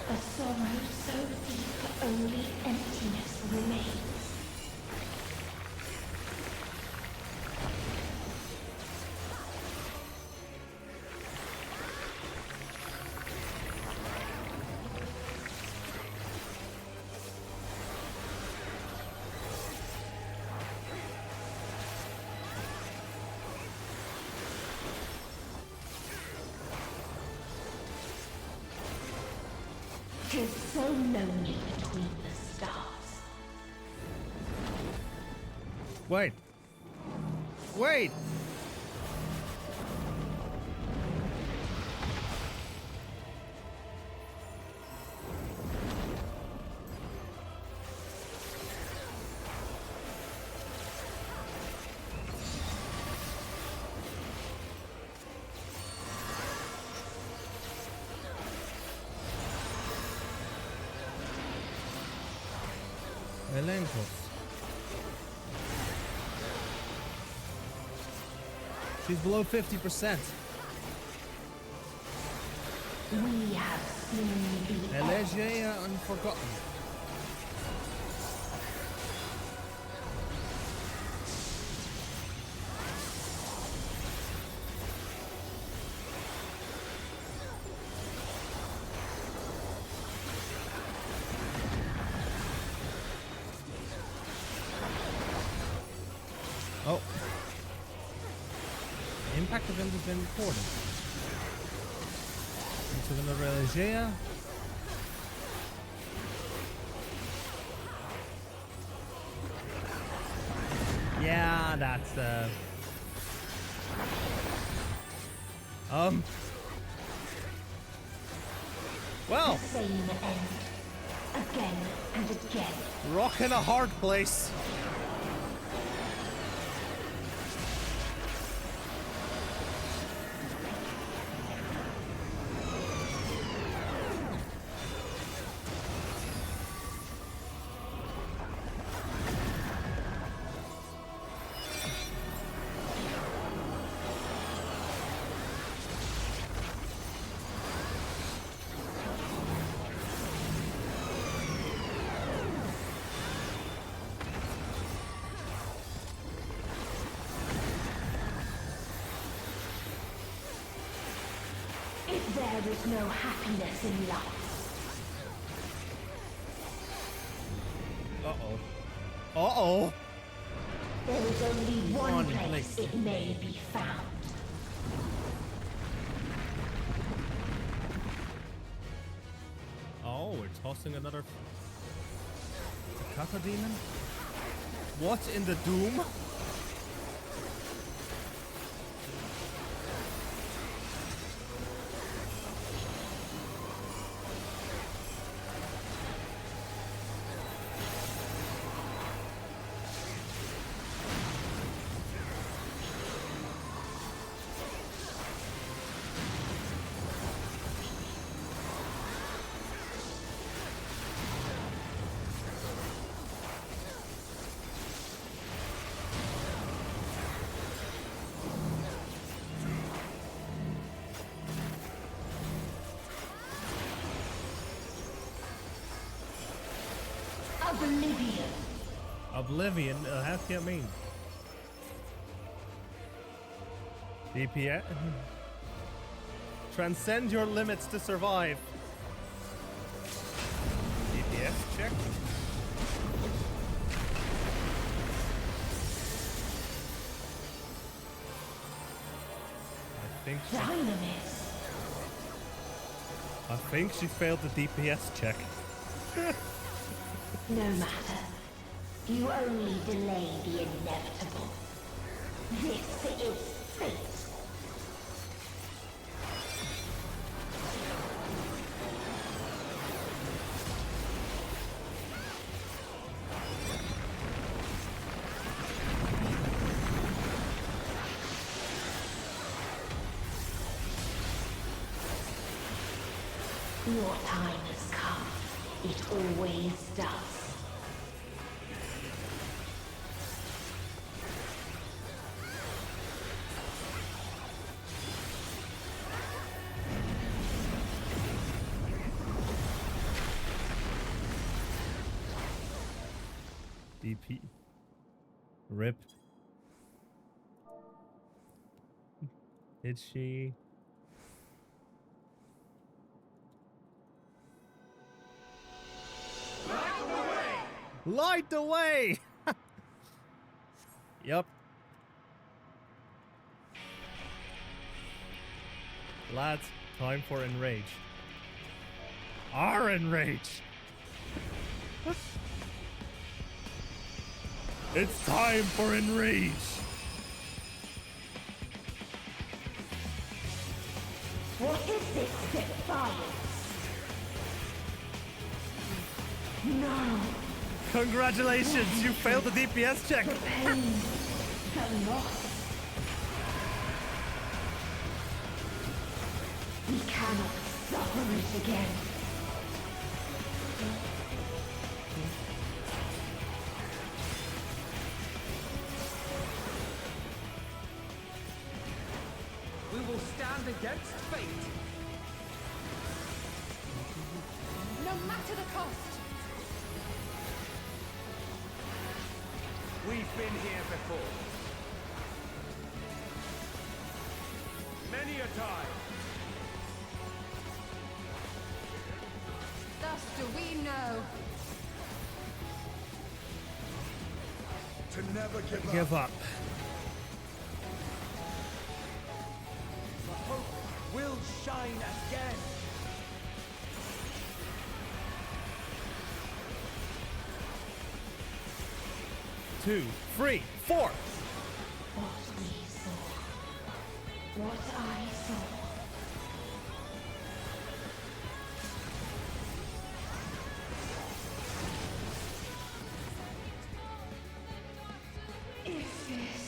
A sorrow so deep only emptiness remains. Tis so lonely between the stars. Wait, Wait! Elencos. She's below 50%. We have seen the Elegia Unforgotten. Oh. The impact event has been reported. Into the Religea. Yeah, that's well. The same end. Again and again. Rock in a hard place. If there is no happiness in life, Uh-oh. there is only one place it may be found. Oh, we're tossing another Kata Demon? What in the Doom? Oblivion. Oblivion? How do you mean? DPS? Transcend your limits to survive. DPS check. I think she failed the DPS check. No matter. You only delay the inevitable. This is fate. Your time has come. It always does. DP. Rip. Did she? Light the way! Yep. Lads, time for Enrage. Our Enrage! It's time for Enrage! What is this defiance? No. Congratulations, you failed the DPS check. The pain, the loss. We cannot suffer it again. We will stand against fate. No matter the cost. We've been here before. Many a time. Thus do we know. To never Give up. Hope will shine again. Two, three, four. What we saw. What I saw. If this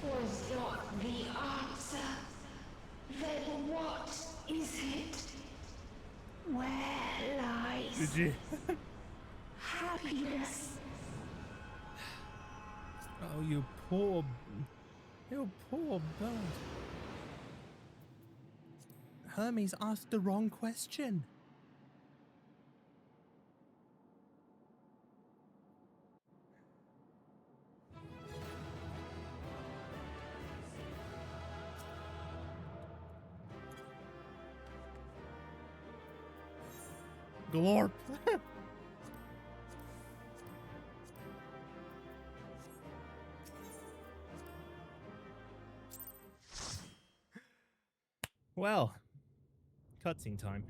was not the answer, then what is it? Where lies Did you? happiness? Oh, you poor bird. Hermes asked the wrong question. Glorp. Well, cutscene time.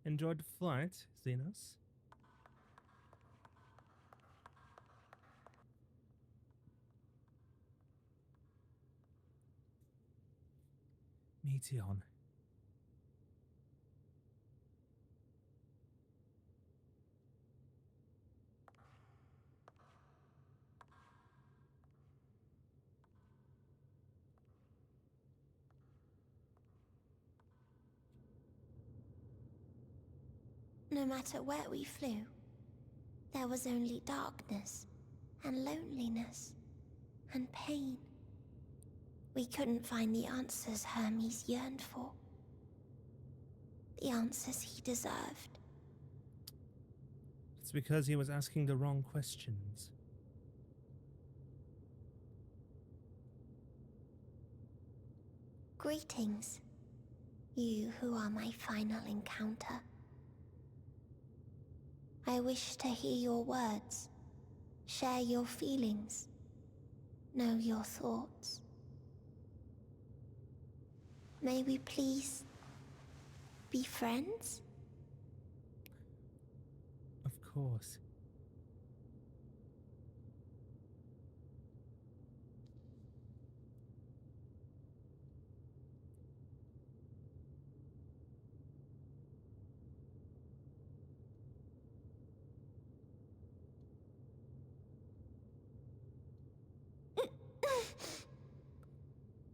Enjoyed the flight, Xenos? Meteon. No matter where we flew, there was only darkness and loneliness and pain. We couldn't find the answers Hermes yearned for. The answers he deserved. It's because he was asking the wrong questions. Greetings, you who are my final encounter. I wish to hear your words, share your feelings, know your thoughts. May we please be friends? Of course.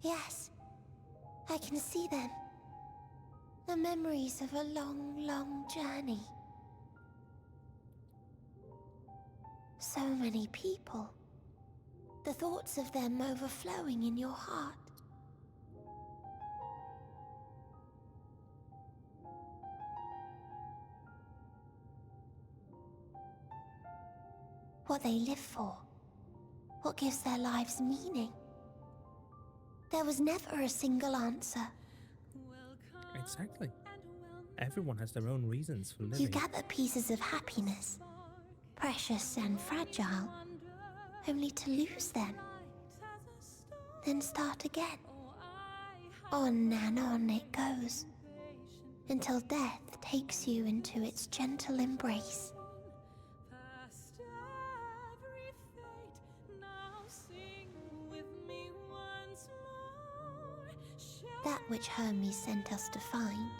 Yes, I can see them. The memories of a long, long journey. So many people. The thoughts of them overflowing in your heart. What they live for. What gives their lives meaning. There was never a single answer. Exactly. Everyone has their own reasons for living. You gather pieces of happiness, precious and fragile, only to lose them. Then start again. On and on it goes, until death takes you into its gentle embrace. That which Hermes sent us to find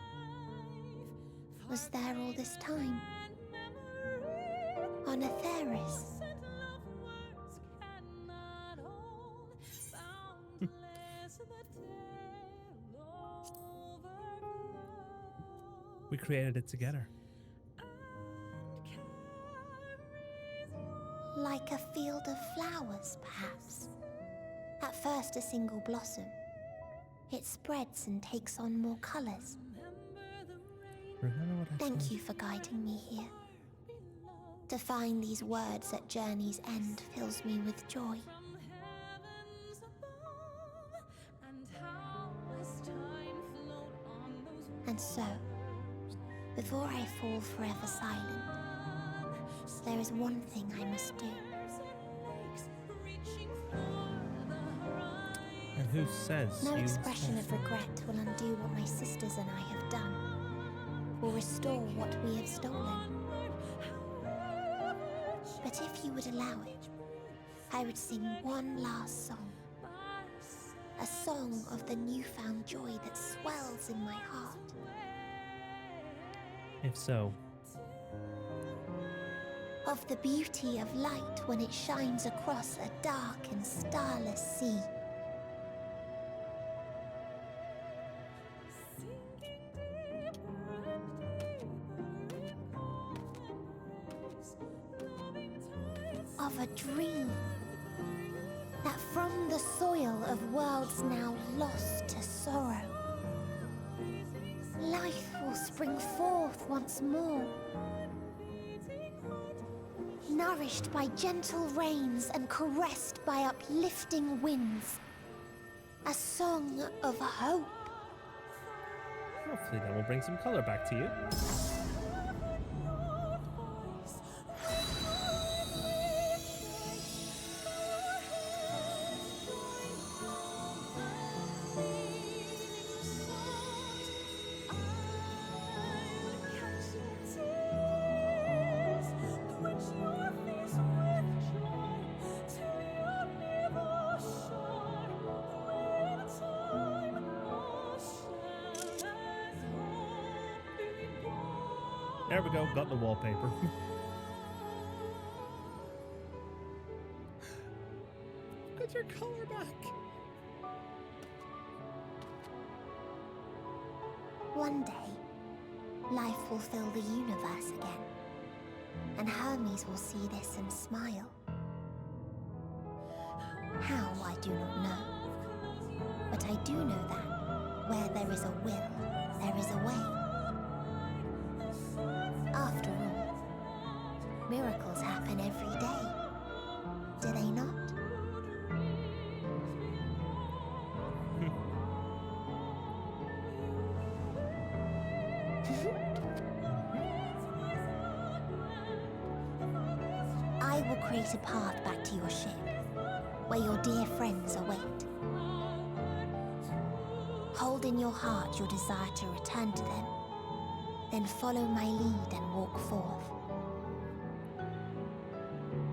was there all this time, on Aetheris. We created it together. Like a field of flowers, perhaps. At first a single blossom. It spreads and takes on more colors. Remember what I Thank said? you for guiding me here. To find these words at journey's end fills me with joy. And so, before I fall forever silent, there is one thing I must do. And who says No you expression must of regret will undo what my sisters and I have done, or restore what we have stolen. But if you would allow it, I would sing one last song. A song of the newfound joy that swells in my heart. If so, Of the beauty of light when it shines across a dark and starless sea. Of a dream that from the soil of worlds now lost to sorrow, life will spring forth once more, nourished by gentle rains and caressed by uplifting winds. A song of hope. hopefully that will bring some color back to you. There we go, got the wallpaper. Get your color back. One day, life will fill the universe again, and Hermes will see this and smile. How, I do not know. But I do know that where there is a will, there is a way. After all, miracles happen every day, do they not? I will create a path back to your ship, where your dear friends await. Hold in your heart your desire to return to them, then follow my lead and walk forth.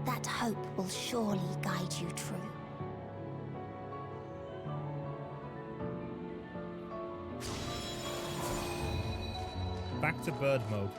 That hope will surely guide you true. Back to bird mode.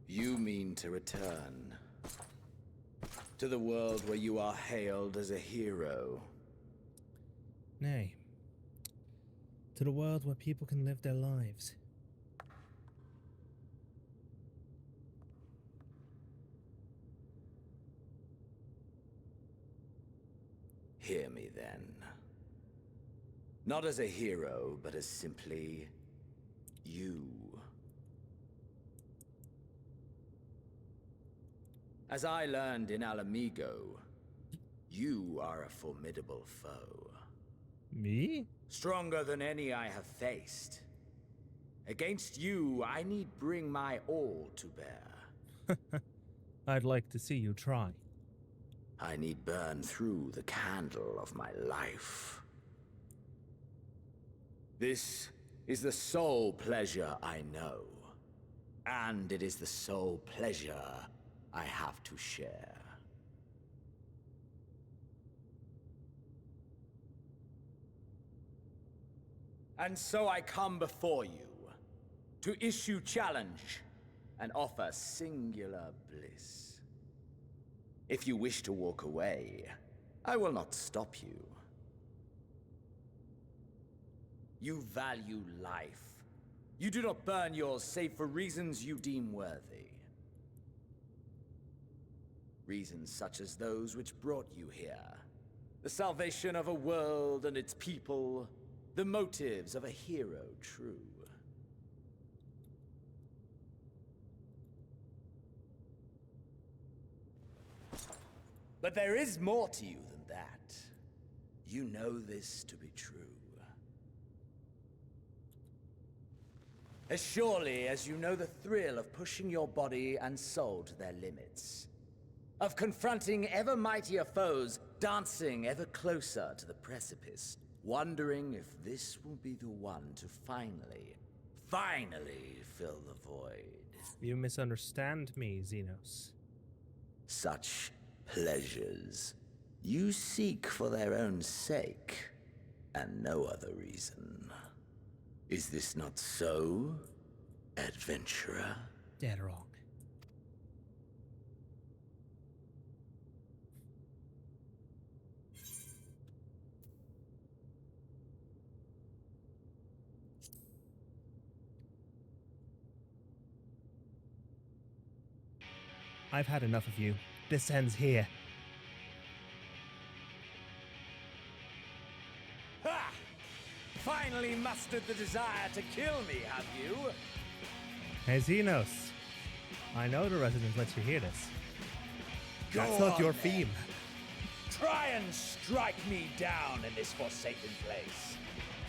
You mean to return To the world where you are hailed as a hero. Nay. To the world where people can live their lives. Hear me then. Not as a hero, but as simply you. As I learned in Alamigo, you are a formidable foe. Me? Stronger than any I have faced. Against you, I need bring my all to bear. I'd like to see you try. I need burn through the candle of my life. This is the sole pleasure I know. And it is the sole pleasure I have to share. And so I come before you, to issue challenge and offer singular bliss. If you wish to walk away, I will not stop you. You value life. You do not burn yours save for reasons you deem worthy. Reasons such as those which brought you here. The salvation of a world and its people. The motives of a hero true. But there is more to you than that. You know this to be true. As surely as you know the thrill of pushing your body and soul to their limits. Of confronting ever mightier foes, dancing ever closer to the precipice, wondering if this will be the one to finally fill the void. You misunderstand me, Xenos. Such pleasures you seek for their own sake, and no other reason. Is this not so, adventurer? Dead wrong. I've had enough of you. This ends here. Ha! Finally mustered the desire to kill me, have you? Hey, Xenos. I know the residents let you hear this. That's not your theme. Try and strike me down in this forsaken place.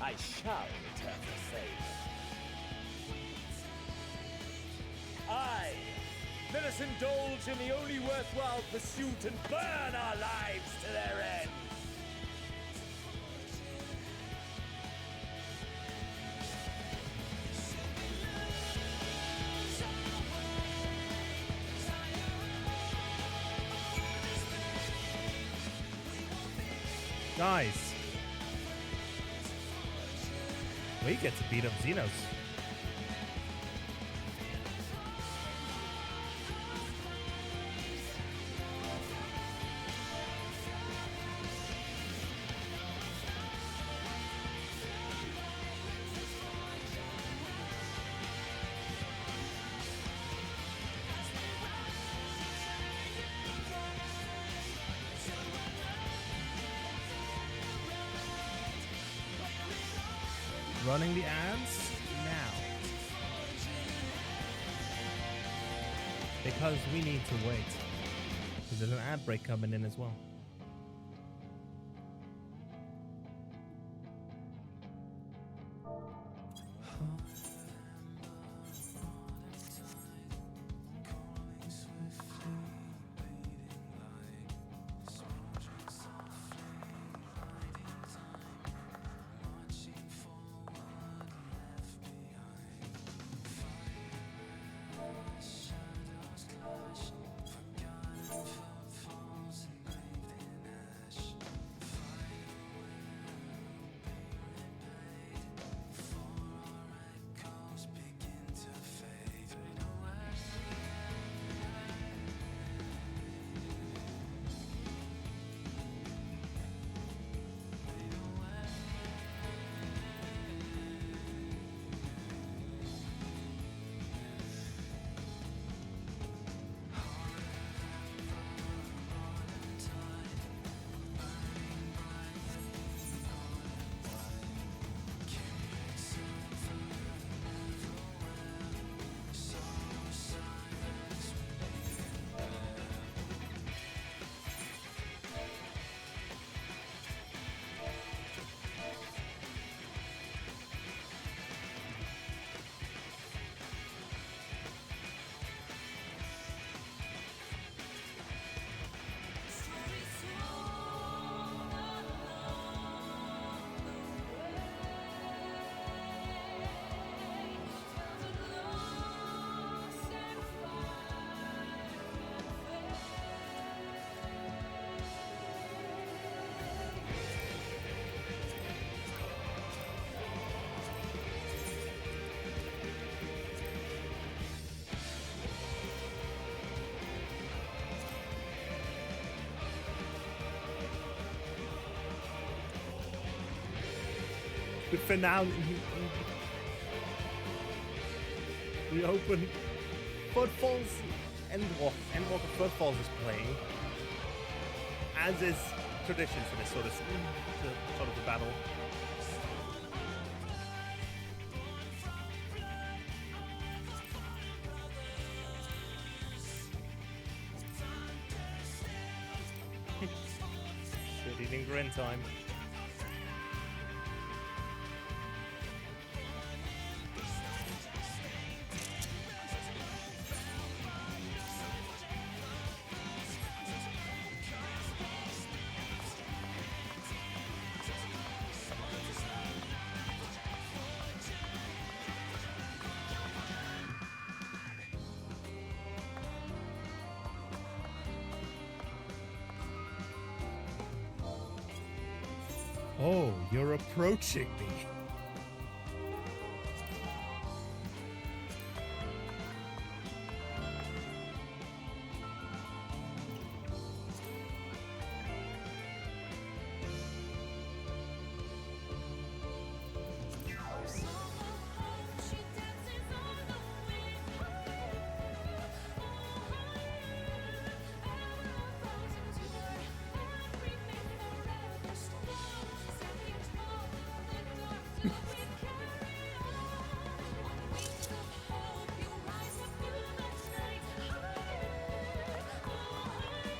I shall return the favor. Aye, let us indulge in the only worthwhile pursuit and burn our lives to their end. Guys, we get to beat up Xenos. Running the ads now. Because we need to wait. Because there's an ad break coming in as well. The finale. The open Footfalls. Endwalker Footfalls is playing, as is tradition for this sort of a battle. Shit-eating grin time. Oh, you're approaching me.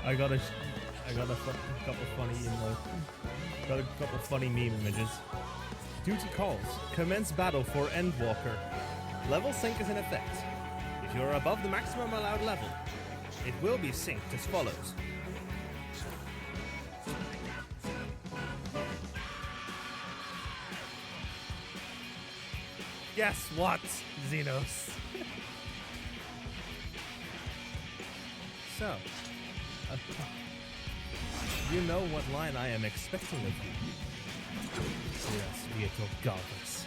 I got a couple funny meme images. Duty calls. Commence battle for Endwalker. Level sync is in effect. If you are above the maximum allowed level, it will be synced as follows. Guess what, Xenos? So, you know what line I am expecting of you. Yes, Vieto Galvas.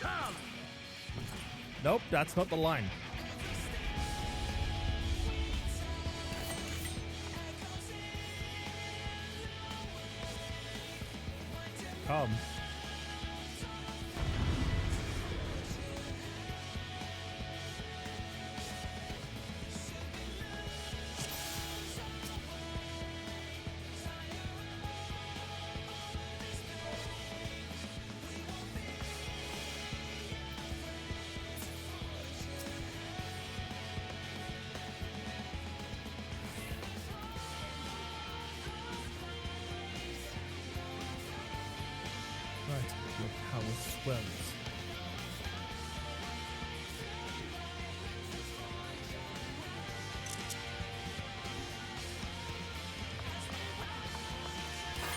Come! Nope, that's not the line. Come. Right, your power swells.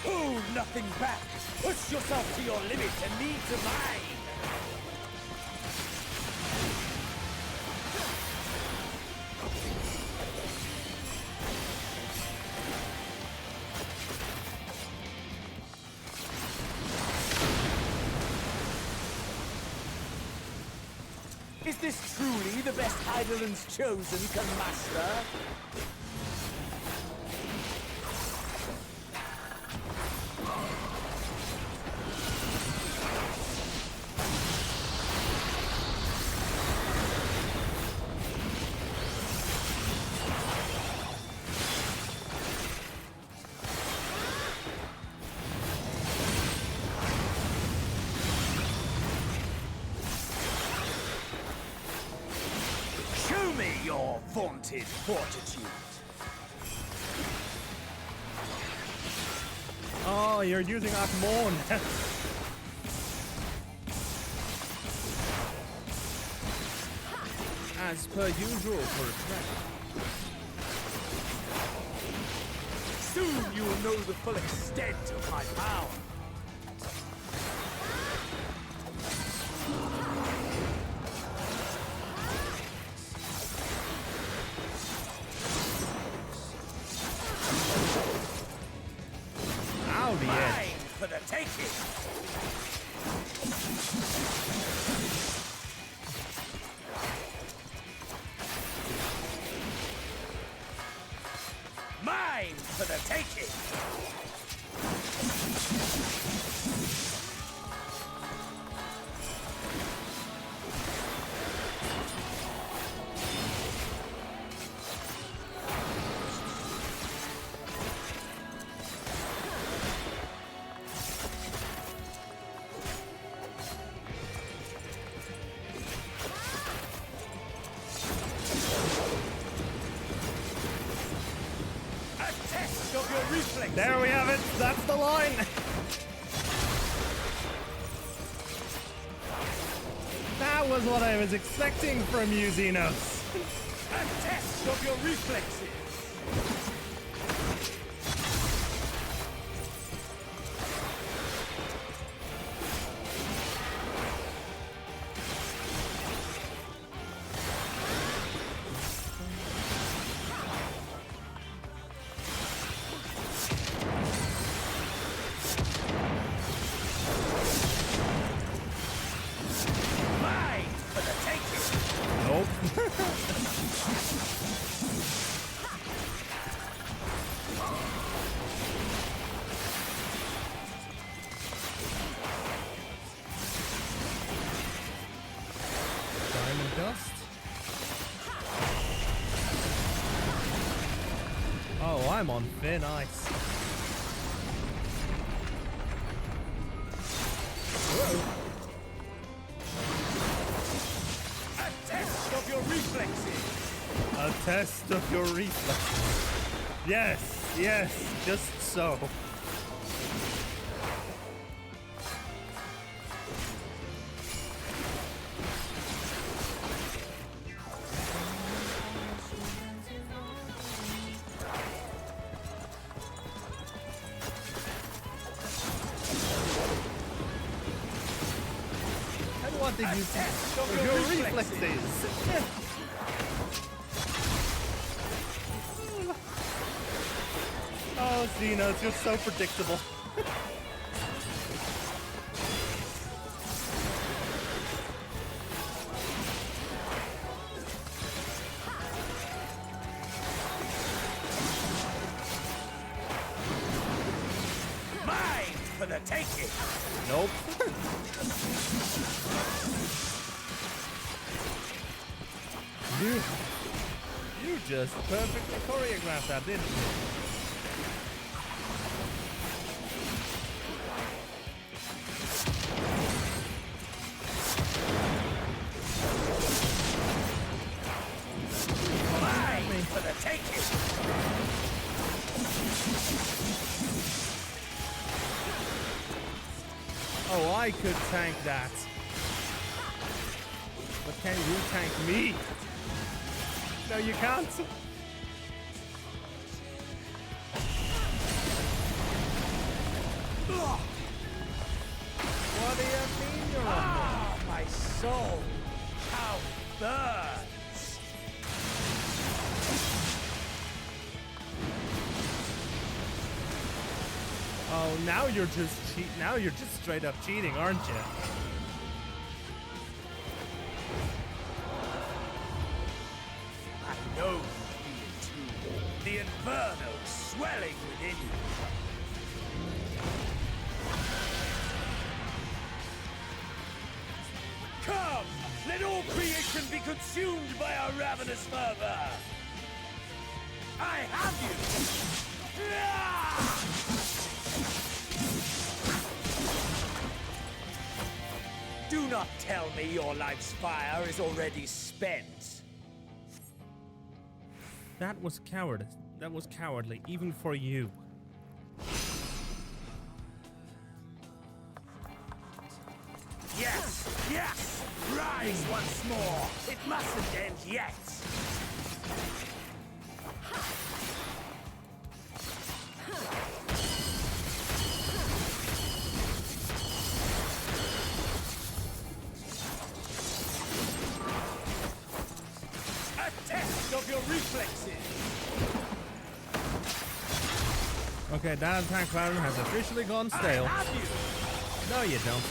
Hold nothing back! Push yourself to your limit and me to mine! Is this truly the best Heidelland's chosen can master? Your vaunted fortitude. Oh, you're using Akmon. As per usual for a threat. Soon you will know the full extent of my power. Mine for the taking! Mine for the taking! There we have it. That's the line. That was what I was expecting from you, Xenos. A test of your reflexes. Oh, I'm on thin ice. Whoa. A test of your reflexes. A test of your reflexes. Yes, yes, just so. What did you say? Your reflexes. Oh, Xenos, you're so predictable. Mine for the taking. Nope. You just perfectly choreographed that, didn't you? Mine for the taking. Oh, I could tank that. But can you tank me? No, you can't. What do you mean you're on my soul, how it burns. Oh, now you're just now you're just straight up cheating, aren't you? I know you feel it too. The inferno swelling within you. Come! Let all creation be consumed by our ravenous fervor! I have you! Do not tell me your life's fire is already spent. That was cowardice. That was cowardly, even for you. Yes! Yes! Rise once more! It mustn't end yet! A test of your reflexes! Okay, that attack pattern has officially gone stale. I have you. No, you don't.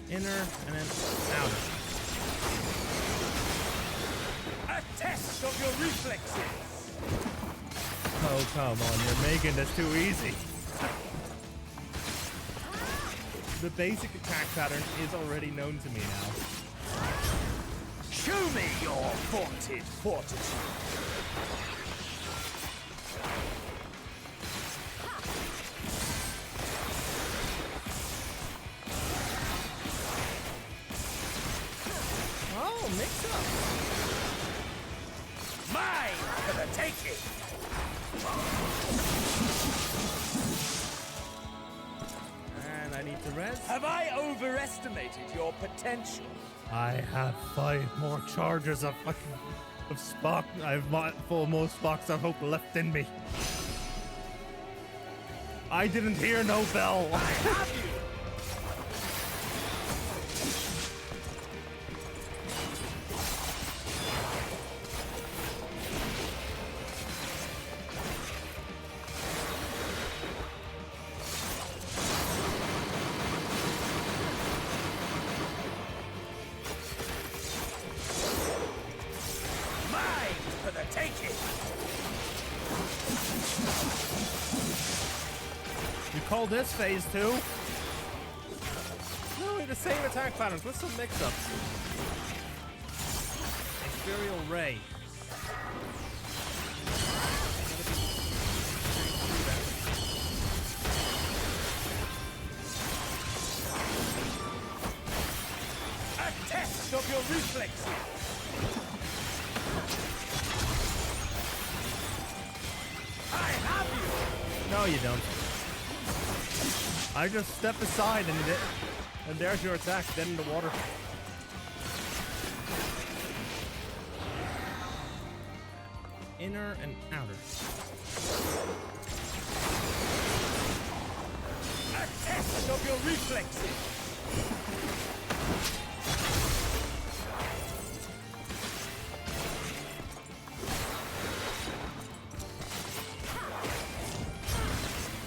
Inner and then outer. A test of your reflexes! Oh, come on, you're making this too easy. The basic attack pattern is already known to me now. Show me your vaunted fortitude! Oh, mix up. Mine for the taking! And I need to rest. Have I overestimated your potential? I have 5 more charges of Spock. I have 4 more Spocks of hope left in me. I didn't hear no bell. I have you! Call this phase 2. Really the same attack patterns with some mix-ups. Imperial Ray. A test of your reflexes! I have you! No, you don't. I just step aside and there's your attack, then in the water. Inner and outer. A test of your reflexes!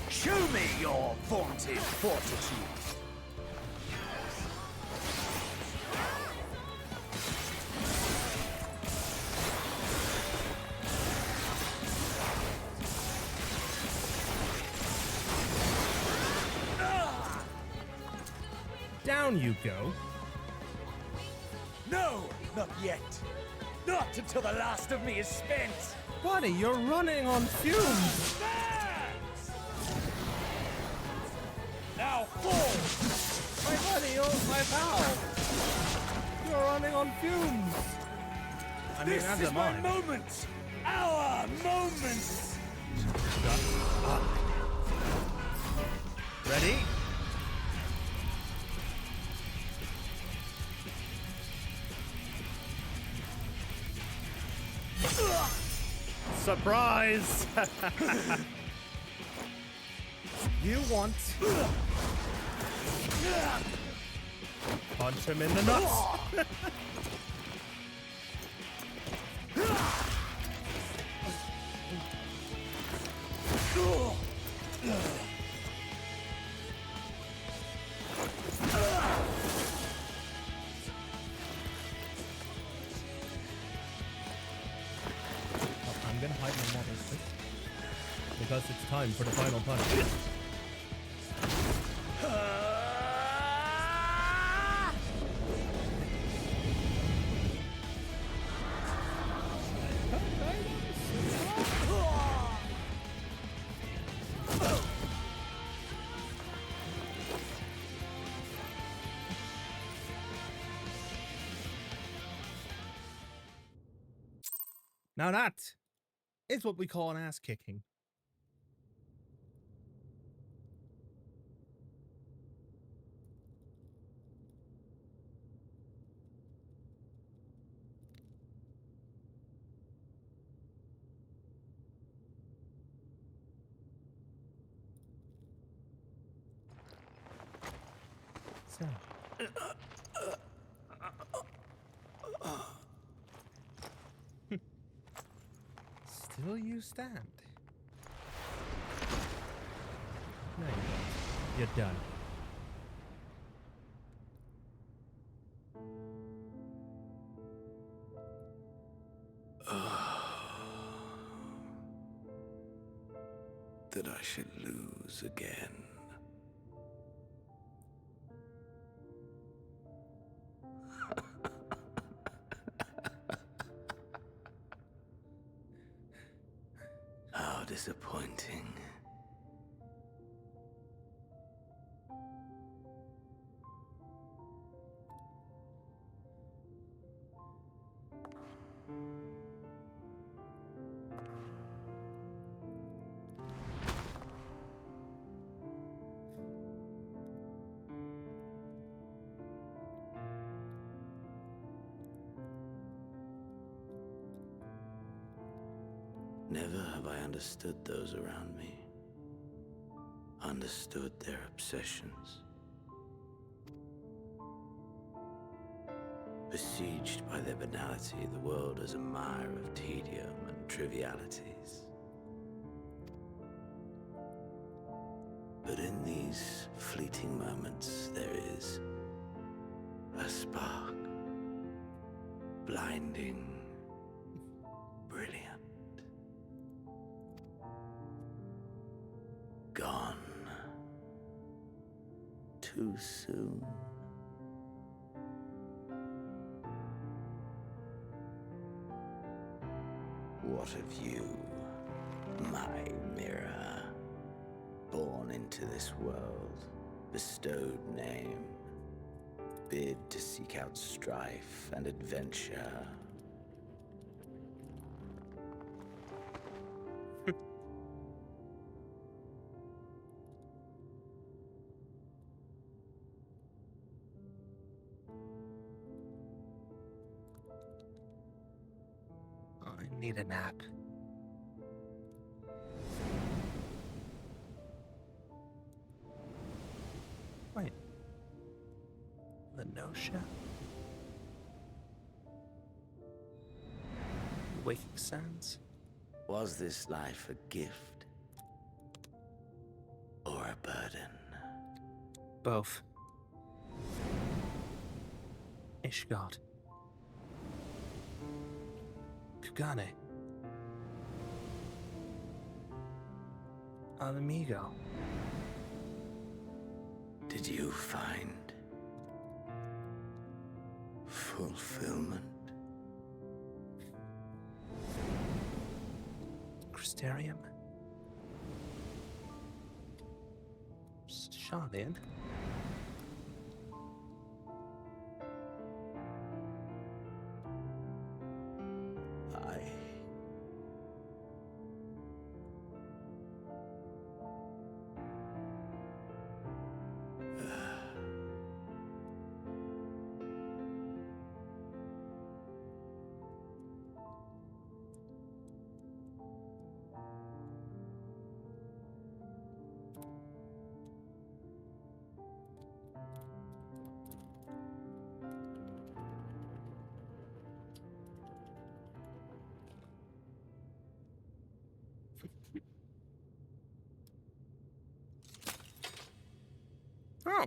Show me your vaunted fortitude. Down you go. No, not yet. Not until the last of me is spent. Buddy, you're running on fumes. Now fall! My buddy, my pal! You're running on fumes! I mean, this as is am my I. moment! Our moment! Shut up. Ready? Surprise! You want... Punch him in the nuts! I'm gonna hide my models because it's time for the final punch. Now that is what we call an ass kicking. So. Still you stand. No, you don't. You're done. that I should lose again. How disappointing. Never have I understood those around me. Understood their obsessions. Besieged by their banality, the world is a mire of tedium and trivialities. But in these fleeting moments, there is a spark. Blinding, brilliant. Gone. Too soon. What of you, my mirror? Born into this world, bestowed name, bid to seek out strife and adventure. I need a nap. Wait. Lenosha? Waking Sands? Was this life a gift or a burden? Both. Ishgard. Kugane. Alamigo. Did you find fulfillment? Crystarium. Charlian. Oh.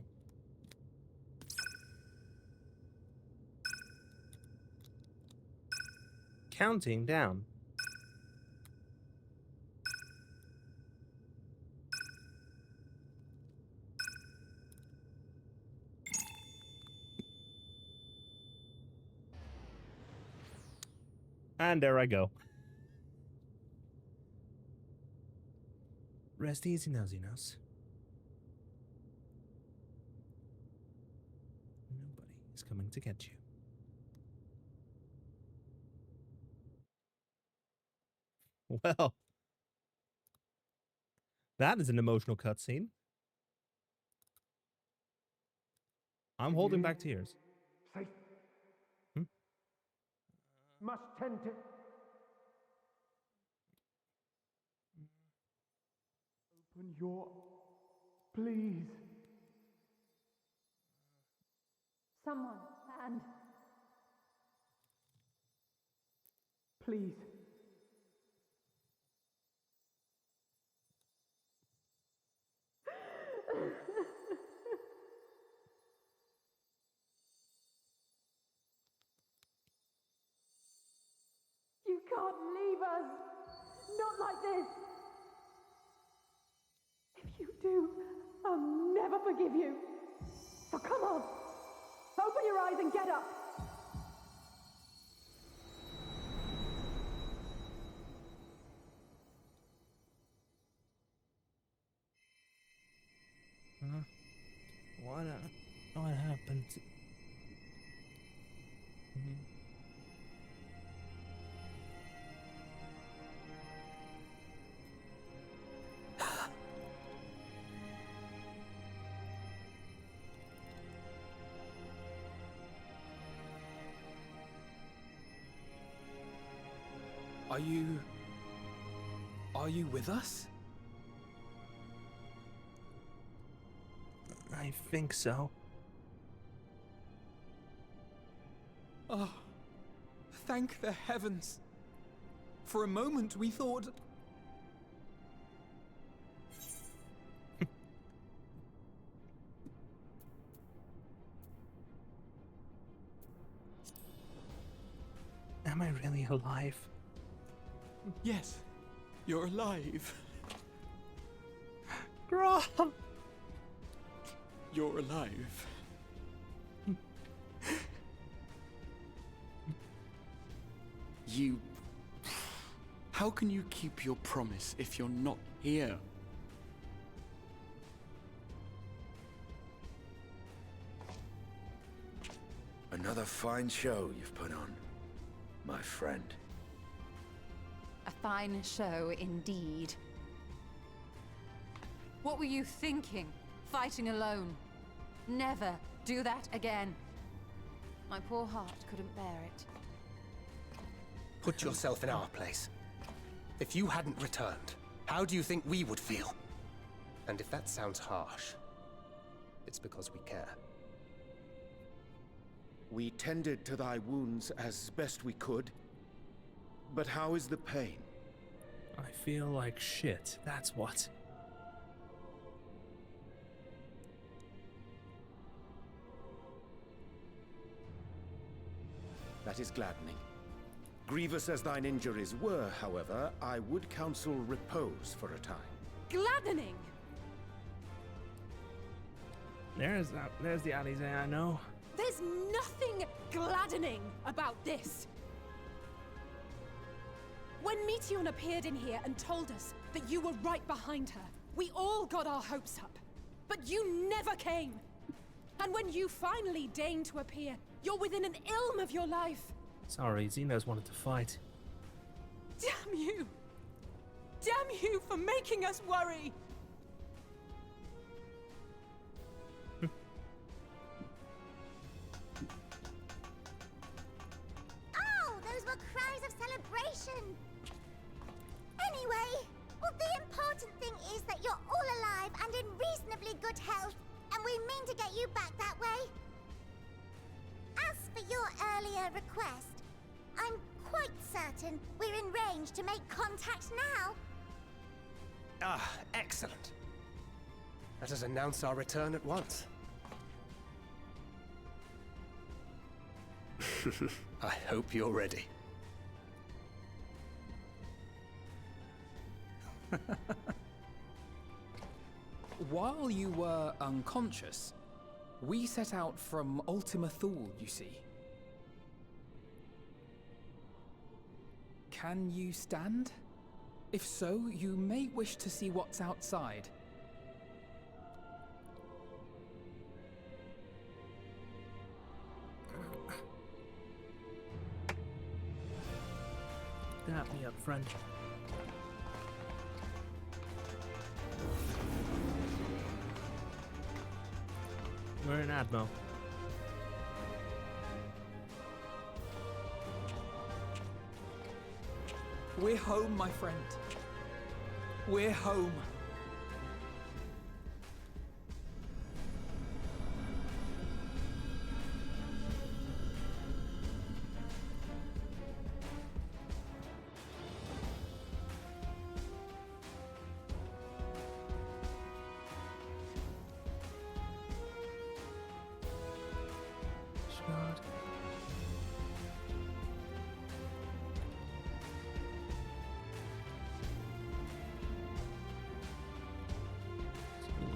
Counting down. And there I go. Rest easy now, Xenos. Nobody is coming to get you. Well, that is an emotional cutscene. I'm holding back tears. Safe. Hmm? Must tend to. Open your. Please. Someone, and Please. you can't leave us! Not like this! do, I'll never forgive you. So come on, open your eyes and get up. What happened? Are you with us? I think so. Oh, thank the heavens. For a moment we thought... Am I really alive? Yes, you're alive. Grom! You're alive. You... How can you keep your promise if you're not here? Another fine show you've put on, my friend. A fine show indeed. What were you thinking? Fighting alone? Never do that again. My poor heart couldn't bear it. Put yourself in our place. If you hadn't returned, how do you think we would feel? And if that sounds harsh, it's because we care. We tended to thy wounds as best we could. But how is the pain? I feel like shit, that's what. That is gladdening. Grievous as thine injuries were, however, I would counsel repose for a time. Gladdening! There's the Alizé I know. There's nothing gladdening about this. When Meteion appeared in here and told us that you were right behind her, we all got our hopes up. But you never came. And when you finally deigned to appear, you're within an ilm of your life. Sorry, Xenos wanted to fight. Damn you! Damn you for making us worry! Oh, those were cries of celebration! Anyway, well, the important thing is that you're all alive and in reasonably good health, and we mean to get you back that way. As for your earlier request, I'm quite certain we're in range to make contact now. Ah, excellent. Let us announce our return at once. I hope you're ready. While you were unconscious, we set out from Ultima Thule, you see. Can you stand? If so, you may wish to see what's outside. Dap me up, friend. We're in Admo. We're home, my friend. We're home. God.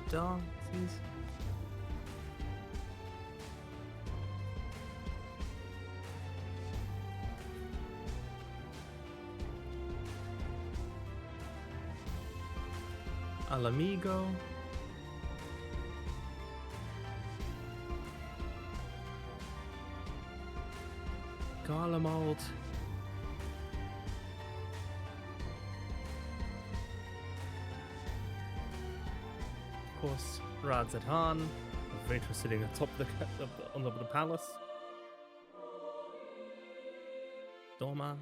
dog sees. Al amigo. Garlemald. Of course, Radzatan, a Vader sitting atop on top of the palace. Doma.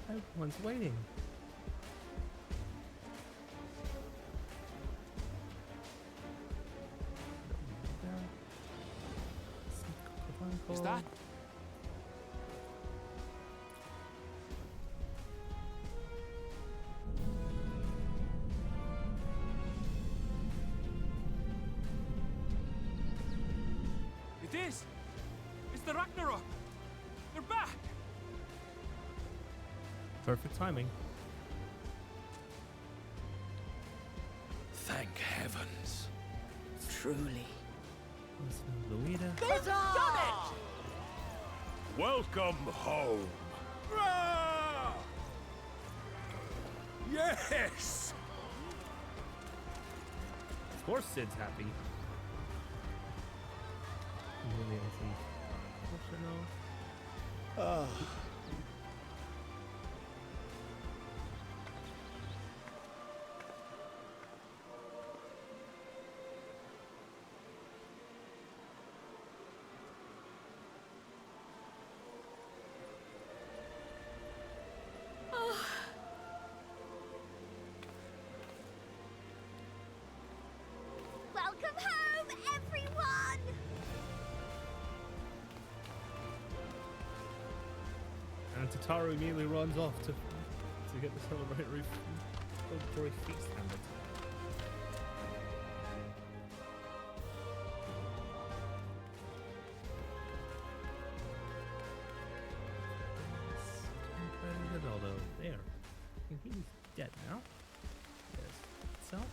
Everyone's waiting. Is that? It is! It's the Ragnarok! They're back! Perfect timing. Thank heavens. Truly. Luida. They've done it! Welcome home. Rah! Yes! Of course Sid's happy. Really anything emotional. Welcome home, everyone! And Tataru immediately runs off to get the celebratory feast handed. Although there, I think he's dead now. There's itself.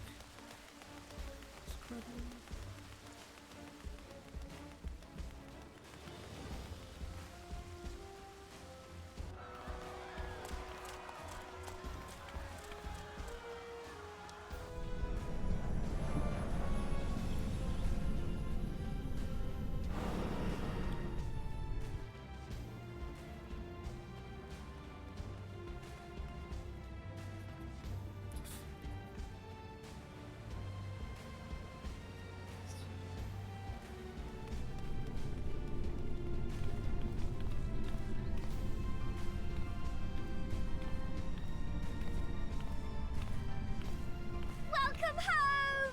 Welcome home!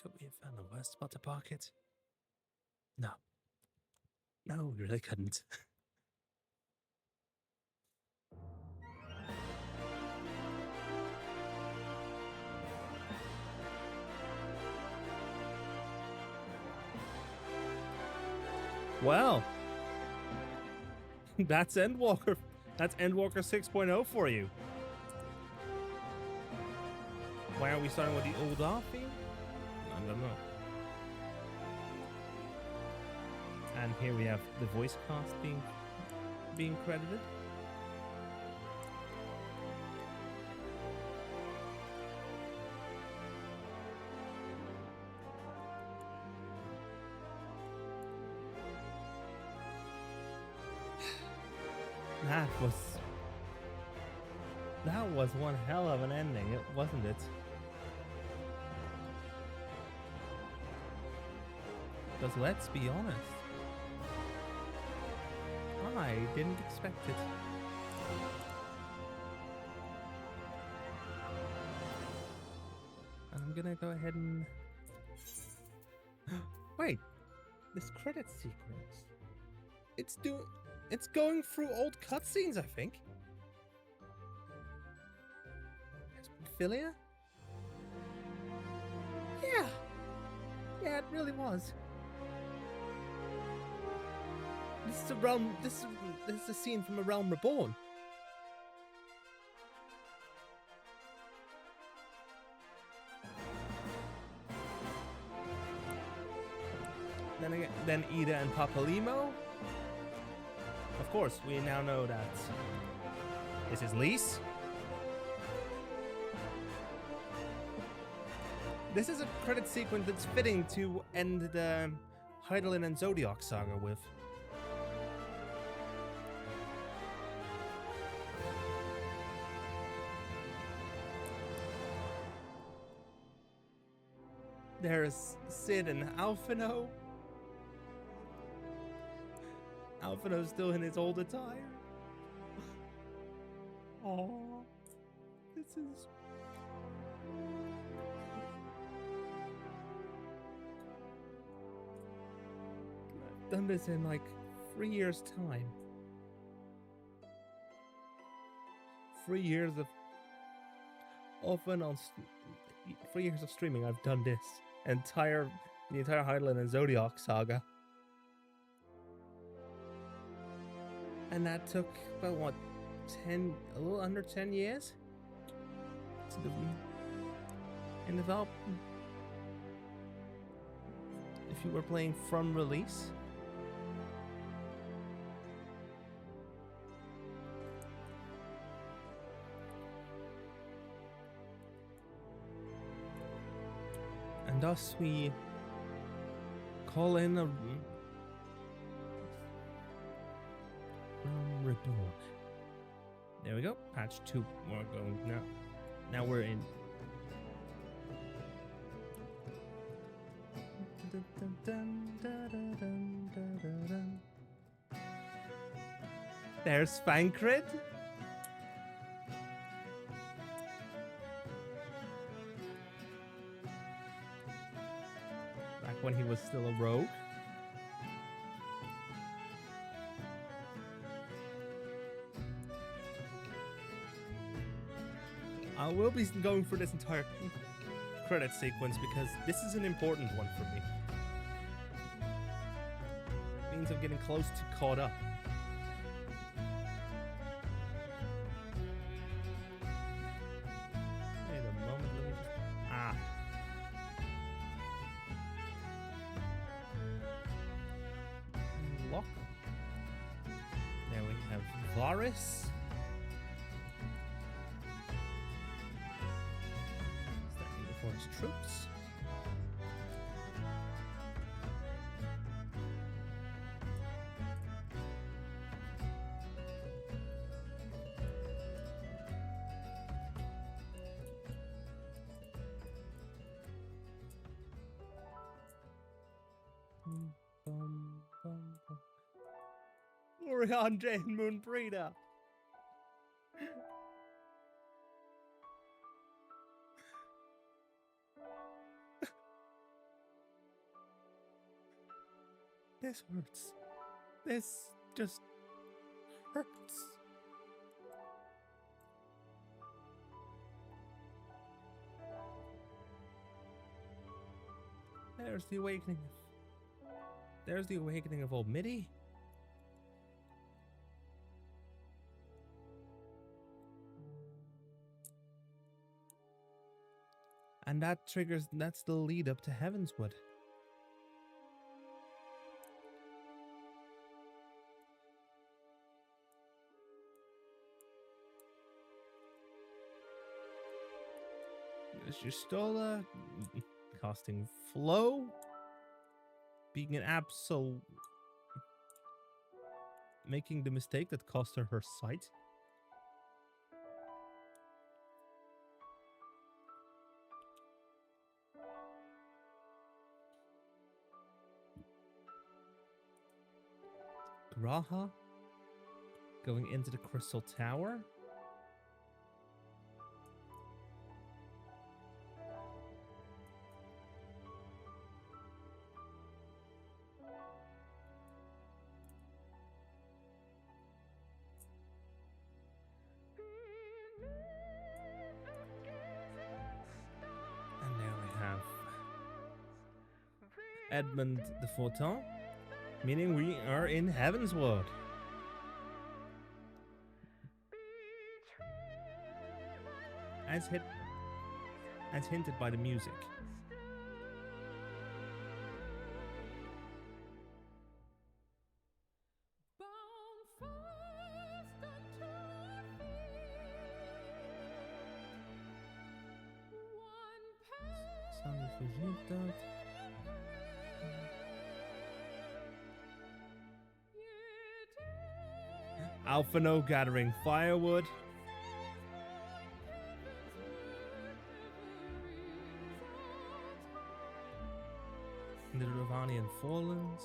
Could we have found a worse spot to park it? No. No, we really couldn't. Well, that's Endwalker. That's Endwalker 6.0 for you. Why are we starting with the old Arthur? I don't know. And here we have the voice cast being credited. That was one hell of an ending, wasn't it? Because let's be honest, I didn't expect it. I'm gonna go ahead and wait. This credit sequence. It's going through old cutscenes, I think. Philia? Yeah. Yeah, it really was. This is a realm. This is a scene from A Realm Reborn. Then Ida and Papalimo. Of course, we now know that this is Lise. This is a credit sequence that's fitting to end the Hydaelyn and Zodiac saga with. There's Cid and Alphino. Alphino's still in his old attire. Oh, this is. I've done this in like 3 years' time. 3 years of. Often on 3 years of streaming, I've done this the entire Hydaelyn and Zodiac saga. And that took about what, a little under 10 years in development. If you were playing from release. And thus we call in a Realm Reborn. There we go. Patch 2. We're going now. Now we're in. There's Spankrid. Back when he was still a rogue. I will be going through this entire credit sequence because this is an important one for me. It means I'm getting close to caught up. Wait a moment, let me just... Lock. There we have Varys. His troops. Oriande and Moonbreeder. This hurts. This just hurts. There's the awakening. There's the awakening of old Midi. And that triggers, that's the lead up to Heavenswood. Justola casting Flow, being an absolute making the mistake that cost her her sight. Graha going into the Crystal Tower. And there we have Edmund de Fortin, meaning we are in Heavensward. As hinted by the music. Alphano gathering firewood. The Ravanian Fallens.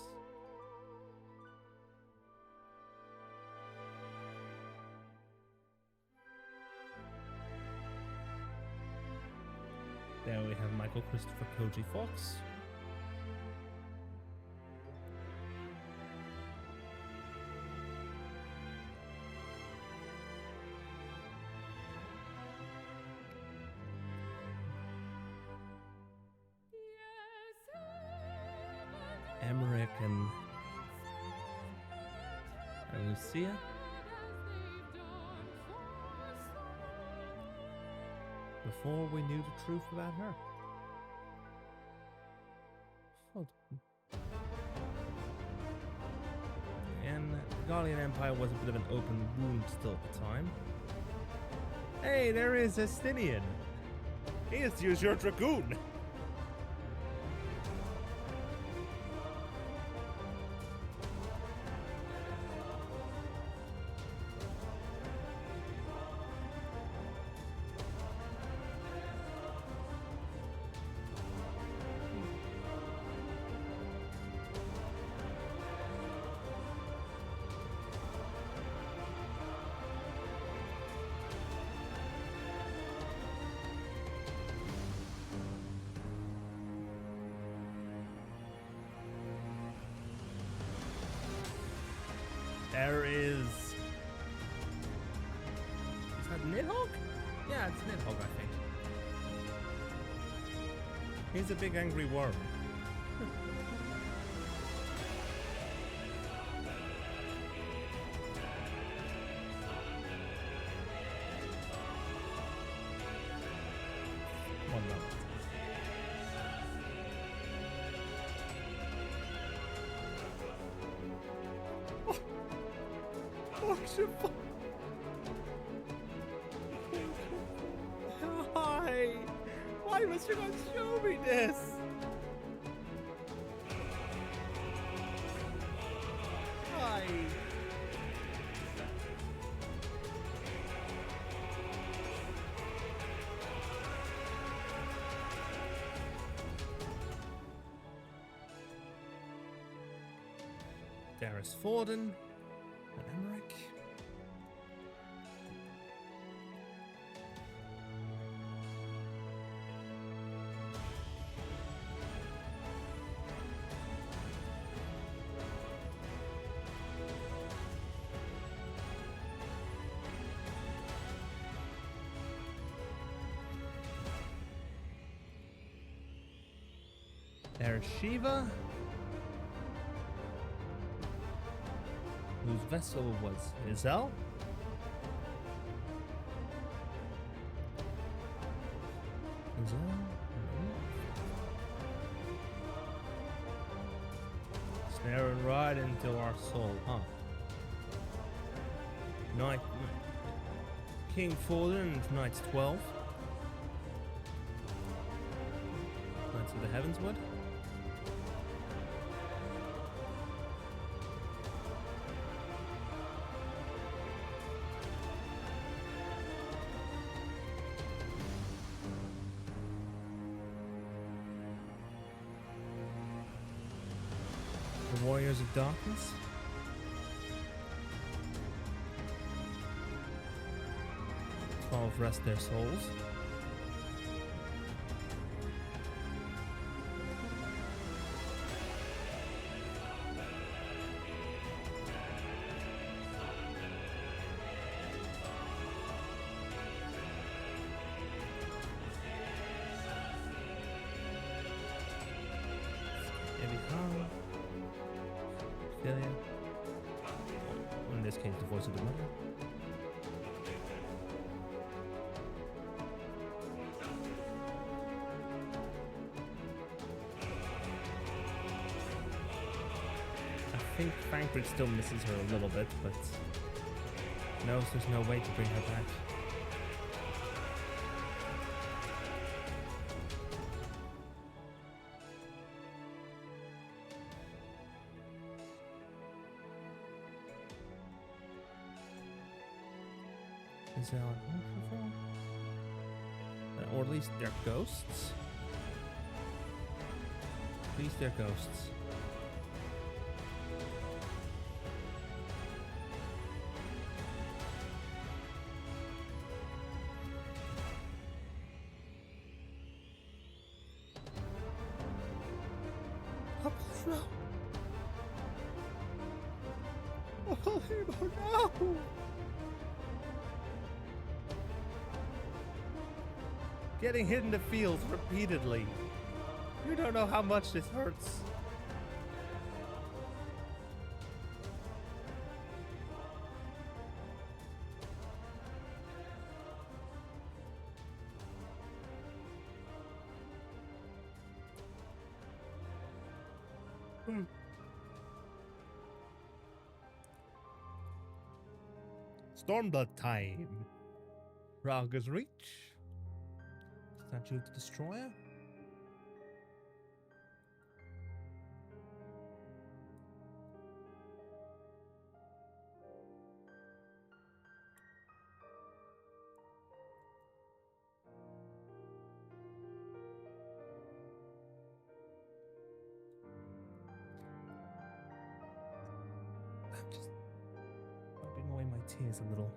There we have Michael Christopher Koji Fox. Emmerich and Lucia. Before we knew the truth about her. And the Gallian Empire was a bit of an open wound still at the time. Hey, there is Estinian. He has used your dragoon. There is that Nidhogg? Yeah, it's Nidhogg, I think. He's a big angry worm. One moment. Why? Why must you not show me this? Why? There is Forden and Emmerich. There's Shiva, whose vessel was Izel. Snaring right into our soul, huh? Knight King Fallen and Knights 12. Knights of the Heavenswood. Warriors of Darkness. Rest their souls. In this case, the voice of the mother. I think Frankfurt still misses her a little bit, but knows there's no way to bring her back. Is there or at least they're ghosts? At least they're ghosts. No! Getting hit in the fields repeatedly. You don't know how much this hurts. Stormblood time. Raga's Reach. Statue of the Destroyer. I'm just wiping away my tears a little.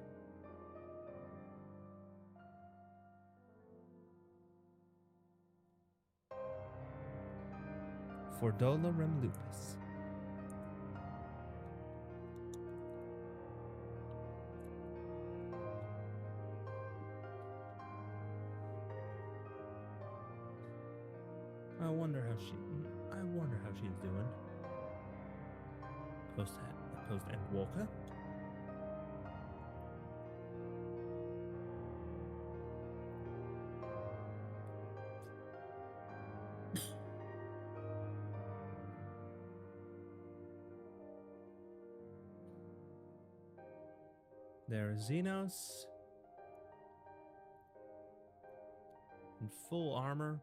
Fordola Rem Lupus. I wonder how she's doing. Post Endwalker. There's Xenos in full armor.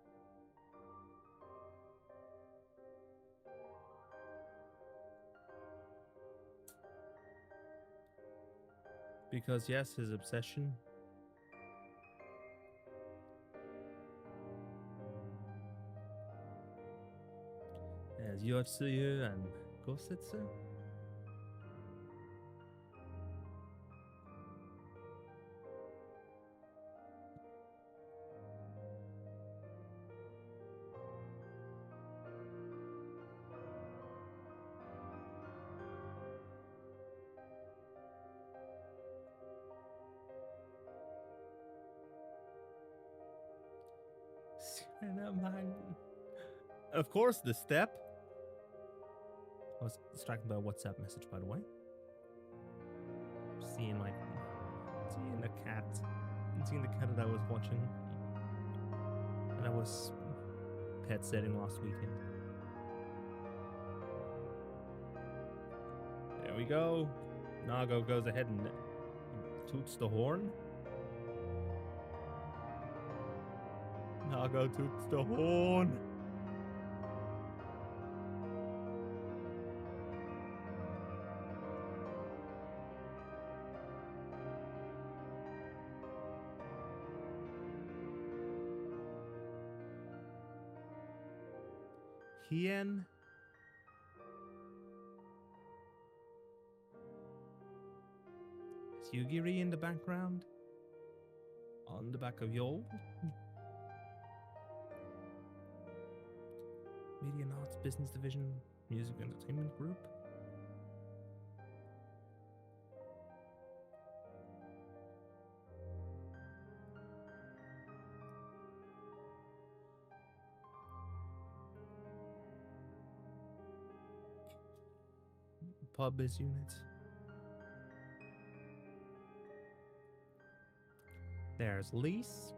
Because yes, his obsession. There's Yotsuyu and Gosetsu. Of course, the step. I was distracted by a WhatsApp message, by the way. Seeing the cat that I was watching, and I was pet sitting last weekend. There we go. Nago goes ahead and toots the horn. Nago toots the horn. Hien Yugiri in the background. On the back of Yol. Media and Arts Business Division, Music and Entertainment Group. Pub is unit. There's lease.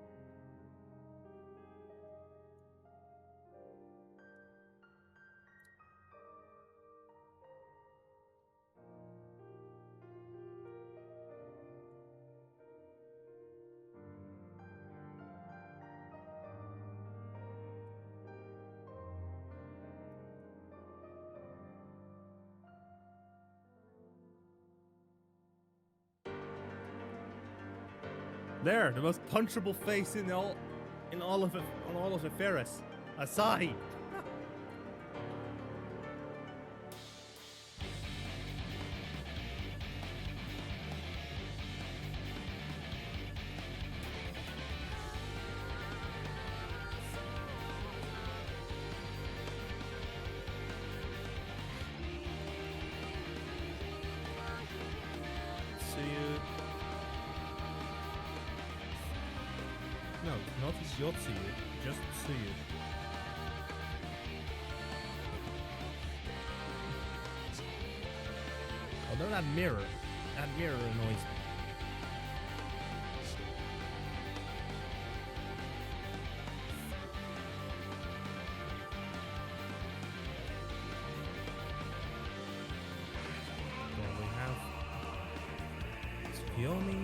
There, the most punchable face in all of Ferris. Asahi. No, not Yotsuyu, just Tsuyu. Although that mirror annoys me. There we have Tsukiyomi.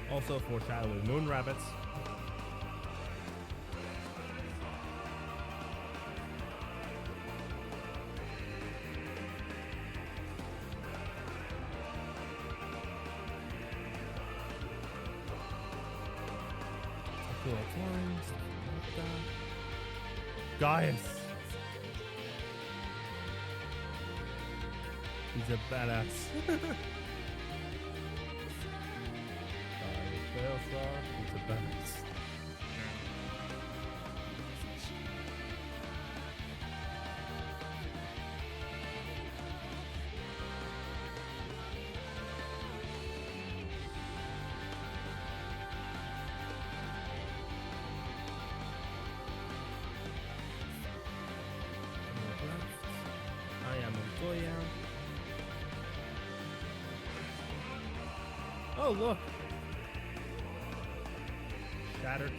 Also foreshadowing moon rabbits. Gaius. He's a badass. It's a badass. I am Montoya. Oh, look. Shattered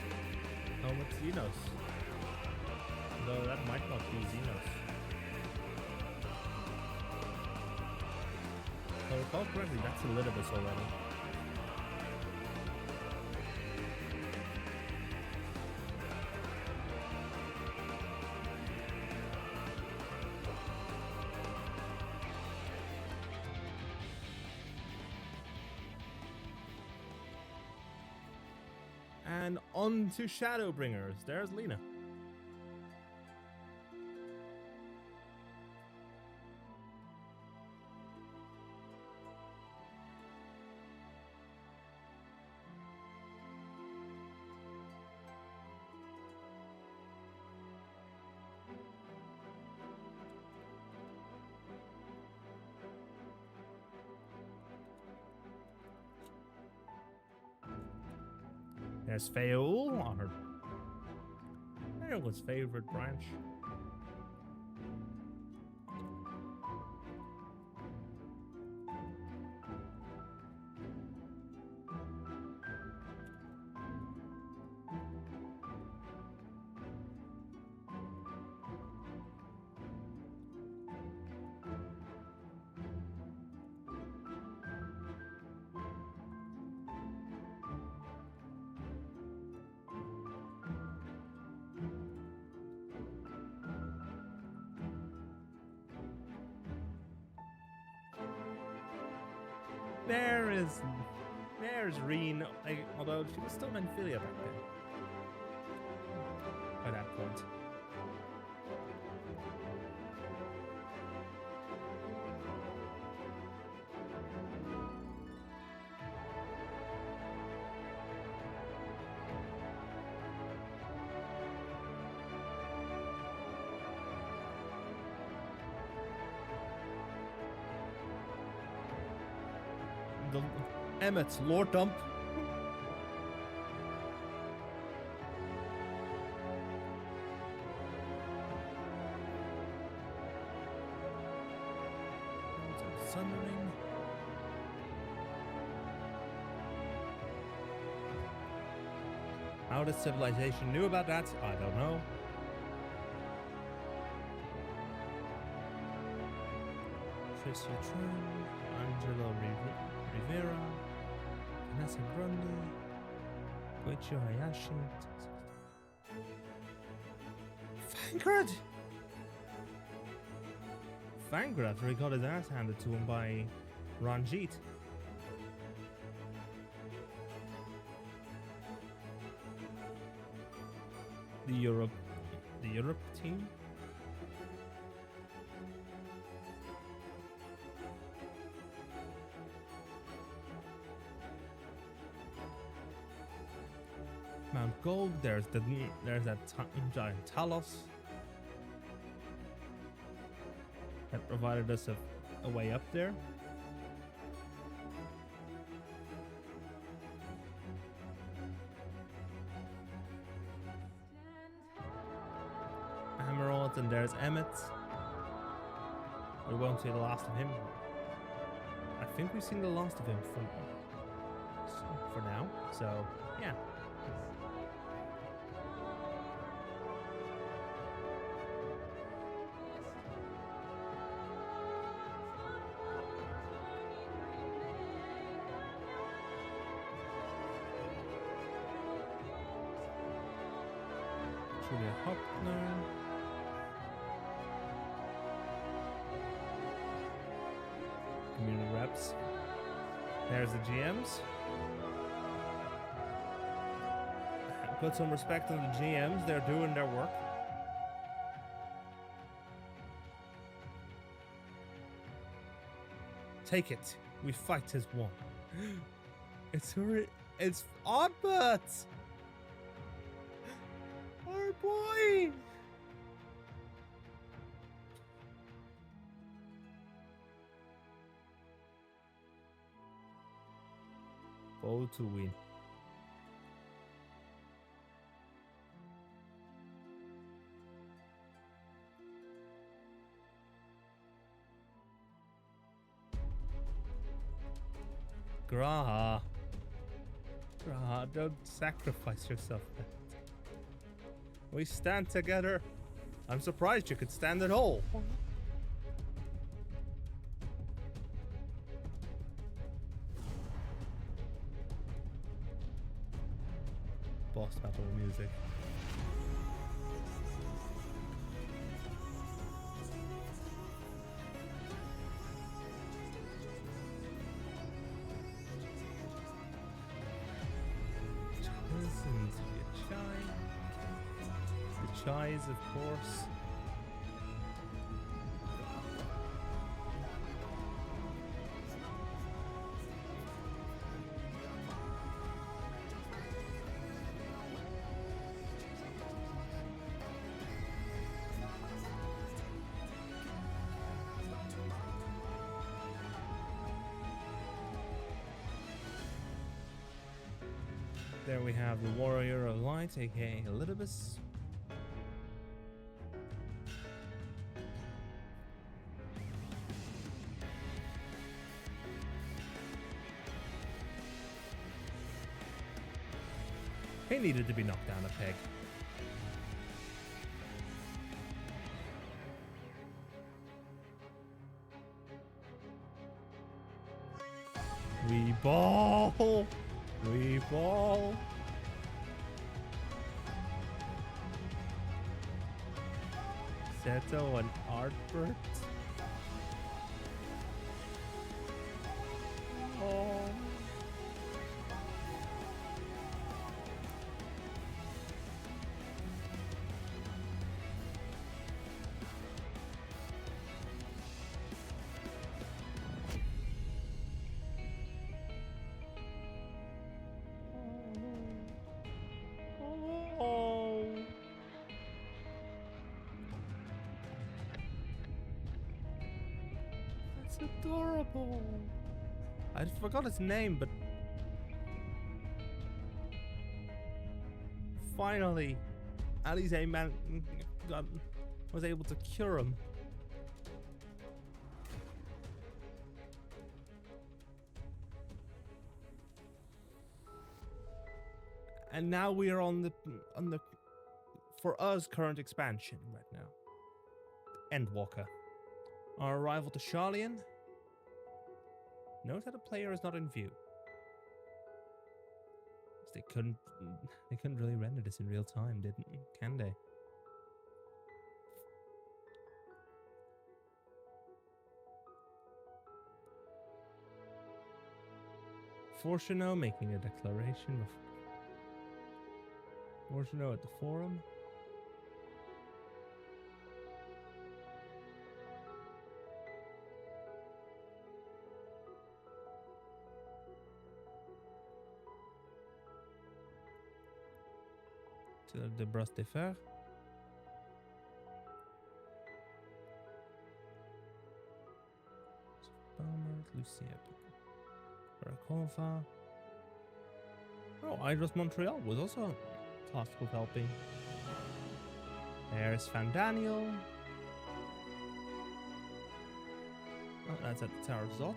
helmet Xenos. Though that might not be Xenos. If I recall correctly, that's Elidibus already. And on to Shadowbringers. There's Lena. There's Feul, everyone's favorite branch. There's Reen, although she was still Menphilia back then. By that point. the Emmett, Lord Dump. Sundering. How the civilization knew about that, I don't know. Tricia Tran, Angelo Rivera, Vanessa Grundy, Koichiro Hayashi. Vanguard! Vanguard after he got his ass handed to him by Ranjit. The Europe team. Mount Gold. There's that giant Talos that provided us a way up there. Emerald, and there's Emmett. We won't see the last of him. I think we've seen the last of him for now. So yeah. Julia Hoppner. Community reps. There's the GMs. Put some respect on the GMs. They're doing their work. Take it. We fight as one. It's Albert. Our boy. Bold to win. Graha. Graha, don't sacrifice yourself. We stand together. I'm surprised you could stand at all. Boss battle music. Listen to your chai. The chais, of course. There we have the Warrior of Light, aka Elidibus. He needed to be knocked down a peg. We ball! We ball! Seto and Artbert. Oh. Adorable. I forgot its name, but finally, Alize was able to cure him. And now we are on the for us current expansion right now. Endwalker. Our arrival to Sharlayan. Note that the player is not in view. They couldn't really render this in real time, can they? Fortuno making a declaration of Fortuno at the forum. To the Bras de Fer. Lucia. Barakonfa. Oh, Idris Montreal was also tasked with helping. There's Fandaniel. Oh, that's at the Tower of Zot.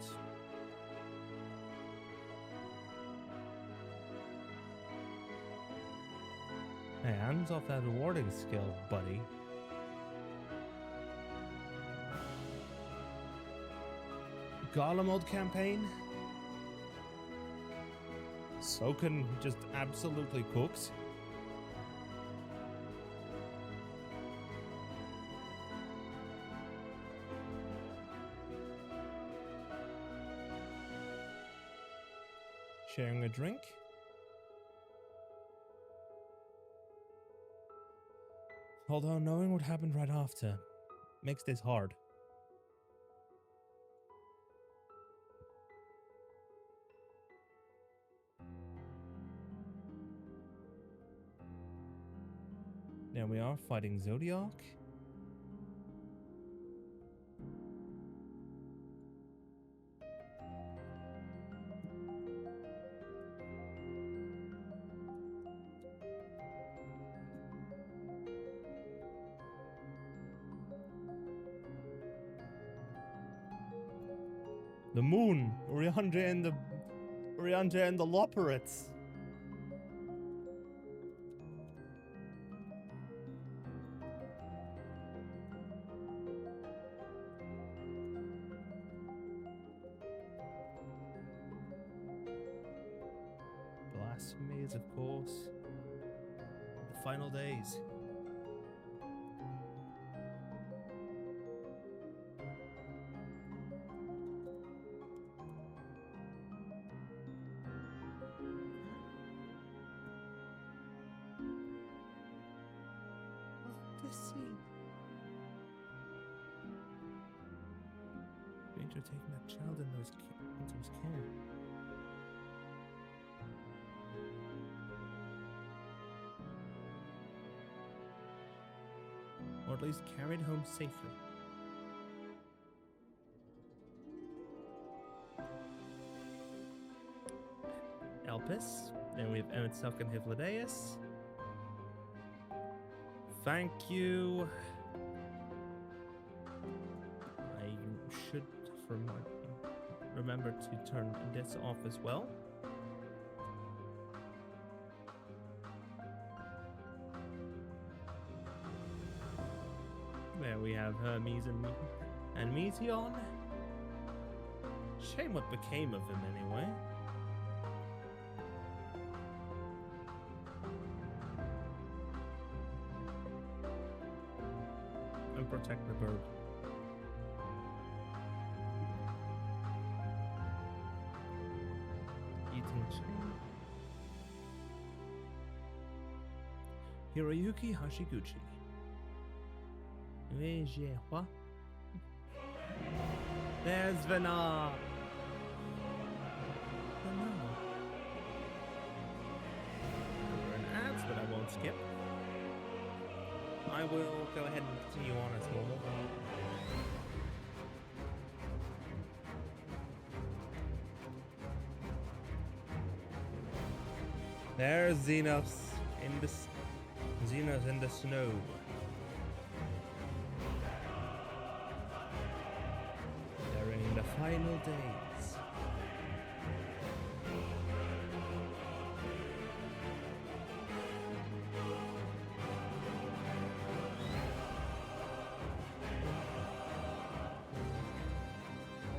Hey, hands off that rewarding skill, buddy. Gala mode campaign. Soken just absolutely cooks. Sharing a drink. Although knowing what happened right after makes this hard. There we are, fighting Zodiac. The moon, Oriandre and the Loperates. Blasphemies, of course. The final days. Ranger taking that child into his care. Or at least carried home safely. Elpis. Then we have Emet and Hivladeus. Thank you. I should remember to turn this off as well. There we have Hermes and Meteon. Shame what became of him anyway. And protect the bird. Eating chain. Hiroyuki Hashiguchi. What? There's Venar. There are ads, but I won't skip. I will go ahead and continue on as normal. There's Xenos in the Xenos in the snow. During the final days.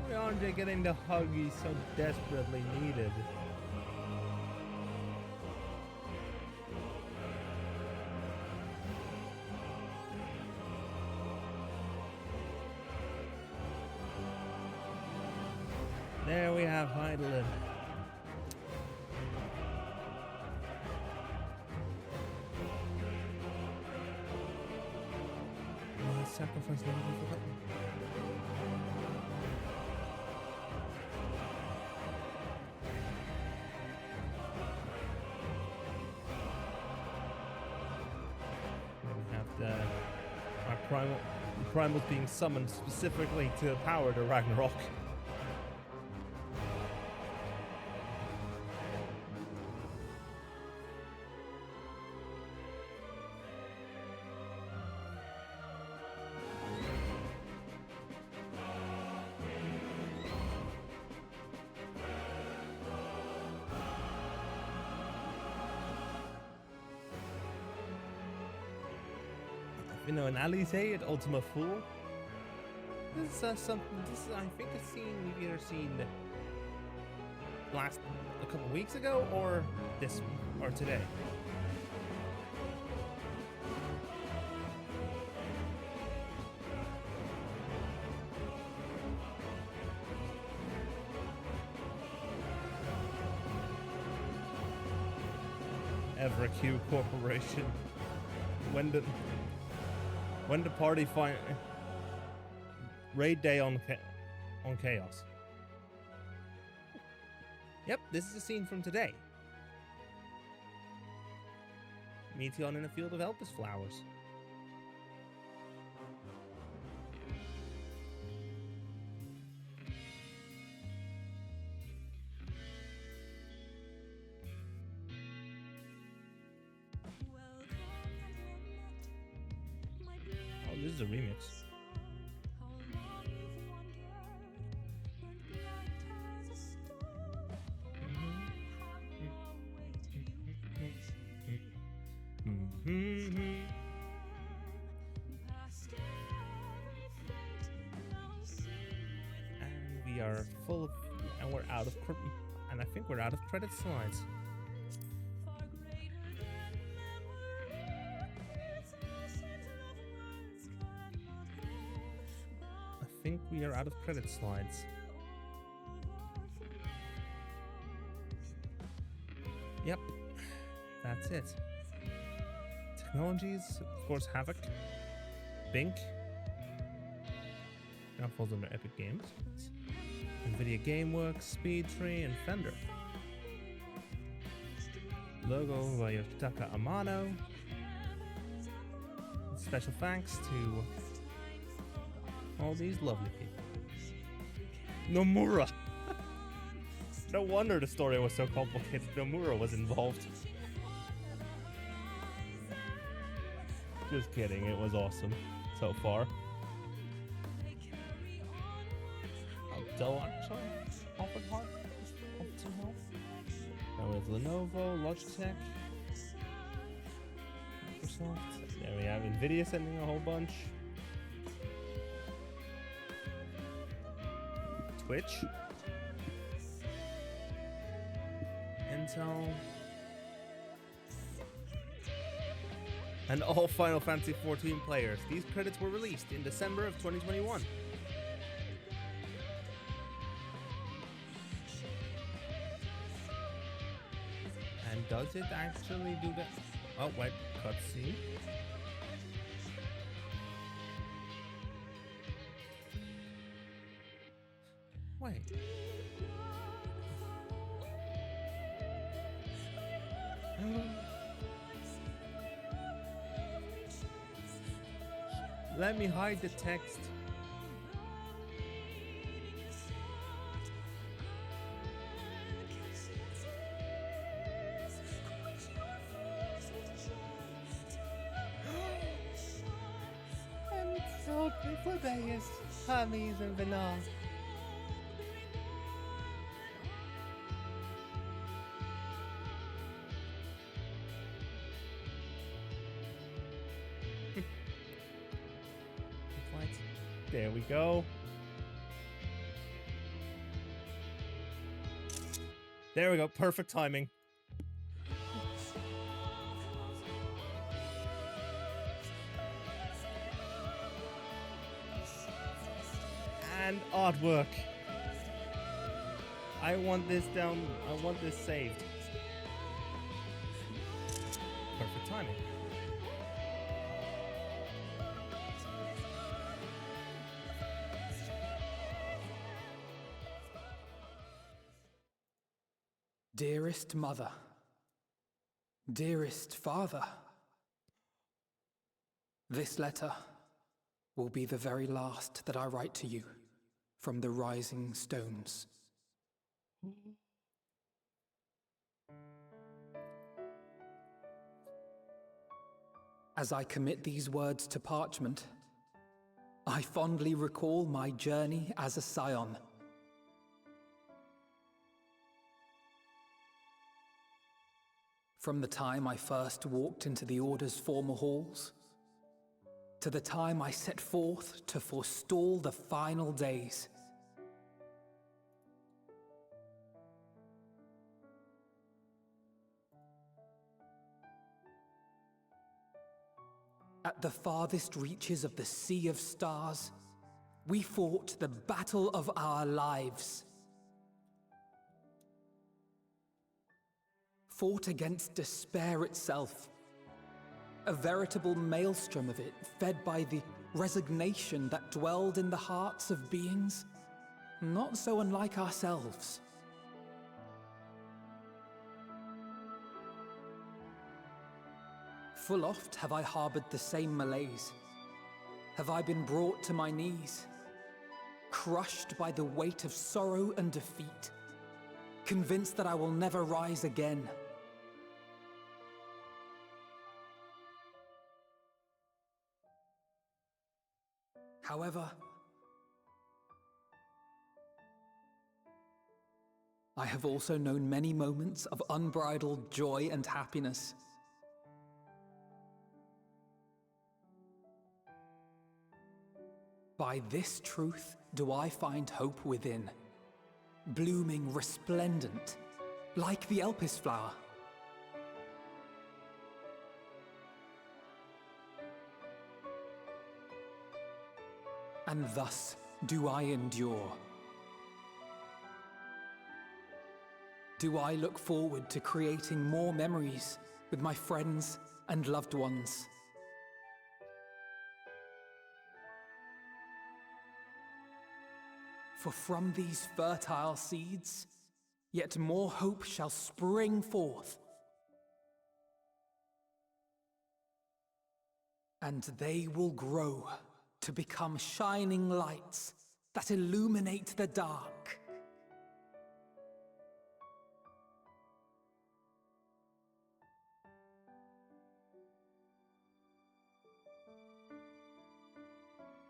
Why aren't they getting the hug he so desperately needed? There we have Heidelin. Sacrifice never be forgotten. We have our primals being summoned specifically to power the Ragnarok. You know, an Alice at Ultima Fool. This is something. This is, I think, a scene we've either seen a couple weeks ago, or today. EverQ Corporation. When the party find raid day on Chaos. Yep, this is a scene from today. Meteon in a field of Elpis flowers. Oh, this is a remix. And we are full of, and we're out of, and I think we're out of credit slides. I think we are out of credit slides. Yep, that's it. Technologies, of course, Havoc, Bink, now falls under Epic Games, NVIDIA GameWorks, Speedtree, and Fender. Logo by Yotaka Amano. Special thanks to all these lovely people. Nomura! No wonder the story was so complicated. Nomura was involved. Just kidding, it was awesome so far. Dell actually offered hard some help. Now we have Lenovo, Logitech, Microsoft. There we have NVIDIA sending a whole bunch. Twitch. Intel. And all Final Fantasy XIV players. These credits were released in December of 2021. And does it actually do that? Oh, wait, cutscene. Wait. Let me hide the text. If Rebellious, Hermes and Vinar. Right. There we go. There we go. Perfect timing. And artwork. I want this down. I want this saved. Perfect timing. Dearest mother, dearest father, this letter will be the very last that I write to you from the rising stones. As I commit these words to parchment, I fondly recall my journey as a scion. From the time I first walked into the Order's former halls, to the time I set forth to forestall the final days. At the farthest reaches of the Sea of Stars, we fought the battle of our lives. Fought against despair itself, a veritable maelstrom of it, fed by the resignation that dwelled in the hearts of beings not so unlike ourselves. Full oft have I harbored the same malaise. Have I been brought to my knees, crushed by the weight of sorrow and defeat, convinced that I will never rise again. However, I have also known many moments of unbridled joy and happiness. By this truth do I find hope within, blooming resplendent, like the Elpis flower. And thus do I endure. Do I look forward to creating more memories with my friends and loved ones. For from these fertile seeds, yet more hope shall spring forth. And they will grow to become shining lights that illuminate the dark.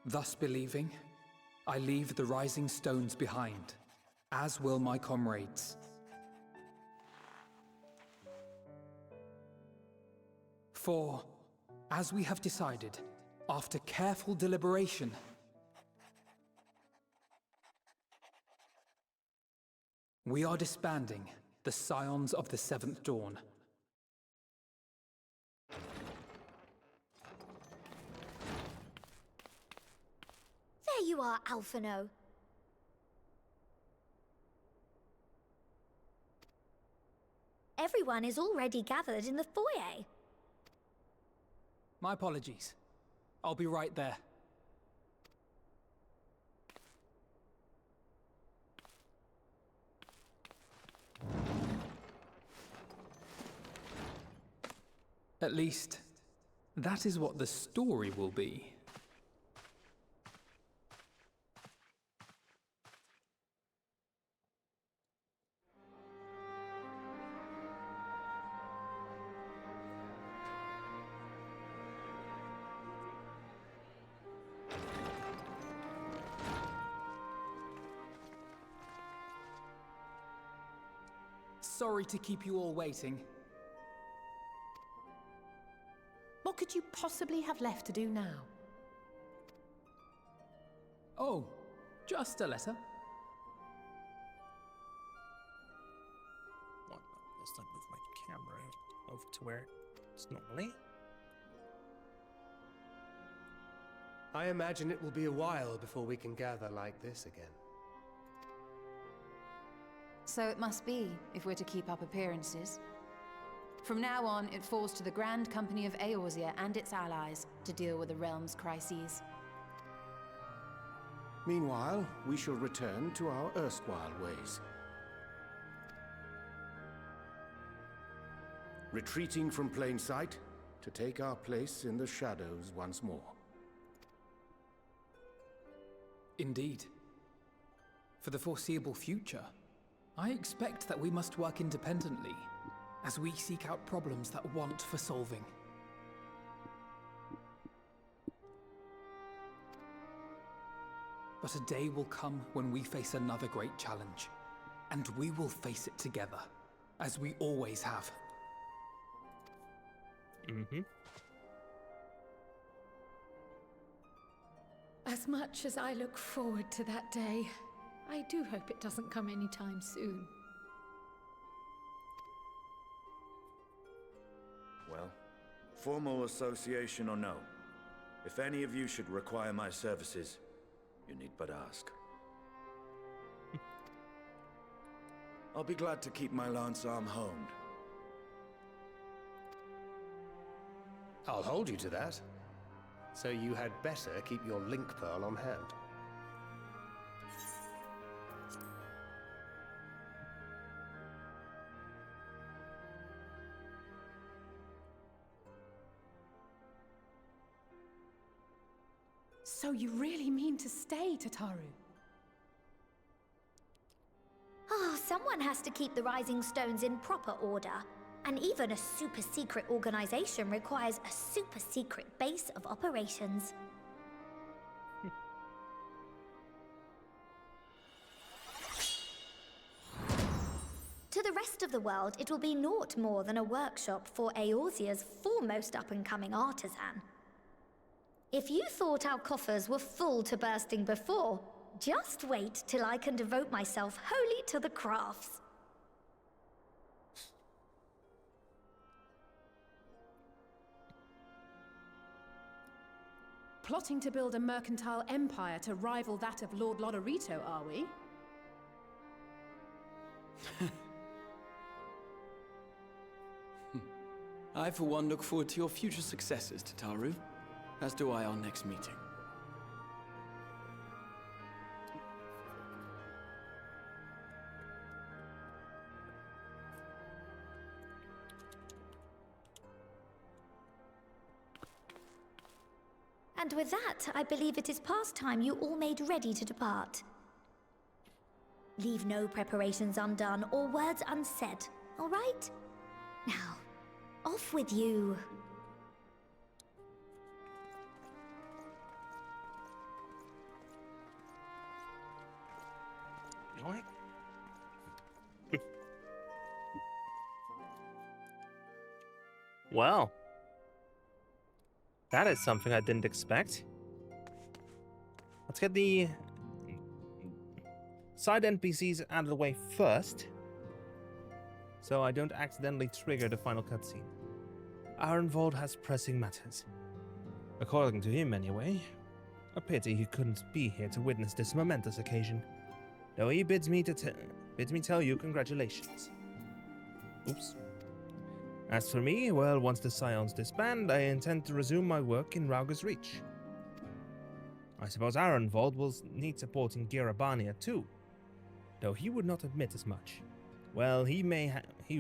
Thus believing, I leave the rising stones behind, as will my comrades. For, as we have decided, after careful deliberation, we are disbanding the Scions of the Seventh Dawn. There you are, Alphino. Everyone is already gathered in the foyer. My apologies. I'll be right there. At least, that is what the story will be. Sorry to keep you all waiting. What could you possibly have left to do now? Oh, just a letter. Let's not move my camera over to where it's normally. I imagine it will be a while before we can gather like this again. So it must be, if we're to keep up appearances. From now on, it falls to the Grand Company of Eorzea and its allies to deal with the realm's crises. Meanwhile, we shall return to our erstwhile ways. Retreating from plain sight to take our place in the shadows once more. Indeed. For the foreseeable future, I expect that we must work independently as we seek out problems that want for solving. But a day will come when we face another great challenge, and we will face it together, as we always have. As much as I look forward to that day, I do hope it doesn't come anytime soon. Well, formal association or no, if any of you should require my services, you need but ask. I'll be glad to keep my lance arm honed. I'll hold you to that. So you had better keep your link pearl on hand. So you really mean to stay, Tataru? Oh, someone has to keep the Rising Stones in proper order. And even a super-secret organization requires a super-secret base of operations. To the rest of the world, it will be naught more than a workshop for Eorzea's foremost up-and-coming artisan. If you thought our coffers were full to bursting before, just wait till I can devote myself wholly to the crafts. Plotting to build a mercantile empire to rival that of Lord Lodorito, are we? I, for one, look forward to your future successes, Tataru. As do I our next meeting. And with that, I believe it is past time you all made ready to depart. Leave no preparations undone or words unsaid, all right? Now, off with you. Yoink. Well, that is something I didn't expect. Let's get the side NPCs out of the way first, so I don't accidentally trigger the final cutscene. Arenvold has pressing matters. According to him, anyway. A pity he couldn't be here to witness this momentous occasion. Though he bids me tell you congratulations. Oops. As for me, well, once the Scions disband, I intend to resume my work in Rauga's Reach. I suppose Arenvold will need support in Girabania too, though he would not admit as much. Well, he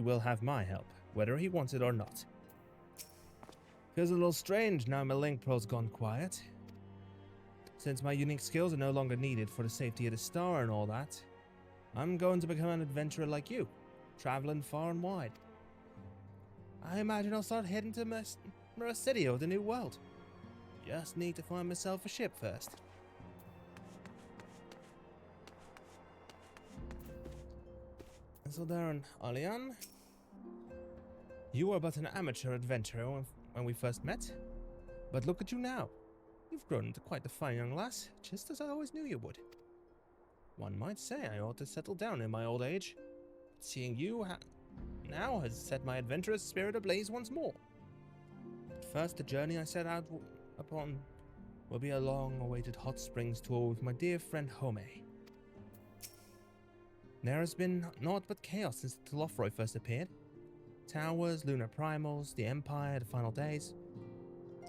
will have my help, whether he wants it or not. Feels a little strange now my link pearl's gone quiet. Since my unique skills are no longer needed for the safety of the star and all that, I'm going to become an adventurer like you, traveling far and wide. I imagine I'll start heading to Mericidio, the New World. Just need to find myself a ship first. So Darren Alian, you were but an amateur adventurer when we first met, but look at you now. You've grown into quite a fine young lass, just as I always knew you would. One might say I ought to settle down in my old age. Seeing you now has set my adventurous spirit ablaze once more. First, the journey I set out upon will be a long-awaited hot springs tour with my dear friend Home. There has been naught but chaos since Telofroy first appeared. Towers, lunar primals, the Empire, the final days.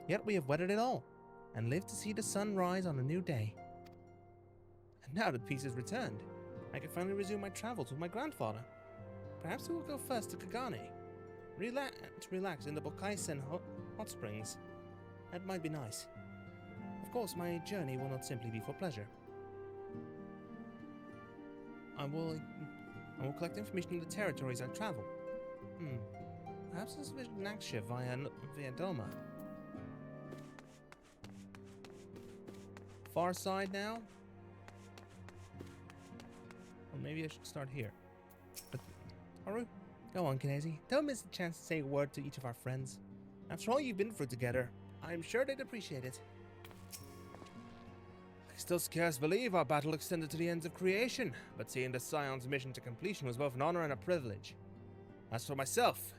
Yet we have weathered it all, and lived to see the sun rise on a new day. And now that peace has returned, I can finally resume my travels with my grandfather. Perhaps we will go first to Kagane. Relax in the Bokaisen hot springs. That might be nice. Of course, my journey will not simply be for pleasure. I will collect information on the territories I travel. Perhaps there's a Naksha via Doma. Far side now? Or maybe I should start here. But, Haru, go on, Kinesi. Don't miss the chance to say a word to each of our friends. After all you've been through together, I'm sure they'd appreciate it. I still scarce believe our battle extended to the ends of creation, but seeing the Scion's mission to completion was both an honor and a privilege. As for myself,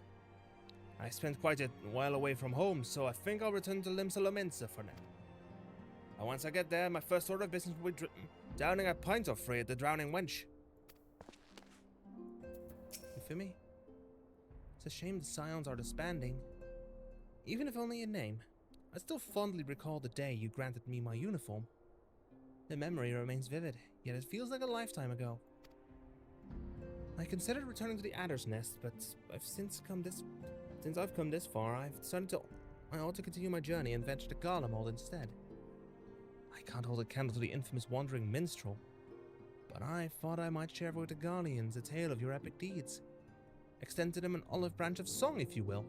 I spent quite a while away from home, so I think I'll return to Limsa for now. And once I get there, my first order of business will be downing a pint of free at the Drowning Wench. You feel me? It's a shame the Scions are disbanding. Even if only in name, I still fondly recall the day you granted me my uniform. The memory remains vivid, yet it feels like a lifetime ago. I considered returning to the Adder's Nest, but since I've come this far, I've decided I ought to continue my journey and venture to Garlemald instead. I can't hold a candle to the infamous wandering minstrel, but I thought I might share with the Garleans a tale of your epic deeds. Extend to them an olive branch of song, if you will.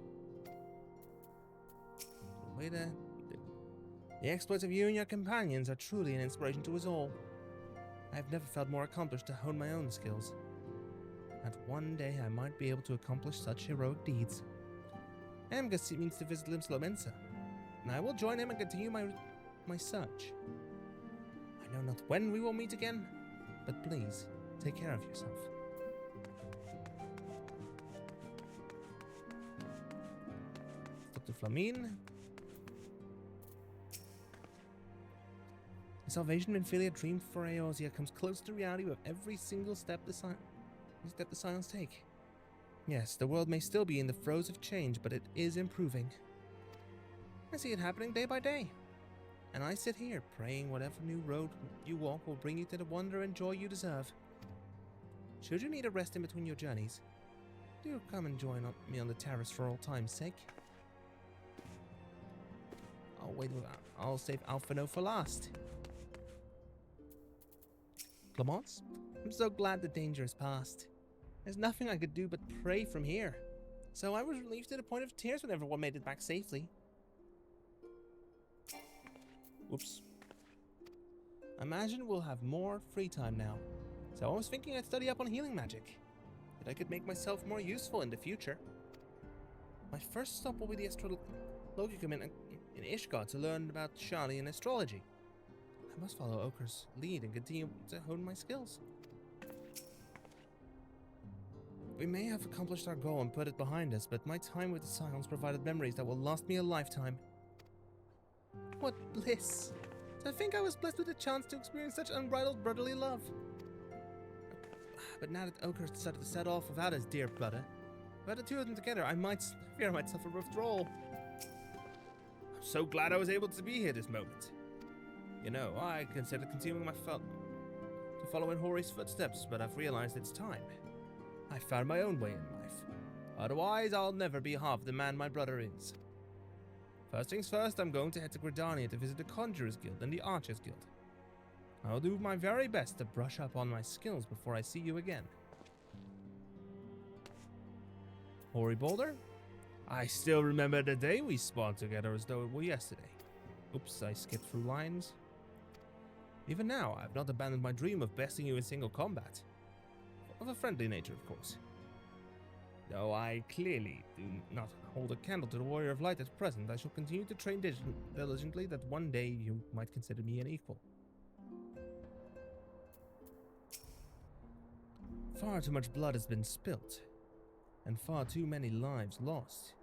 The exploits of you and your companions are truly an inspiration to us all. I have never felt more accomplished to hone my own skills. And one day I might be able to accomplish such heroic deeds. Amgus means to visit Limsa, and I will join him and continue my search. I know not when we will meet again, but please, take care of yourself. Dr. Flamine. The Salvation Minfilia dream for Eorzea comes closer to reality with every single step the Scions take. Yes, the world may still be in the throes of change, but it is improving. I see it happening day by day. And I sit here, praying whatever new road you walk will bring you to the wonder and joy you deserve. Should you need a rest in between your journeys, do come and join me on the terrace for old time's sake. I'll save Alphino for last. Clemence, I'm so glad the danger is past. There's nothing I could do but pray from here. So I was relieved to the point of tears when everyone made it back safely. Whoops. I imagine we'll have more free time now. So I was thinking I'd study up on healing magic. That I could make myself more useful in the future. My first stop will be the Astrologicum in Ishgard to learn about Shani and astrology. I must follow Oker's lead and continue to hone my skills. We may have accomplished our goal and put it behind us, but my time with the Scions provided memories that will last me a lifetime. What bliss! To think I was blessed with a chance to experience such unbridled brotherly love. But now that Oker decided to set off without his dear brother, without the two of them together, I fear I might suffer withdrawal. I'm so glad I was able to be here this moment. You know, I considered continuing to follow in Hori's footsteps, but I've realized it's time. I found my own way in life. Otherwise, I'll never be half the man my brother is. First things first, I'm going to head to Gridania to visit the Conjurer's Guild and the Archer's Guild. I'll do my very best to brush up on my skills before I see you again. Hori Boulder? I still remember the day we spawned together as though it were yesterday. Oops, I skipped through lines. Even now, I've not abandoned my dream of besting you in single combat. Of a friendly nature, of course. Though I clearly do not hold a candle to the Warrior of Light at present, I shall continue to train diligently that one day you might consider me an equal. Far too much blood has been spilt, and far too many lives lost.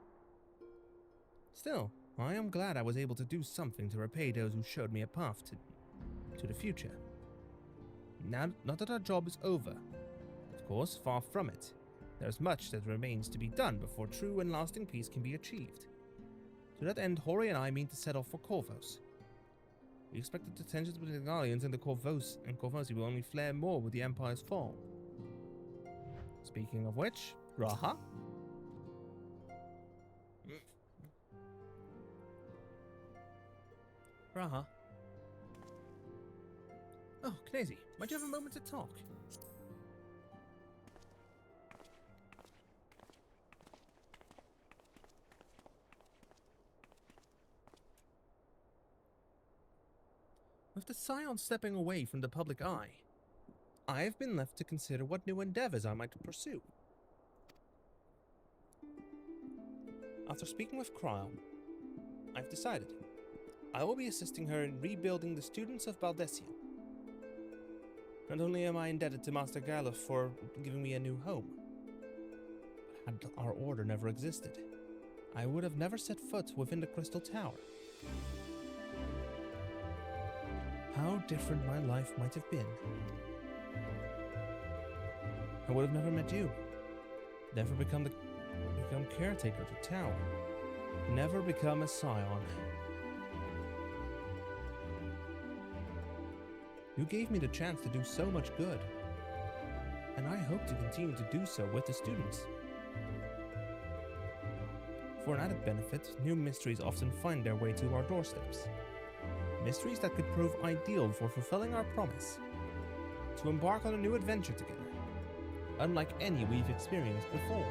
Still, I am glad I was able to do something to repay those who showed me a path to the future. Now, not that our job is over. Of course, far from it. There's much that remains to be done before true and lasting peace can be achieved. To that end, Hori and I mean to set off for Corvos. We expect that the tensions between the Gallians and the Corvosi will only flare more with the Empire's fall. Speaking of which, Raha? Raha? Oh, Knazy, might you have a moment to talk? With the Scion stepping away from the public eye, I have been left to consider what new endeavors I might pursue. After speaking with Cryle, I've decided I will be assisting her in rebuilding the students of Baldessian. Not only am I indebted to Master Galuf for giving me a new home, but had our order never existed, I would have never set foot within the Crystal Tower. How different my life might have been. I would have never met you, never become caretaker of the tower, never become a Scion. You gave me the chance to do so much good, and I hope to continue to do so with the students. For an added benefit, new mysteries often find their way to our doorsteps. Mysteries that could prove ideal for fulfilling our promise to embark on a new adventure together, unlike any we've experienced before.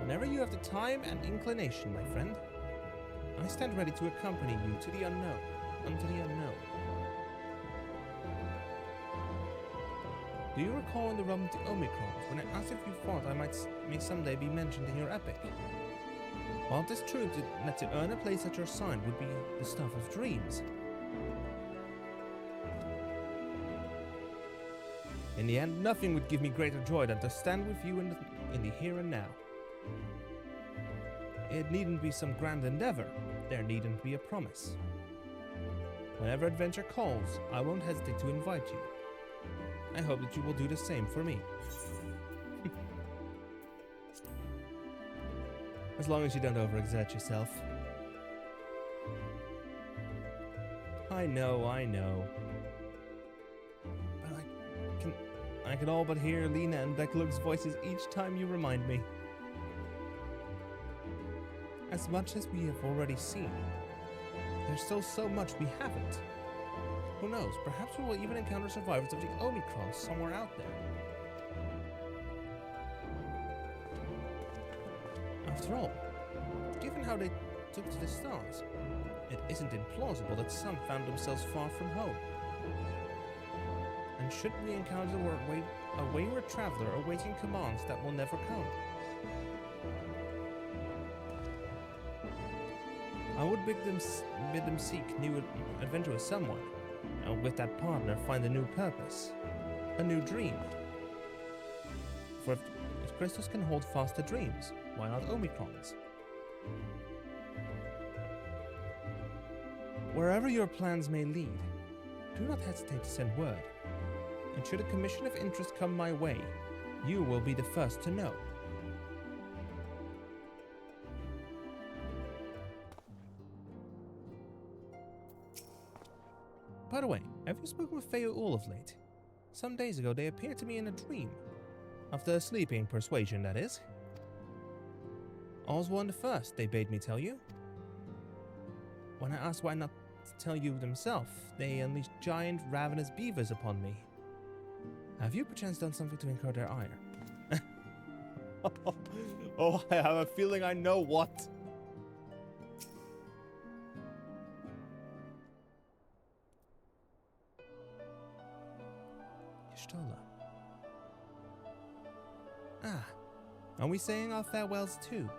Whenever you have the time and inclination, my friend, I stand ready to accompany you to the unknown, unto the unknown. Do you recall in the realm of the Omicrons when I asked if you thought I may someday be mentioned in your epic? While it is true that to earn a place at your side would be the stuff of dreams, in the end, nothing would give me greater joy than to stand with you in the here and now. It needn't be some grand endeavor. There needn't be a promise. Whenever adventure calls, I won't hesitate to invite you. I hope that you will do the same for me. As long as you don't overexert yourself. I know. But I can all but hear Lena and Beckluck's voices each time you remind me. As much as we have already seen, there's still so much we haven't. Who knows, perhaps we will even encounter survivors of the Omicron somewhere out there. After all, given how they took to the stars, it isn't implausible that some found themselves far from home. And should we encounter a wayward traveler awaiting commands that will never come, I would bid them seek new adventure with someone, and with that partner find a new purpose, a new dream. For if crystals can hold fast to dreams, why not Omicrons? Wherever your plans may lead, do not hesitate to send word, and should a commission of interest come my way, you will be the first to know. By the way, have you spoken with Feoul of late? Some days ago they appeared to me in a dream. Of the sleeping persuasion, that is. All's one the first, they bade me tell you. When I asked why not to tell you themselves, they unleashed giant ravenous beavers upon me. Have you perchance done something to incur their ire? Oh, I have a feeling I know what. Y'shtola. Ah, are we saying our farewells too?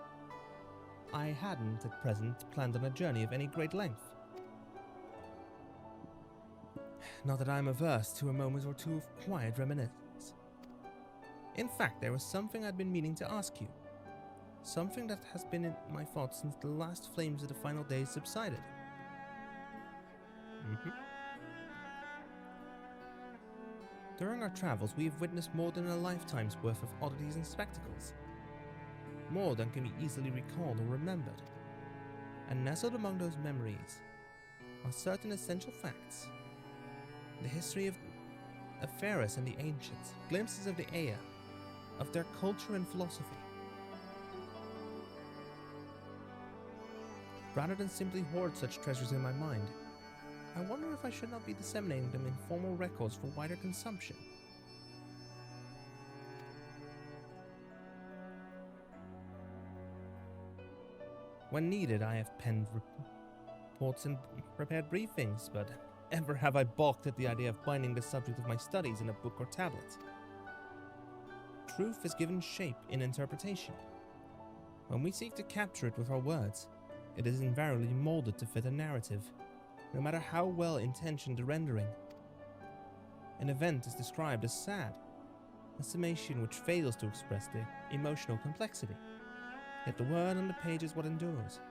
I hadn't, at present, planned on a journey of any great length. Not that I'm averse to a moment or two of quiet reminiscence. In fact, there was something I'd been meaning to ask you. Something that has been in my thoughts since the last flames of the final days subsided. During our travels, we have witnessed more than a lifetime's worth of oddities and spectacles. More than can be easily recalled or remembered. And nestled among those memories are certain essential facts. The history of Ferris and the ancients, glimpses of the Aya, of their culture and philosophy. Rather than simply hoard such treasures in my mind, I wonder if I should not be disseminating them in formal records for wider consumption. When needed, I have penned reports and prepared briefings, but ever have I balked at the idea of binding the subject of my studies in a book or tablet. Truth is given shape in interpretation. When we seek to capture it with our words, it is invariably molded to fit a narrative, no matter how well intentioned the rendering. An event is described as sad, a summation which fails to express the emotional complexity. Yet the word on the page is what endures,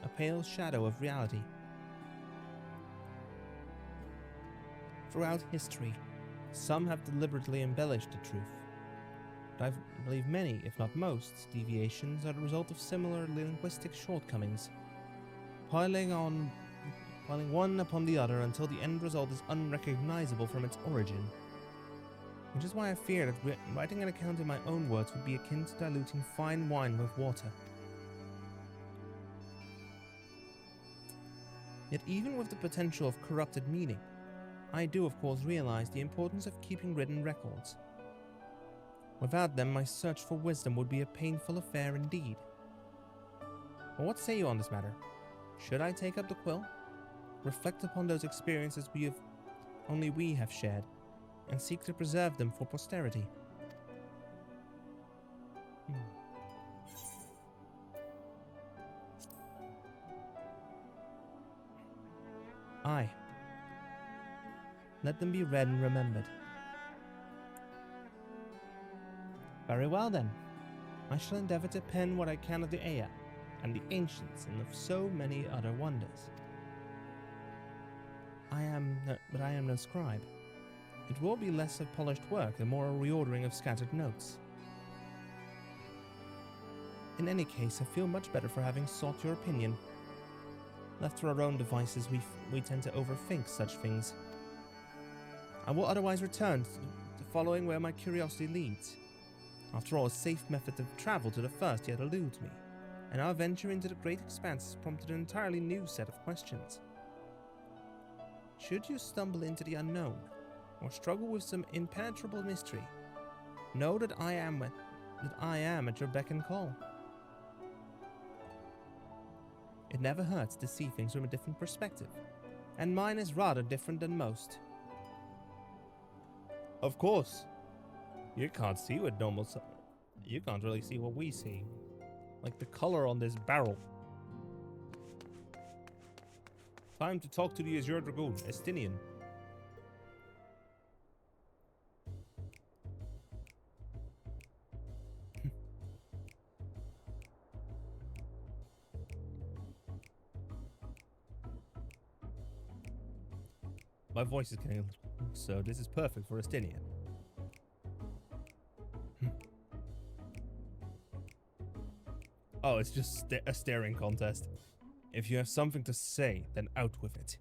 a pale shadow of reality. Throughout history, some have deliberately embellished the truth, but I believe many, if not most, deviations are the result of similar linguistic shortcomings, piling one upon the other until the end result is unrecognizable from its origin. Which is why I fear that writing an account in my own words would be akin to diluting fine wine with water. Yet even with the potential of corrupted meaning, I do of course realize the importance of keeping written records. Without them, my search for wisdom would be a painful affair indeed. But what say you on this matter? Should I take up the quill? Reflect upon those experiences only we have shared, and seek to preserve them for posterity. Aye. Let them be read and remembered. Very well then. I shall endeavor to pen what I can of the Aya, and the ancients, and of so many other wonders. But I am no scribe. It will be less of polished work and more a reordering of scattered notes. In any case, I feel much better for having sought your opinion. Left to our own devices, we tend to overthink such things. I will otherwise return to following where my curiosity leads. After all, a safe method of travel to the first yet eludes me, and our venture into the great expanse has prompted an entirely new set of questions. Should you stumble into the unknown, or struggle with some impenetrable mystery, know that I am at your beck and call. It never hurts to see things from a different perspective, and mine is rather different than most. Of course, you can't see what you can't really see what we see, like the color on this barrel. Time to talk to the Azure Dragoon, Estinian. My voice is getting, so this is perfect for Estinian. Oh, it's just a staring contest. If you have something to say, then out with it.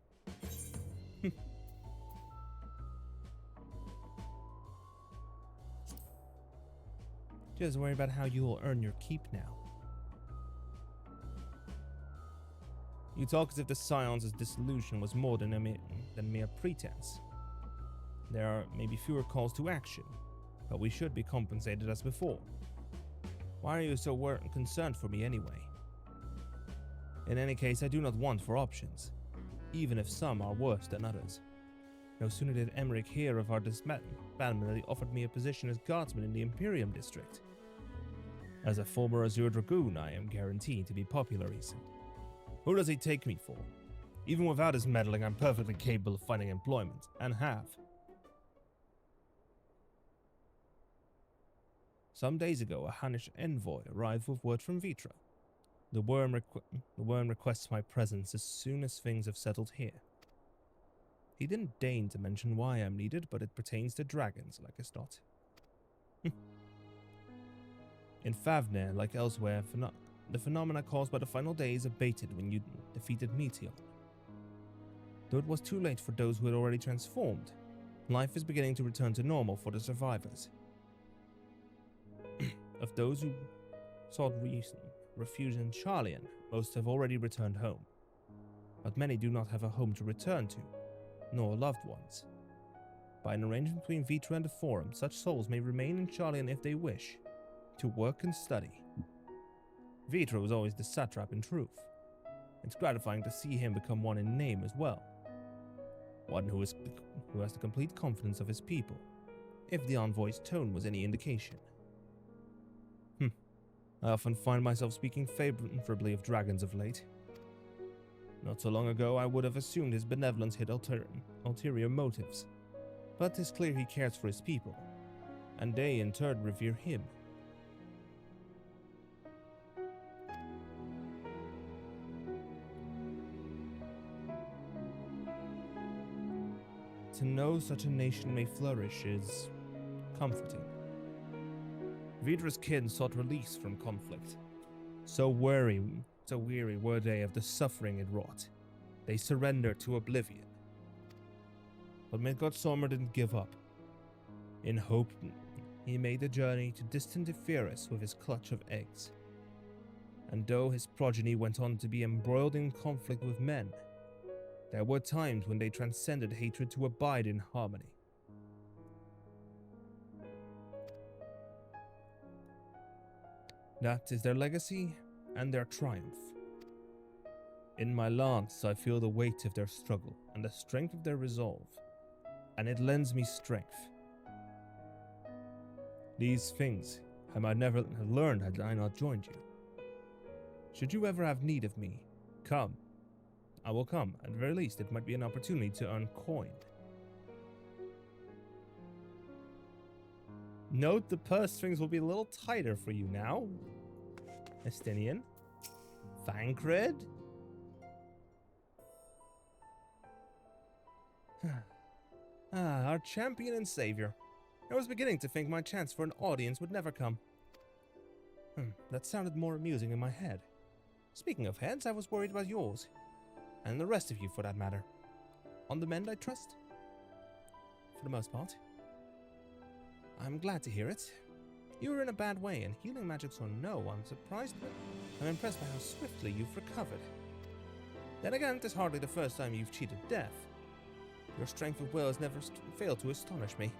Just worry about how you will earn your keep now. You talk as if the Scion's dissolution was more than mere pretense. There are maybe fewer calls to action, but we should be compensated as before. Why are you so concerned for me anyway? In any case, I do not want for options, even if some are worse than others. No sooner did Emmerich hear of our disbandment than he offered me a position as guardsman in the Imperium district. As a former Azure Dragoon, I am guaranteed to be popular, he said. Who does he take me for? Even without his meddling, I'm perfectly capable of finding employment, and have. Some days ago, a Hunnish envoy arrived with word from Vitra. The worm requests my presence as soon as things have settled here. He didn't deign to mention why I'm needed, but it pertains to dragons, like as not. In Favner, like elsewhere, the phenomena caused by the final days abated when you defeated Meteor. Though it was too late for those who had already transformed, life is beginning to return to normal for the survivors. Of those who sought refuge in Charlian, most have already returned home. But many do not have a home to return to, nor loved ones. By an arrangement between Vitra and the Forum, such souls may remain in Charlian if they wish, to work and study. Vitra was always the satrap in truth. It's gratifying to see him become one in name as well. One who has the complete confidence of his people, if the envoy's tone was any indication. I often find myself speaking favorably of dragons of late. Not so long ago, I would have assumed his benevolence hid ulterior motives, but 'tis clear he cares for his people, and they in turn revere him. To know such a nation may flourish is comforting. Vidra's kin sought release from conflict. So weary were they of the suffering it wrought, they surrendered to oblivion. But Midgardsormr didn't give up. In hope, he made the journey to distant Ephirus with his clutch of eggs. And though his progeny went on to be embroiled in conflict with men, there were times when they transcended hatred to abide in harmony. That is their legacy and their triumph. In my lance, I feel the weight of their struggle and the strength of their resolve, and it lends me strength. These things I might never have learned had I not joined you. Should you ever have need of me, come. I will come. At the very least, it might be an opportunity to earn coin. Note the purse strings will be a little tighter for you now. Estinian. Thancred. Our champion and savior. I was beginning to think my chance for an audience would never come. That sounded more amusing in my head. Speaking of heads, I was worried about yours. And the rest of you, for that matter. On the mend, I trust? For the most part. I'm glad to hear it. You were in a bad way, and healing magics or no, I'm surprised, but I'm impressed by how swiftly you've recovered. Then again, it is hardly the first time you've cheated death. Your strength of will has never failed to astonish me.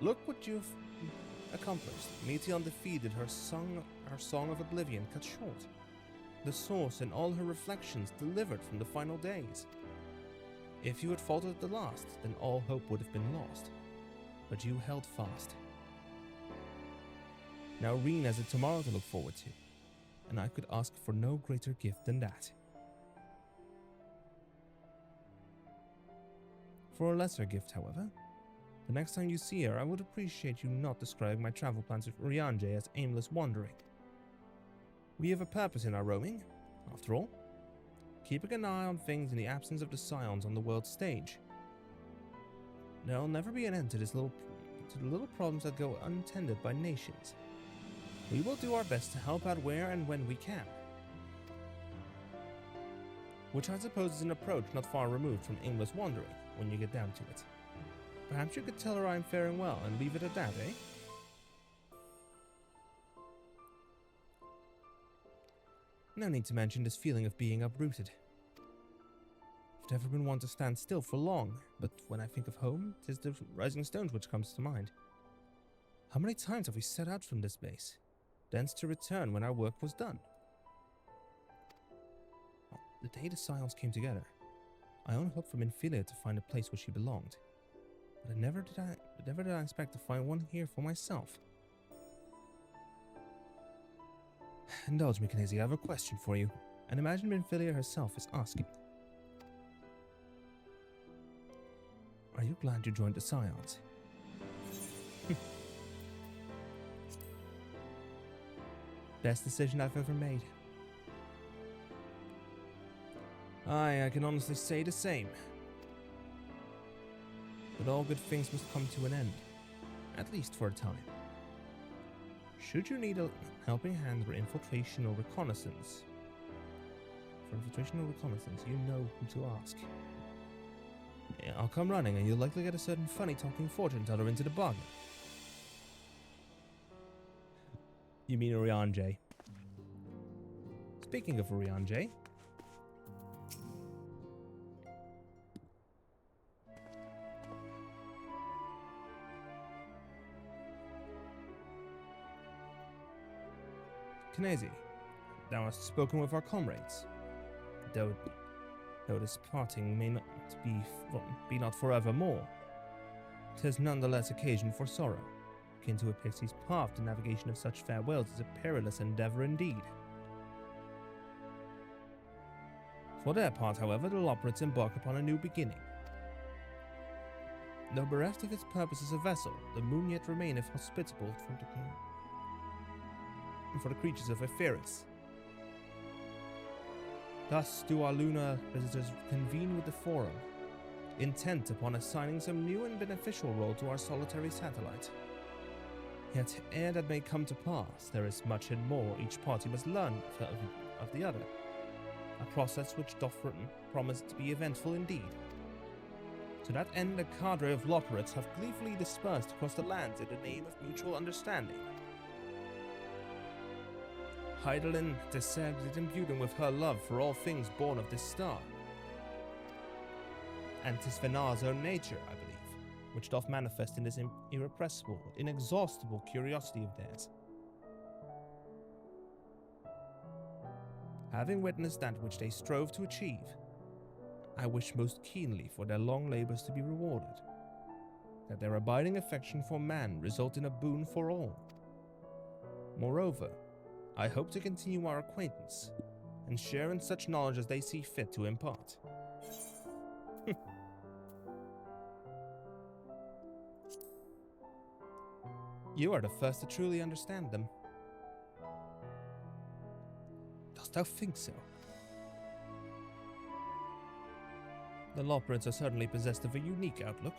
Look what you've accomplished. Meteon defeated her song of oblivion cut short. The source and all her reflections delivered from the final days. If you had faltered at the last, then all hope would have been lost. But you held fast. Now Reen has a tomorrow to look forward to, and I could ask for no greater gift than that. For a lesser gift, however, the next time you see her, I would appreciate you not describing my travel plans with Urianger as aimless wandering. We have a purpose in our roaming, after all. Keeping an eye on things in the absence of the scions on the world stage. There'll never be an end to the little problems that go untended by nations. We will do our best to help out where and when we can. Which I suppose is an approach not far removed from aimless wandering, when you get down to it. Perhaps you could tell her I'm faring well and leave it at that, eh? No need to mention this feeling of being uprooted. I've never been one to stand still for long, but when I think of home, 'tis the rising stones which comes to mind. How many times have we set out from this base, thence to return when our work was done? Well, the day the Scions came together, I only hoped for Minfilia to find a place where she belonged, but never did I expect to find one here for myself. Indulge me, Knazy, I have a question for you, and imagine Minfilia herself is asking. Are you glad you joined the Scions? Best decision I've ever made. Aye, I can honestly say the same. But all good things must come to an end, at least for a time. Should you need a helping hand for infiltration or reconnaissance, you know who to ask. Yeah, I'll come running, and you'll likely get a certain funny-talking fortune teller into the bargain. You mean Urianger? Speaking of Urianger, Knazy, thou hast spoken with our comrades. Though this parting may not be not forevermore, 'tis nonetheless occasion for sorrow. Akin to a pixie's path, the navigation of such farewells is a perilous endeavor indeed. For their part, however, the Loperates embark upon a new beginning. Though bereft of its purpose as a vessel, the moon yet remaineth hospitable for the creatures of Etheris. Thus do our lunar visitors convene with the Forum, intent upon assigning some new and beneficial role to our solitary satellite. Yet ere that may come to pass, there is much and more each party must learn of the other, a process which doth promise to be eventful indeed. To that end, a cadre of Loperates have gleefully dispersed across the lands in the name of mutual understanding. Heidelin Deseb did imbue them with her love for all things born of this star. And 'tis Venar's own nature, I believe, which doth manifest in this irrepressible, inexhaustible curiosity of theirs. Having witnessed that which they strove to achieve, I wish most keenly for their long labors to be rewarded, that their abiding affection for man result in a boon for all. Moreover, I hope to continue our acquaintance, and share in such knowledge as they see fit to impart. You are the first to truly understand them. Dost thou think so? The Loperates are certainly possessed of a unique outlook,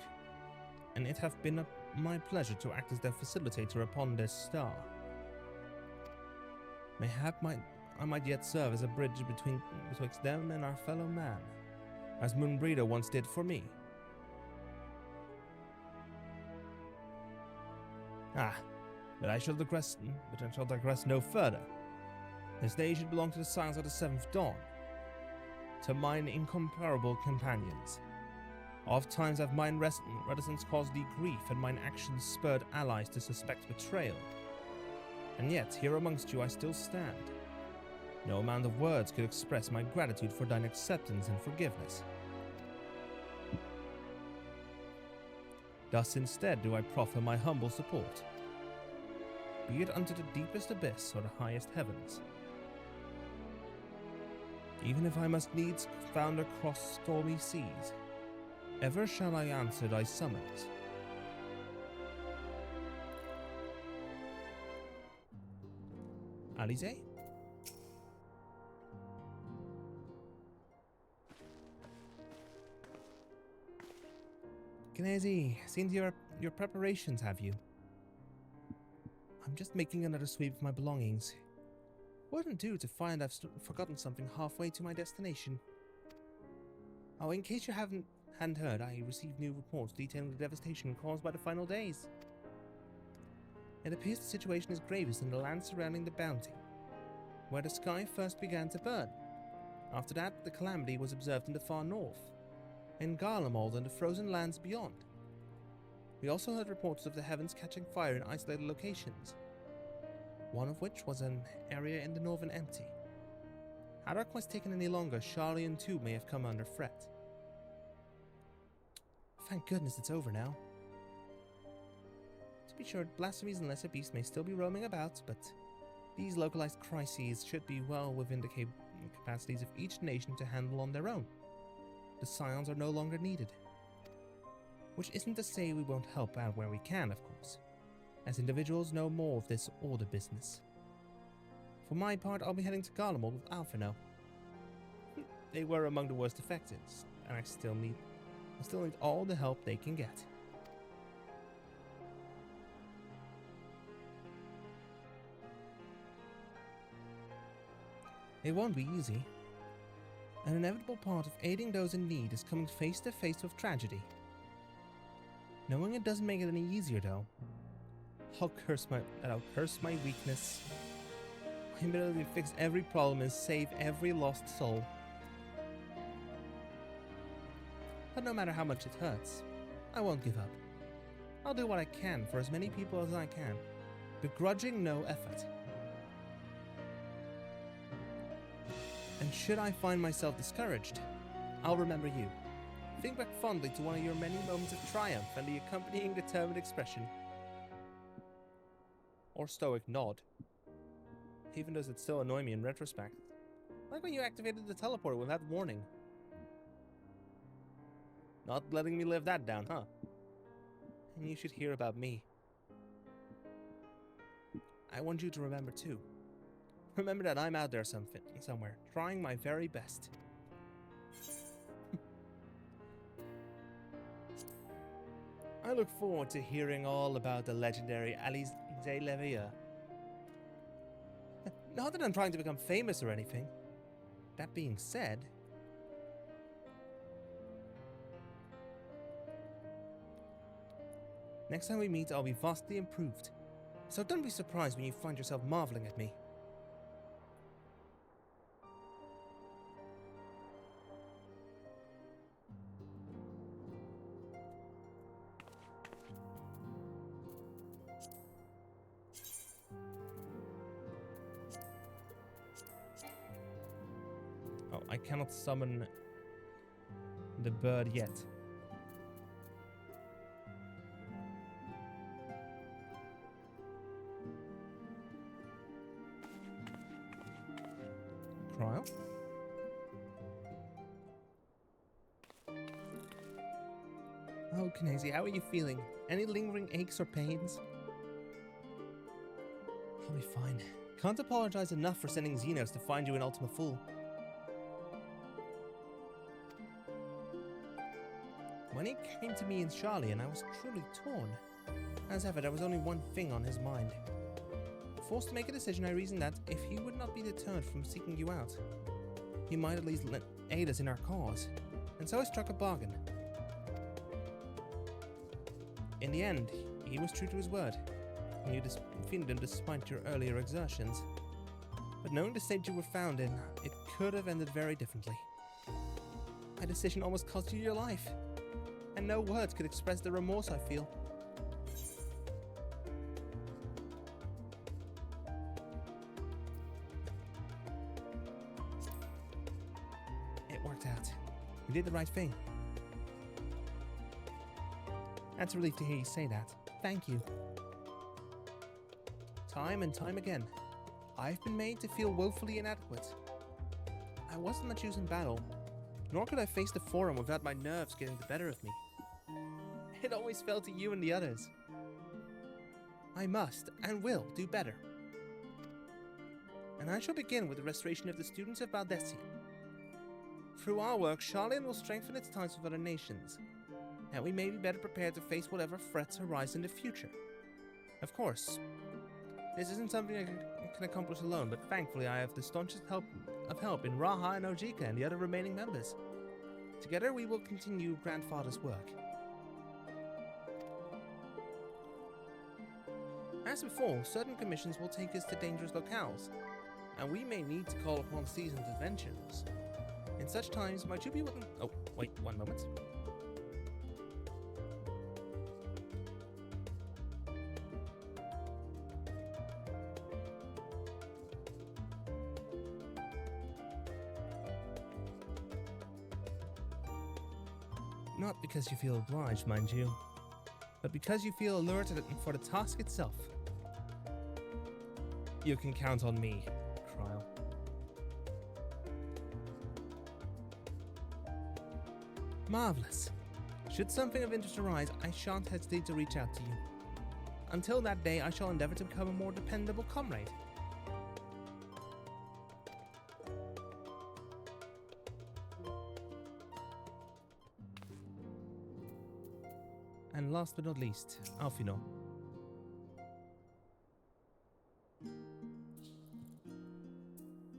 and it hath been my pleasure to act as their facilitator upon this star. Mayhap I might yet serve as a bridge betwixt them and our fellow man, as Moonbreeder once did for me. But I shall digress no further. This day should belong to the Scions of the Seventh Dawn, to mine incomparable companions. Oft times have mine reticence caused thee grief, and mine actions spurred allies to suspect betrayal. And yet, here amongst you I still stand. No amount of words could express my gratitude for thine acceptance and forgiveness. Thus instead do I proffer my humble support, be it unto the deepest abyss or the highest heavens. Even if I must needs founder across stormy seas, ever shall I answer thy summons. Alize? Knazy, seen to your preparations, have you? I'm just making another sweep of my belongings. Wouldn't do to find I've forgotten something halfway to my destination. Oh, in case you hadn't heard, I received new reports detailing the devastation caused by the final days. It appears the situation is gravest in the land surrounding the Bounty, where the sky first began to burn. After that, the calamity was observed in the far north, in Garlemald and the frozen lands beyond. We also heard reports of the heavens catching fire in isolated locations, one of which was an area in the northern empty. Had our quest taken any longer, Charlian too may have come under threat. Thank goodness it's over now. To be sure, blasphemies and lesser beasts may still be roaming about, but these localized crises should be well within the capacities of each nation to handle on their own. The scions are no longer needed. Which isn't to say we won't help out where we can, of course, as individuals know more of this order business. For my part, I'll be heading to Garlemald with Alpha now. They were among the worst affected, and I still need all the help they can get. It won't be easy. An inevitable part of aiding those in need is coming face to face with tragedy. Knowing it doesn't make it any easier, though. I'll curse my weakness. My ability to fix every problem and save every lost soul. But no matter how much it hurts, I won't give up. I'll do what I can for as many people as I can, begrudging no effort. And should I find myself discouraged, I'll remember you. Think back fondly to one of your many moments of triumph and the accompanying determined expression. Or stoic nod. Even does it still annoy me in retrospect. Like when you activated the teleporter without warning. Not letting me live that down, huh? And you should hear about me. I want you to remember too. Remember that I'm out there somewhere, trying my very best. I look forward to hearing all about the legendary Alice de Leveilleur. Not that I'm trying to become famous or anything. That being said, next time we meet, I'll be vastly improved. So don't be surprised when you find yourself marveling at me. Oh, I cannot summon the bird yet. Trial. Oh, Knazy, how are you feeling? Any lingering aches or pains? I'll be fine. Can't apologize enough for sending Xenos to find you in Ultima Fool. When he came to me in Charlian, I was truly torn. As ever, there was only one thing on his mind. Forced to make a decision, I reasoned that if he would not be deterred from seeking you out, he might at least aid us in our cause. And so I struck a bargain. In the end, he was true to his word, and you defeated him despite your earlier exertions. But knowing the state you were found in, it could have ended very differently. My decision almost cost you your life, and no words could express the remorse I feel. It worked out. You did the right thing. That's a relief to hear you say that. Thank you. Time and time again, I've been made to feel woefully inadequate. I wasn't much use in battle, nor could I face the Forum without my nerves getting the better of me. It always fell to you and the others. I must and will do better. And I shall begin with the restoration of the students of Baldessi. Through our work, Charlian will strengthen its ties with other nations, and we may be better prepared to face whatever threats arise in the future. Of course, this isn't something I can accomplish alone, but thankfully I have the staunchest help in Raha and Ojika and the other remaining members. Together we will continue Grandfather's work. As before, certain commissions will take us to dangerous locales, and we may need to call upon seasoned adventurers. In such times, might you be willing— oh, wait, one moment. Not because you feel obliged, mind you, but because you feel alerted for the task itself. You can count on me, Kryl. Marvelous. Should something of interest arise, I shan't hesitate to reach out to you. Until that day, I shall endeavor to become a more dependable comrade. And last but not least, Alfino.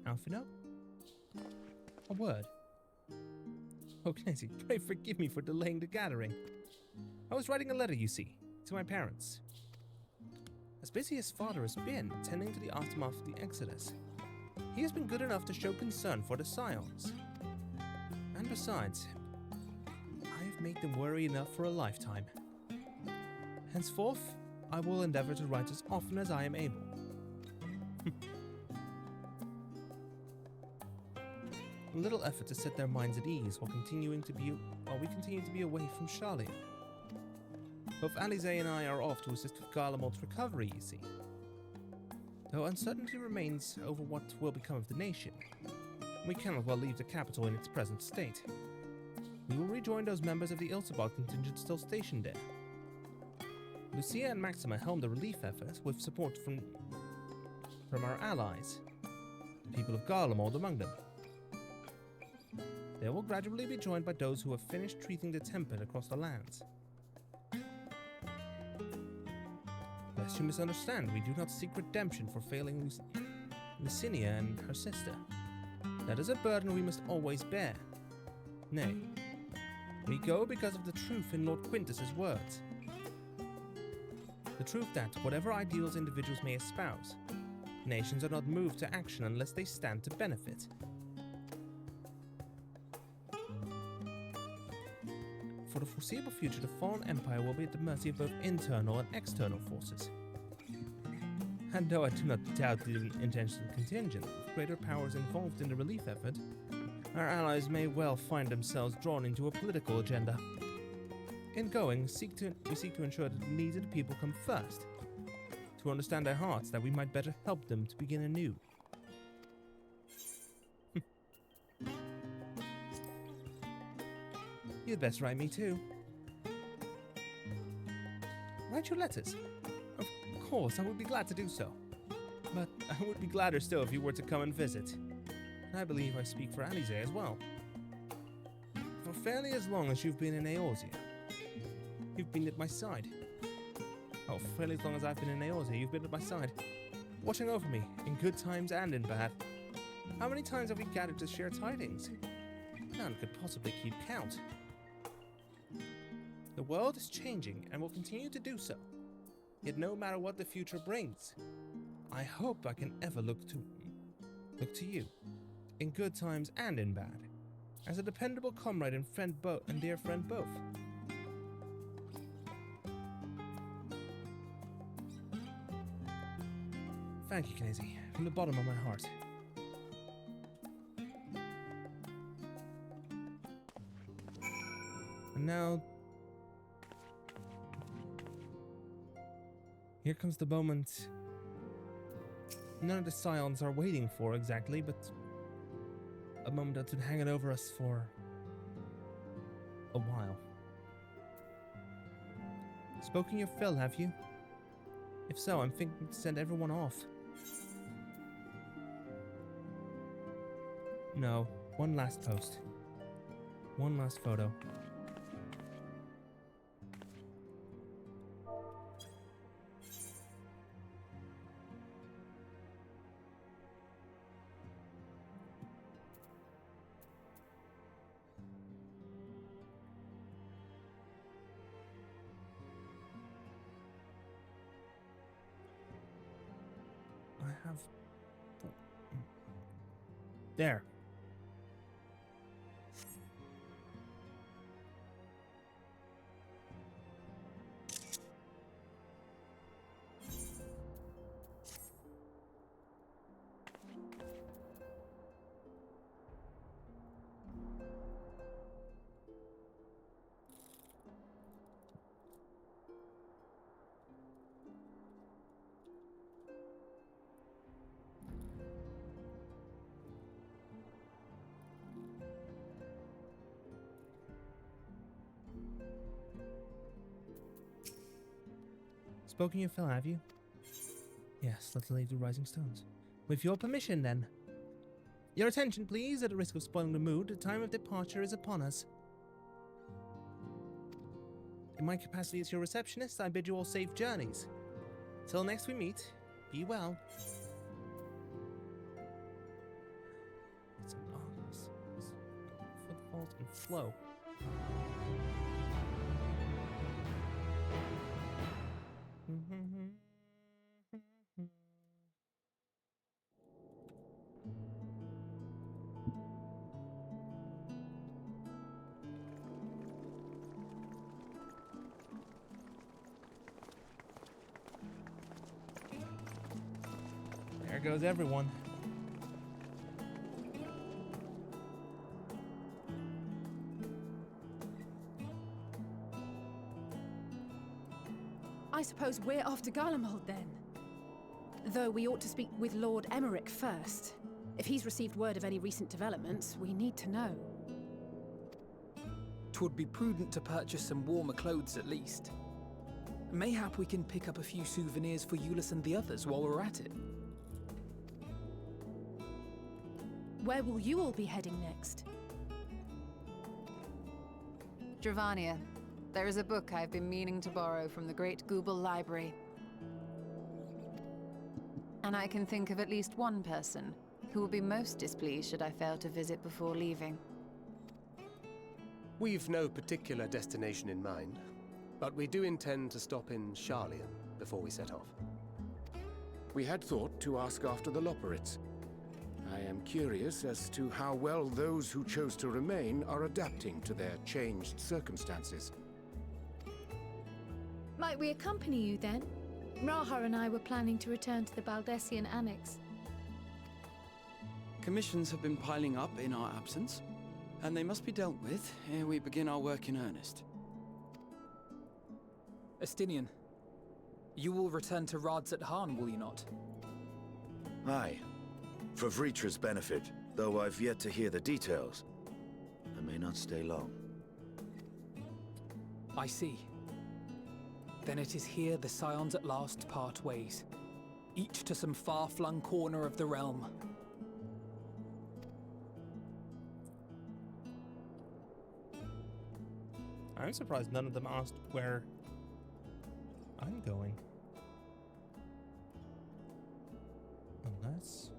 Alfino? A word. Oh, Clancy, pray forgive me for delaying the gathering. I was writing a letter, you see, to my parents. As busy as father has been tending to the aftermath of the Exodus, he has been good enough to show concern for the Scions. And besides, I have made them worry enough for a lifetime. Henceforth, I will endeavor to write as often as I am able. A little effort to set their minds at ease while we continue to be away from Charlie. Both Alize and I are off to assist with Garlemald's recovery, you see. Though uncertainty remains over what will become of the nation, we cannot well leave the capital in its present state. We will rejoin those members of the Ilsebald contingent still stationed there. Lucia and Maxima helm the relief efforts with support from our allies, the people of Garlemald among them. They will gradually be joined by those who have finished treating the Tempest across the lands. Lest you misunderstand, we do not seek redemption for failing Lucinia and her sister. That is a burden we must always bear. Nay, we go because of the truth in Lord Quintus's words. The truth that, whatever ideals individuals may espouse, nations are not moved to action unless they stand to benefit. For the foreseeable future, the fallen empire will be at the mercy of both internal and external forces. And though I do not doubt the intentions of the contingent, with greater powers involved in the relief effort, our allies may well find themselves drawn into a political agenda. In going, we seek to ensure that the needs of the people come first, to understand their hearts that we might better help them to begin anew. You'd best write me too. Write your letters. Of course, I would be glad to do so. But I would be gladder still if you were to come and visit. And I believe I speak for Alize as well. For fairly as long as you've been in Eorzea, you've been at my side. Oh, for fairly as long as I've been in Eorzea, you've been at my side. Watching over me, in good times and in bad. How many times have we gathered to share tidings? None could possibly keep count. The world is changing and will continue to do so. Yet no matter what the future brings, I hope I can ever look to you, in good times and in bad, as a dependable comrade and dear friend both. Thank you, Knazy, from the bottom of my heart. And now, here comes the moment none of the Scions are waiting for exactly, but a moment that's been hanging over us for a while. Spoken your fill, have you? If so, I'm thinking to send everyone off. No, one last post. One last photo. I have... There. spoken your fill, have you? Yes, let's leave the rising stones. With your permission, then. Your attention, please. At the risk of spoiling the mood, the time of departure is upon us. In my capacity as your receptionist, I bid you all safe journeys. Till next we meet, be well. Some arms, footfalls, and flow. There goes everyone. I suppose we're off to Garlemald then. Though we ought to speak with Lord Emmerich first. If he's received word of any recent developments, we need to know. 'Twould be prudent to purchase some warmer clothes at least. Mayhap we can pick up a few souvenirs for Euless and the others while we're at it. Where will you all be heading next? Dravania. There is a book I've been meaning to borrow from the Great Google Library. And I can think of at least one person who will be most displeased should I fail to visit before leaving. We've no particular destination in mind, but we do intend to stop in Sharlayan before we set off. We had thought to ask after the Loporrits. I am curious as to how well those who chose to remain are adapting to their changed circumstances. Might we accompany you then? Raha and I were planning to return to the Baldessian Annex. Commissions have been piling up in our absence, and they must be dealt with ere we begin our work in earnest. Estinian, you will return to Rads at Han, will you not? Aye. For Vritra's benefit, though I've yet to hear the details. I may not stay long. I see. Then it is here the Scions at last part ways, each to some far-flung corner of the realm. I'm surprised none of them asked where I'm going. Unless...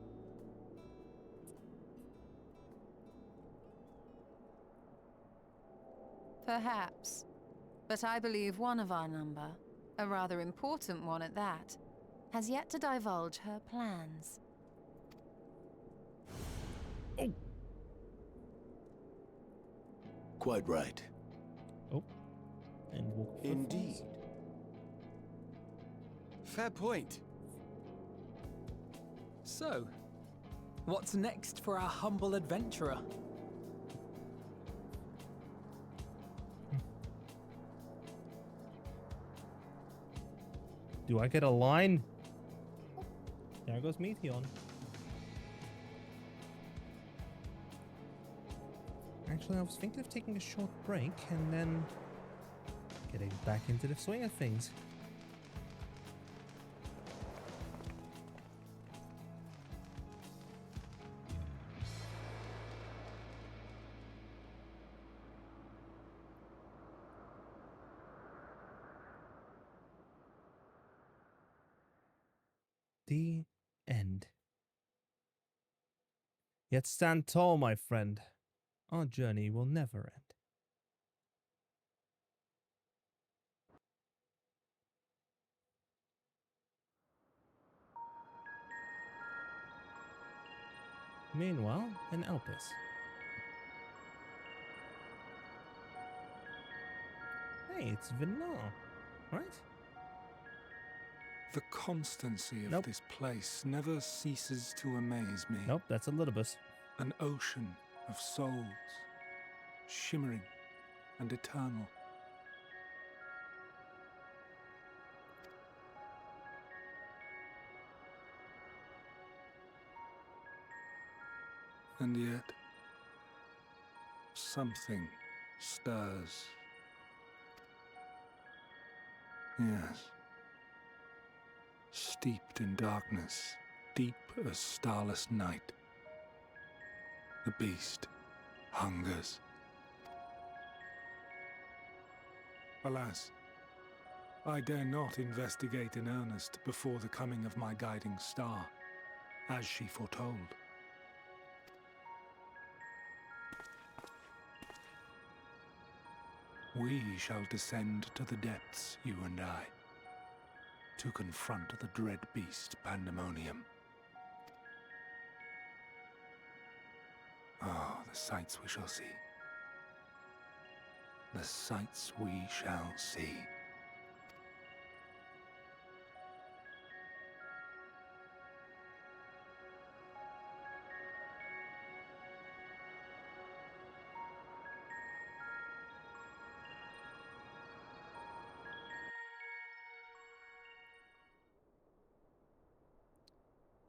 Perhaps. But I believe one of our number, a rather important one at that, has yet to divulge her plans. Oh. Quite right. Oh. Endwalker. Indeed. Fair point. So, what's next for our humble adventurer? Do I get a line? There goes Meteon. Actually, I was thinking of taking a short break and then getting back into the swing of things. The end. Yet stand tall, my friend. Our journey will never end. Meanwhile, in Elpis. Hey, it's Vinar, right? The constancy of this place never ceases to amaze me. Nope, that's a Elidibus. An ocean of souls, shimmering and eternal. And yet, something stirs. Yes. steeped in darkness, deep as starless night. The beast hungers. Alas, I dare not investigate in earnest before the coming of my guiding star, as she foretold. We shall descend to the depths, you and I, to confront the dread beast Pandemonium. Oh, the sights we shall see. The sights we shall see.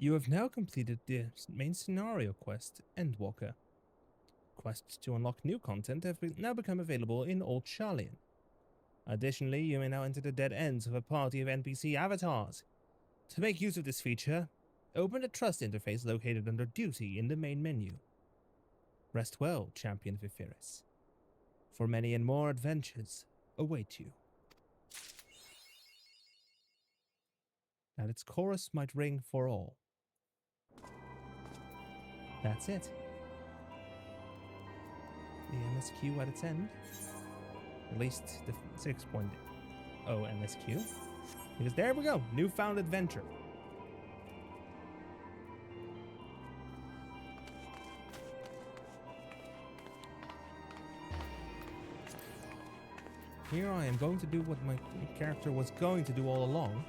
You have now completed the main scenario quest, Endwalker. Quests to unlock new content have now become available in Old Charlian. Additionally, you may now enter the dead ends of a party of NPC avatars. To make use of this feature, open the Trust interface located under Duty in the main menu. Rest well, Champion of Ephyris, for many and more adventures await you. That its chorus might ring for all. That's it. The MSQ at its end. At least the 6.0 MSQ. Because there we go, newfound adventure. Here I am going to do what my character was going to do all along.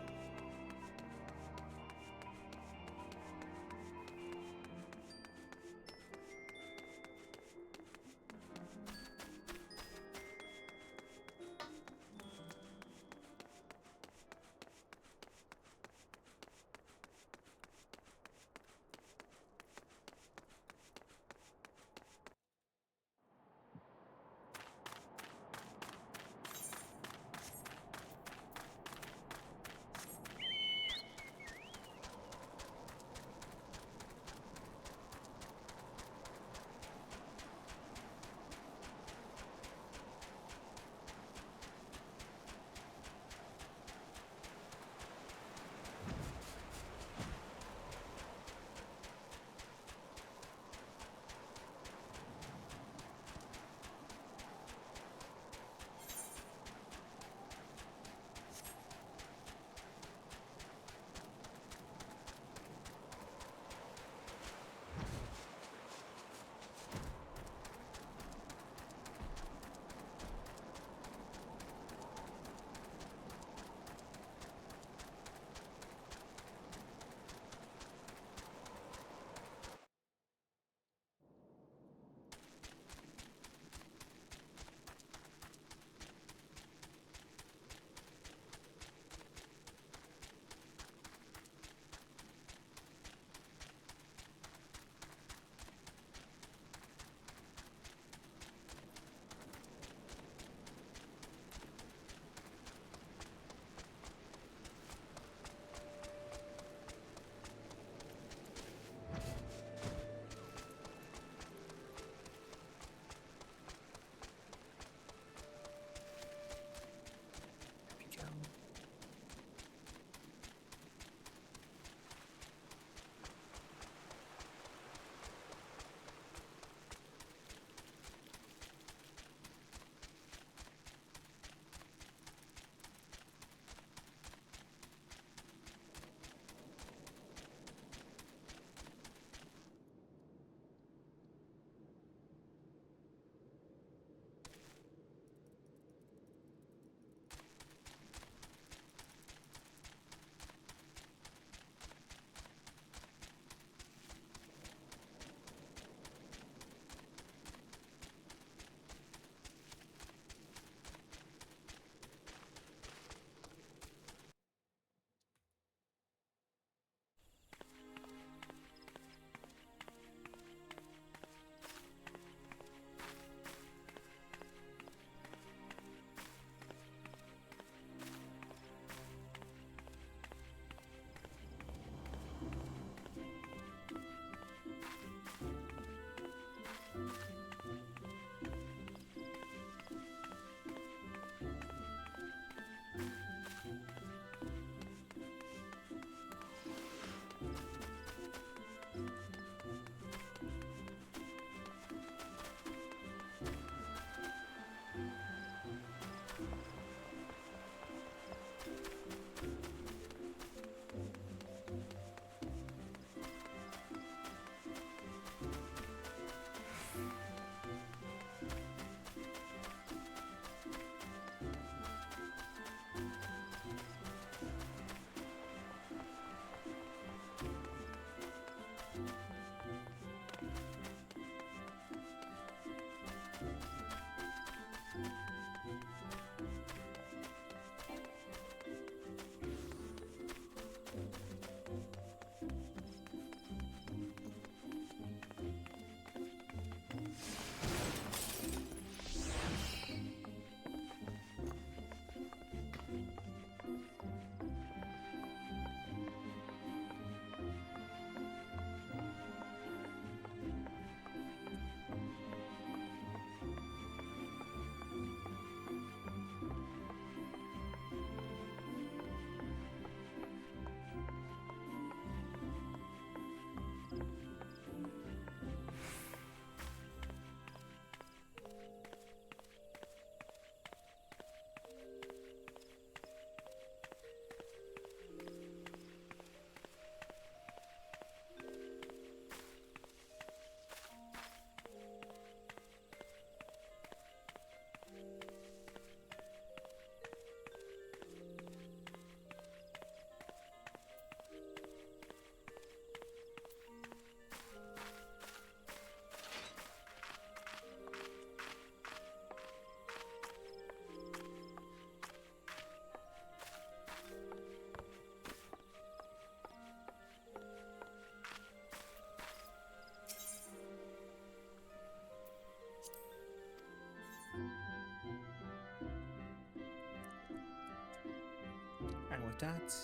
that,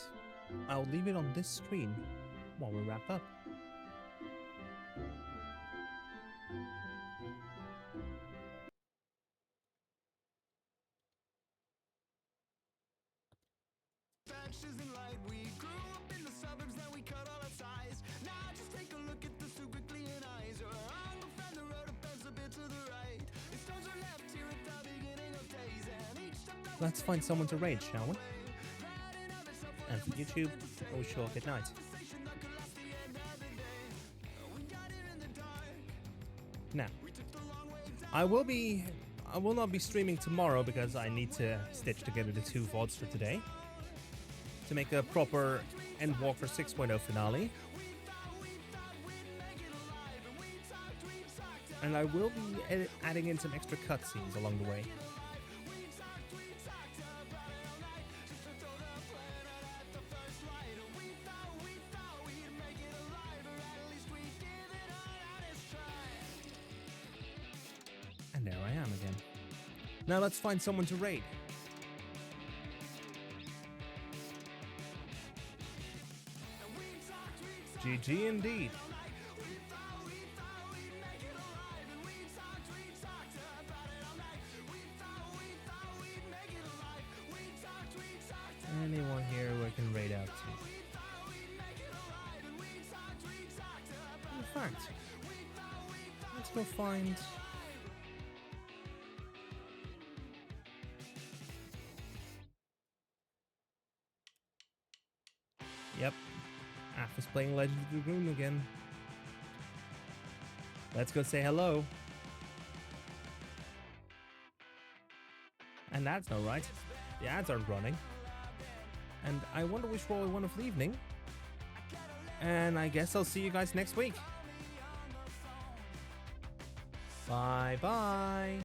I'll leave it on this screen while we wrap up. Let's find someone to raid, shall we? And for YouTube, I wish you all good night. Now, I will not be streaming tomorrow because I need to stitch together the 2 VODs for today to make a proper Endwalker 6.0 finale. And I will be adding in some extra cutscenes along the way. And there I am again. Now let's find someone to raid. GG indeed. Anyone here who I can raid out to? In fact, let's go find... Yep, Af is playing Legend of the Dragoon again. Let's go say hello. And that's not right. The ads aren't running. And I wonder which role I won for the evening. And I guess I'll see you guys next week. Bye bye.